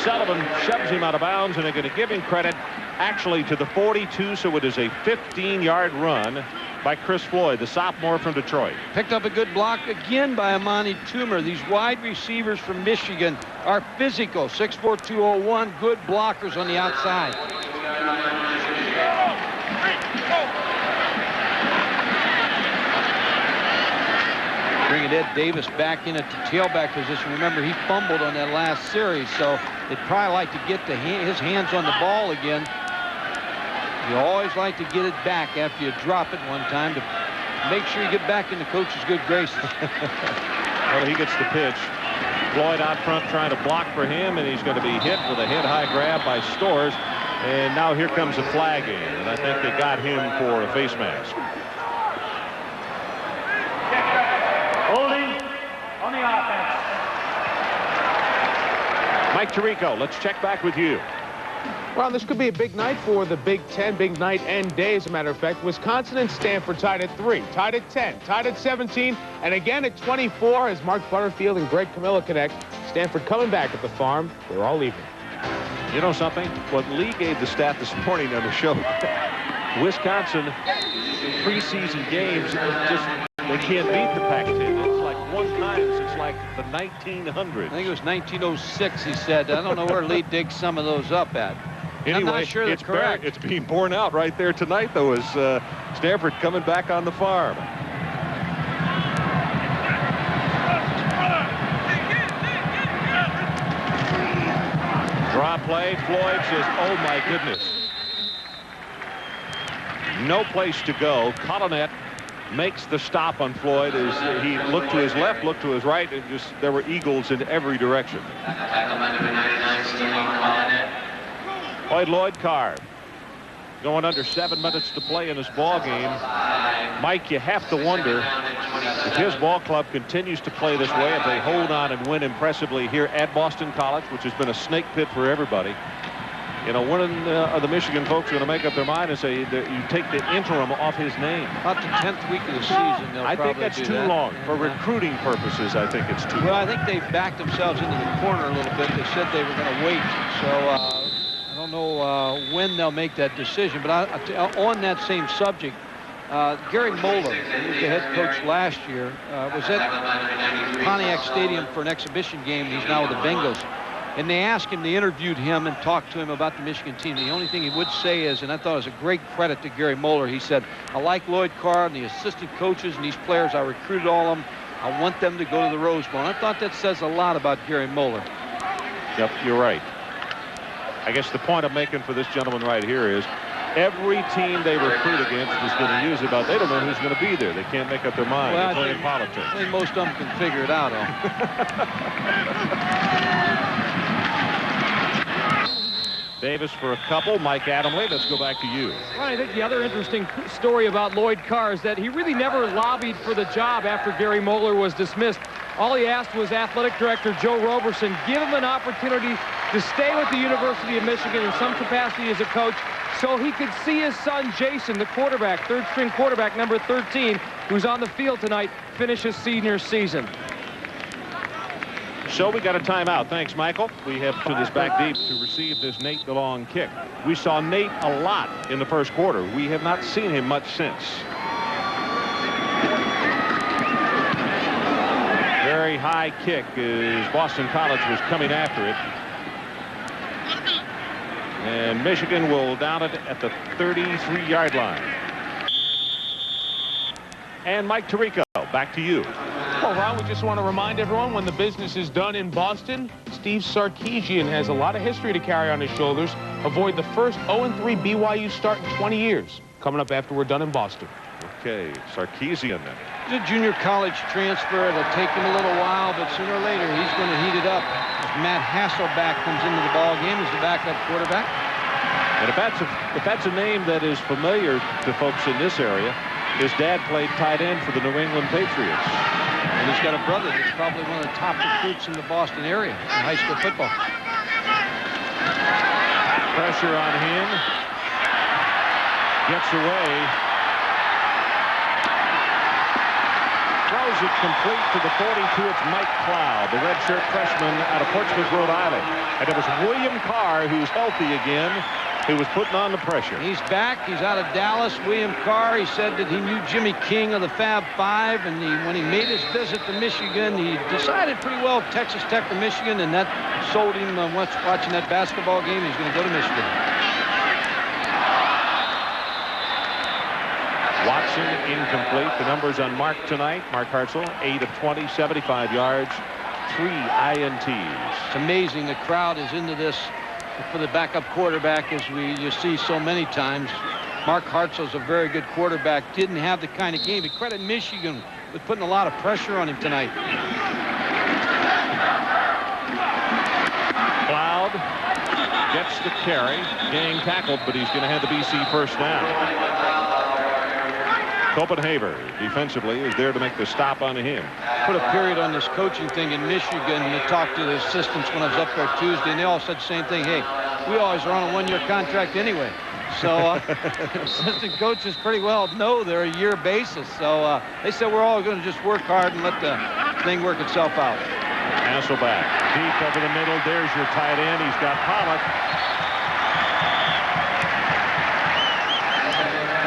Sullivan shoves him out of bounds, and they're going to give him credit actually to the 42, so it is a 15-yard run by Chris Floyd, the sophomore from Detroit. Picked up a good block again by Amani Toomer. These wide receivers from Michigan are physical. 6'4", 201, good blockers on the outside. Bringing Ed Davis back in at the tailback position. Remember, he fumbled on that last series, so they'd probably like to get his hands on the ball again. You always like to get it back after you drop it one time to make sure you get back in the coach's good graces. Well, he gets the pitch. Floyd out front trying to block for him, and he's going to be hit with a head-high grab by Storrs. And now here comes a flag in, and I think they got him for a face mask. Holding on the offense. Mike Tirico, let's check back with you. Ron, this could be a big night for the Big Ten, big night and day, as a matter of fact. Wisconsin and Stanford tied at 3, tied at 10, tied at 17, and again at 24 as Mark Butterfield and Greg Camilla connect. Stanford coming back at the Farm. They're all even. You know something? What Lee gave the stat this morning on the show, Wisconsin preseason games, they can't beat the Pac-10. It's like 1 time since like the 1900s. I think it was 1906, he said. I don't know where Lee digs some of those up at. Anyway, I'm not sure that's correct. It's being borne out right there tonight, though, as Stanford coming back on the Farm. Draw play. Floyd says, oh, my goodness. No place to go. Collinet makes the stop on Floyd as he looked to his left, looked to his right, and just there were eagles in every direction. Lloyd Carr going under 7 minutes to play in this ball game. Mike, you have to wonder If his ball club continues to play this way, if they hold on and win impressively here at Boston College, which has been a snake pit for everybody, you know, one of the Michigan folks are going to make up their mind and say that you take the interim off his name. About the 10th week of the season, they'll I think probably that's do too that. long. Yeah. For recruiting purposes, I think it's too long. Well, I think they've backed themselves into the corner a little bit. They said they were going to wait. So I don't know when they'll make that decision. But on that same subject, Gary Moeller, who was the head coach last year, was at Pontiac Stadium for an exhibition game. He's now with the Bengals. And they asked him, they interviewed him and talked to him about the Michigan team. The only thing he would say is, and I thought it was a great credit to Gary Moeller, he said, I like Lloyd Carr and the assistant coaches and these players. I recruited all of them. I want them to go to the Rose Bowl. And I thought that says a lot about Gary Moeller. Yep, you're right. I guess the point I'm making for this gentleman right here is every team they recruit against is going to use it, but they don't know who's going to be there. They can't make up their mind. Well, They're playing politics. I think most of them can figure it out. Davis for a couple. Mike Adamle, let's go back to you. Well, I think the other interesting story about Lloyd Carr is that he really never lobbied for the job after Gary Moeller was dismissed. All he asked was athletic director Joe Roberson give him an opportunity to stay with the University of Michigan in some capacity as a coach so he could see his son Jason, the quarterback, third-string quarterback, number 13, who's on the field tonight, finish his senior season. So we got a timeout. Thanks, Michael. We have to this back deep to receive this Nate DeLong kick. We saw Nate a lot in the first quarter. We have not seen him much since. Very high kick as Boston College was coming after it. And Michigan will down it at the 33-yard line. And Mike Tirico, back to you. Well, Ron, we just want to remind everyone when the business is done in Boston, Steve Sarkisian has a lot of history to carry on his shoulders. Avoid the first 0-3 BYU start in 20 years. Coming up after we're done in Boston. Okay, Sarkisian then. He's a junior college transfer. It'll take him a little while, but sooner or later he's going to heat it up. As Matt Hasselback comes into the ball game as the backup quarterback. And if that's a name that is familiar to folks in this area, his dad played tight end for the New England Patriots. And he's got a brother that's probably one of the top recruits in the Boston area in high school football. Pressure on him. Gets away. Throws it complete to the 42. It's Mike Cloud, the redshirt freshman out of Portsmouth, Rhode Island. And it was William Carr, who's healthy again, who was putting on the pressure. He's back. He's out of Dallas. William Carr, he said that he knew Jimmy King of the Fab Five, and when he made his visit to Michigan, he decided pretty well Texas Tech or Michigan, and that sold him watching that basketball game. He's going to go to Michigan. Watson incomplete. The numbers on Mark tonight. Mark Hartzell, 8 of 20, 75 yards, 3 INTs. It's amazing the crowd is into this for the backup quarterback, as you see so many times. Mark Hartzell's a very good quarterback. Didn't have the kind of game. He credit Michigan with putting a lot of pressure on him tonight. Cloud gets the carry. Gang tackled, but he's going to have the BC first down. Copenhaver defensively is there to make the stop on him. Put a period on this coaching thing in Michigan. And talked to the assistants when I was up there Tuesday, and they all said the same thing. Hey, we always are on a one-year contract anyway. So assistant coaches pretty well know they're a year basis. So they said we're all going to just work hard and let the thing work itself out. Hasselback deep over the middle. There's your tight end. He's got Pollock.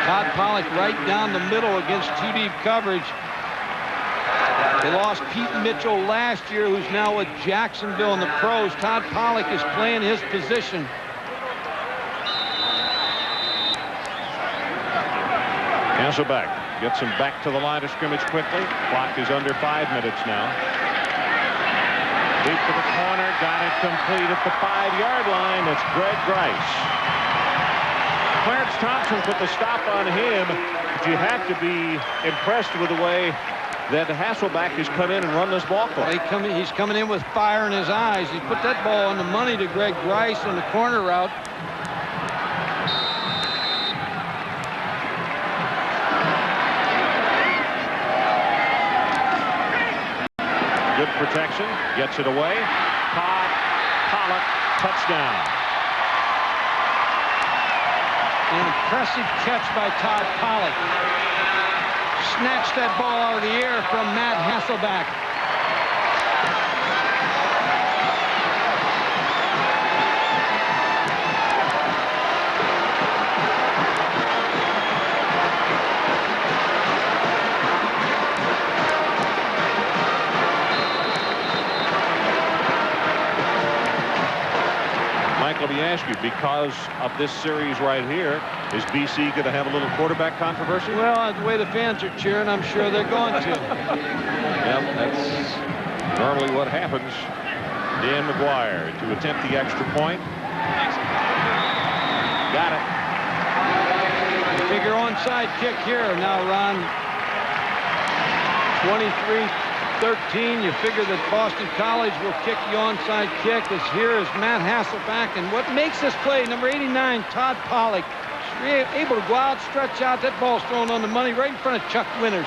Todd Pollock right down the middle against two deep coverage. They lost Pete Mitchell last year, who's now with Jacksonville in the pros. Todd Pollock is playing his position. Hasselback gets him back to the line of scrimmage quickly. Clock is under 5 minutes now. Deep to the corner. Got it complete at the 5-yard line. That's Greg Grice. Clarence Thompson put the stop on him, but you have to be impressed with the way that Hasselback has come in and run this ball club. He's coming in with fire in his eyes. He put that ball on the money to Greg Grice on the corner route. Good protection. Gets it away. Todd Pollock, touchdown. An impressive catch by Todd Pollock. Snatched that ball out of the air from Matt Hasselbeck. Let me ask you, because of this series right here, is BC going to have a little quarterback controversy? Well, the way the fans are cheering, I'm sure they're going to. Yep, that's normally what happens. Dan McGuire to attempt the extra point. Got it. You figure onside kick here. Now, Ron, 23-13. You figure that Boston College will kick the onside kick. As here is Matt Hasselbeck. And what makes this play, number 89, Todd Pollock, able to go out, stretch out. That ball's thrown on the money right in front of Chuck Winters.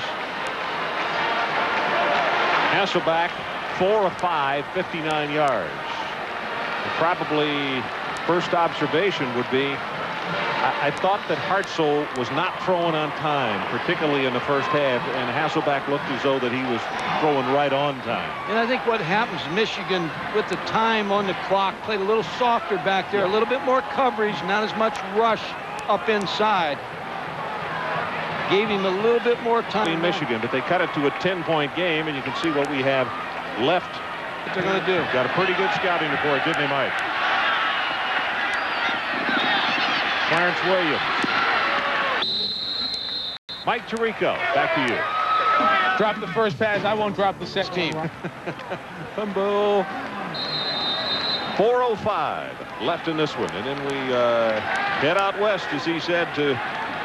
Hasselbeck, 4 of 5, 59 yards. Probably first observation would be, I thought that Hartzell was not throwing on time, particularly in the first half, and Hasselbeck looked as though that he was throwing right on time. And I think what happens, Michigan, with the time on the clock, played a little softer back there, a little bit more coverage, not as much rush up inside. Gave him a little bit more time. In Michigan, but they cut it to a 10-point game, and you can see what we have left. What they're going to do. Got a pretty good scouting report, didn't he, Mike? Clarence Williams. Mike Tirico, back to you. Drop the first pass. I won't drop the second. Team. Fumble. 4:05 left in this one. And then we head out west, as he said, to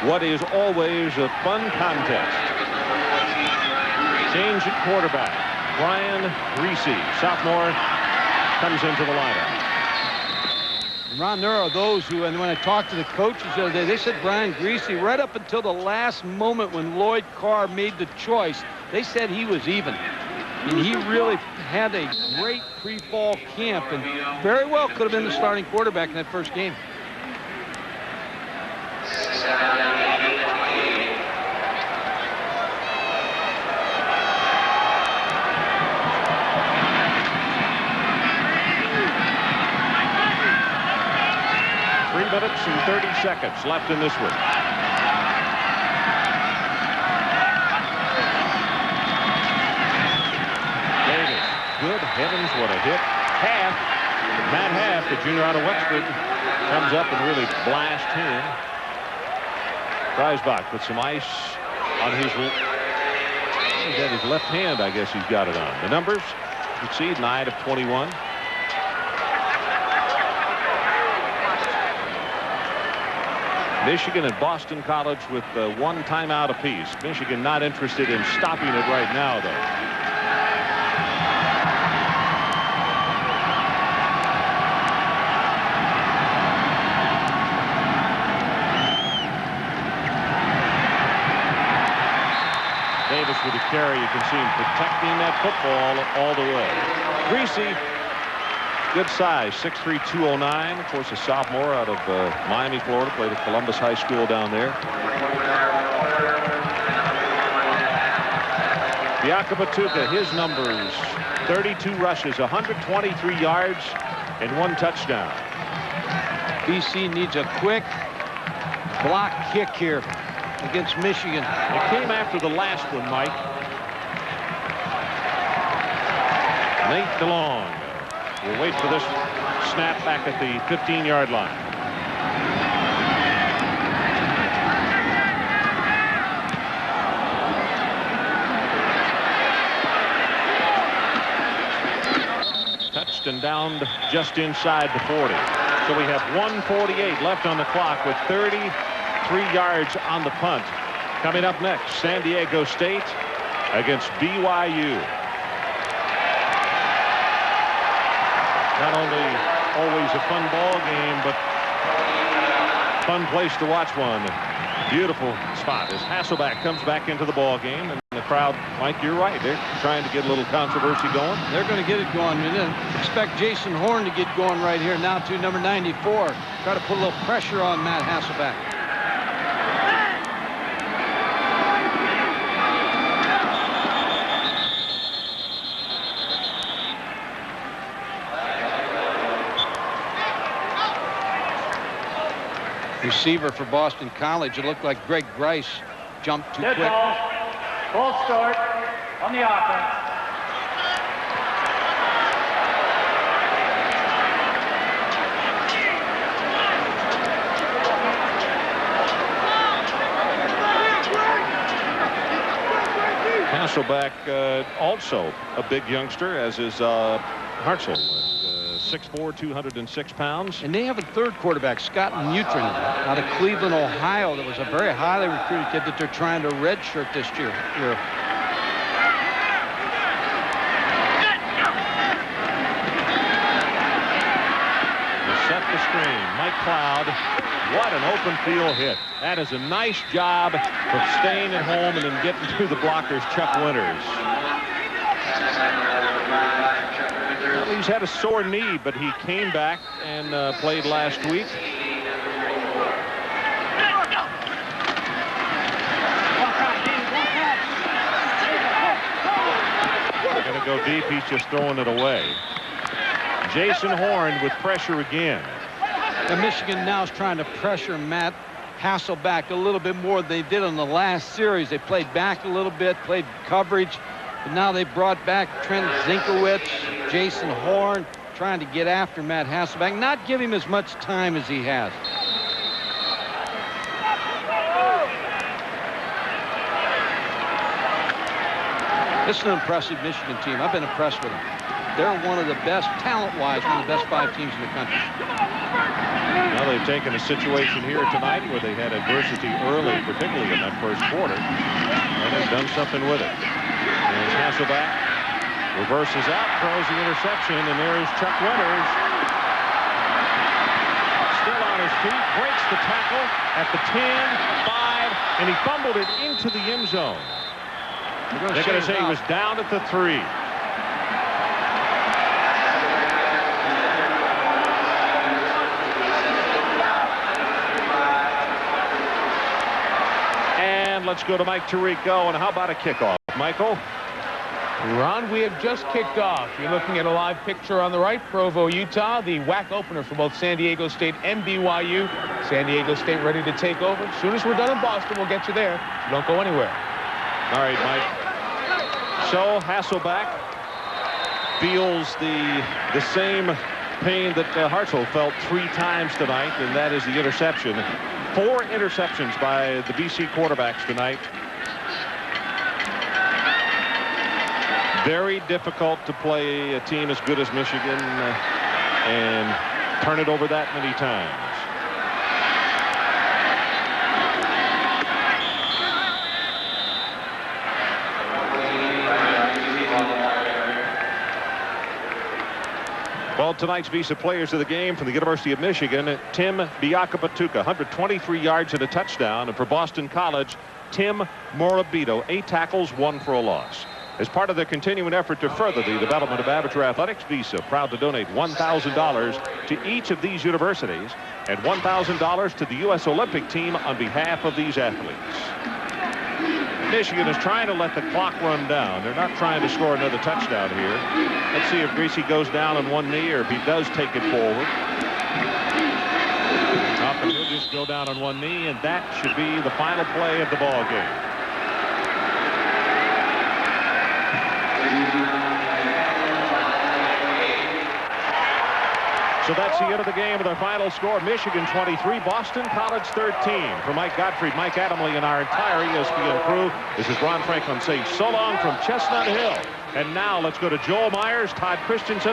what is always a fun contest. Change at quarterback. Brian Greasy, sophomore, comes into the lineup. Ron, there are those who, and when I talked to the coaches the other day, they said Brian Greasy, right up until the last moment when Lloyd Carr made the choice, they said he was even. And he really had a great pre-fall camp and very well could have been the starting quarterback in that first game. Minutes and 30 seconds left in this one. Davis, good heavens, what a hit. Half, Matt Half, the junior out of Wexford, comes up and really blasts him. Dreisbach with some ice on his left hand, I guess he's got it on. The numbers, you see, 9 of 21. Michigan and Boston College with one timeout apiece. Michigan not interested in stopping it right now, though. Davis with a carry. You can see him protecting that football all the way. Greasy, good size, 6'3", 209. Of course, a sophomore out of Miami, Florida. Played at Columbus High School down there. Bianca Batuka, his numbers, 32 rushes, 123 yards, and 1 touchdown. BC needs a quick block kick here against Michigan. It came after the last one, Mike. Nate DeLong. We'll wait for this snap back at the 15-yard line. Touched and downed just inside the 40. So we have 1:48 left on the clock with 33 yards on the punt. Coming up next, San Diego State against BYU. Not only always a fun ball game, but fun place to watch one. Beautiful spot as Hasselbeck comes back into the ball game, and the crowd, Mike, you're right. They're trying to get a little controversy going. They're going to get it going. And then expect Jason Horn to get going right here now to number 94. Try to put a little pressure on Matt Hasselbeck. Receiver for Boston College. It looked like Greg Grice jumped too Dead quick. ball. Full start on the offense. Hasselbeck also a big youngster, as is Hartzell. 6'4", 206 pounds. And they have a third quarterback, Scott Mutrin, out of Cleveland, Ohio. That was a very highly recruited kid that they're trying to redshirt this year. They set the screen. Mike Cloud, what an open field hit. That is a nice job of staying at home and then getting through the blockers, Chuck Winters. Well, he's had a sore knee, but he came back and played last week. They're going to go deep. He's just throwing it away. Jason Horn with pressure again. And Michigan now is trying to pressure Matt Hasselbeck a little bit more than they did in the last series. They played back a little bit, played coverage. But now they brought back Trent Zinkowitz, Jason Horn, trying to get after Matt Hasselbeck, not give him as much time as he has. This is an impressive Michigan team. I've been impressed with them. They're one of the best, talent-wise, one of the best 5 teams in the country. Now they've taken a situation here tonight where they had adversity early, particularly in that first quarter, and they've done something with it. There's Hasselbeck, reverses out, throws the interception, and there's Chuck Winters. Still on his feet, breaks the tackle at the 10, 5, and he fumbled it into the end zone. They're going to say he was down at the 3. And let's go to Mike Tirico. And how about a kickoff, Michael? Ron, we have just kicked off. You're looking at a live picture on the right, Provo, Utah, the WAC opener for both San Diego State and BYU. San Diego State ready to take over. As soon as we're done in Boston, we'll get you there. So don't go anywhere. All right, Mike. So Hasselbeck feels the same pain that Hartzell felt 3 times tonight, and that is the interception. 4 interceptions by the BC quarterbacks tonight. Very difficult to play a team as good as Michigan and turn it over that many times. Well, tonight's Visa Players of the Game from the University of Michigan, Tim Biakapatuka, 123 yards and a touchdown. And for Boston College, Tim Morabito, 8 tackles, 1 for a loss. As part of their continuing effort to further the development of amateur athletics, Visa proud to donate $1,000 to each of these universities and $1,000 to the U.S. Olympic team on behalf of these athletes. Michigan is trying to let the clock run down. They're not trying to score another touchdown here. Let's see if Greasy goes down on one knee or if he does take it forward. Up and he'll just go down on one knee, and that should be the final play of the ball game. So that's the end of the game with our final score. Michigan 23, Boston College 13. For Mike Gottfried, Mike Adamle, and our entire ESPN crew, this is Ron Franklin saying so long from Chestnut Hill. And now let's go to Joel Myers, Todd Christensen,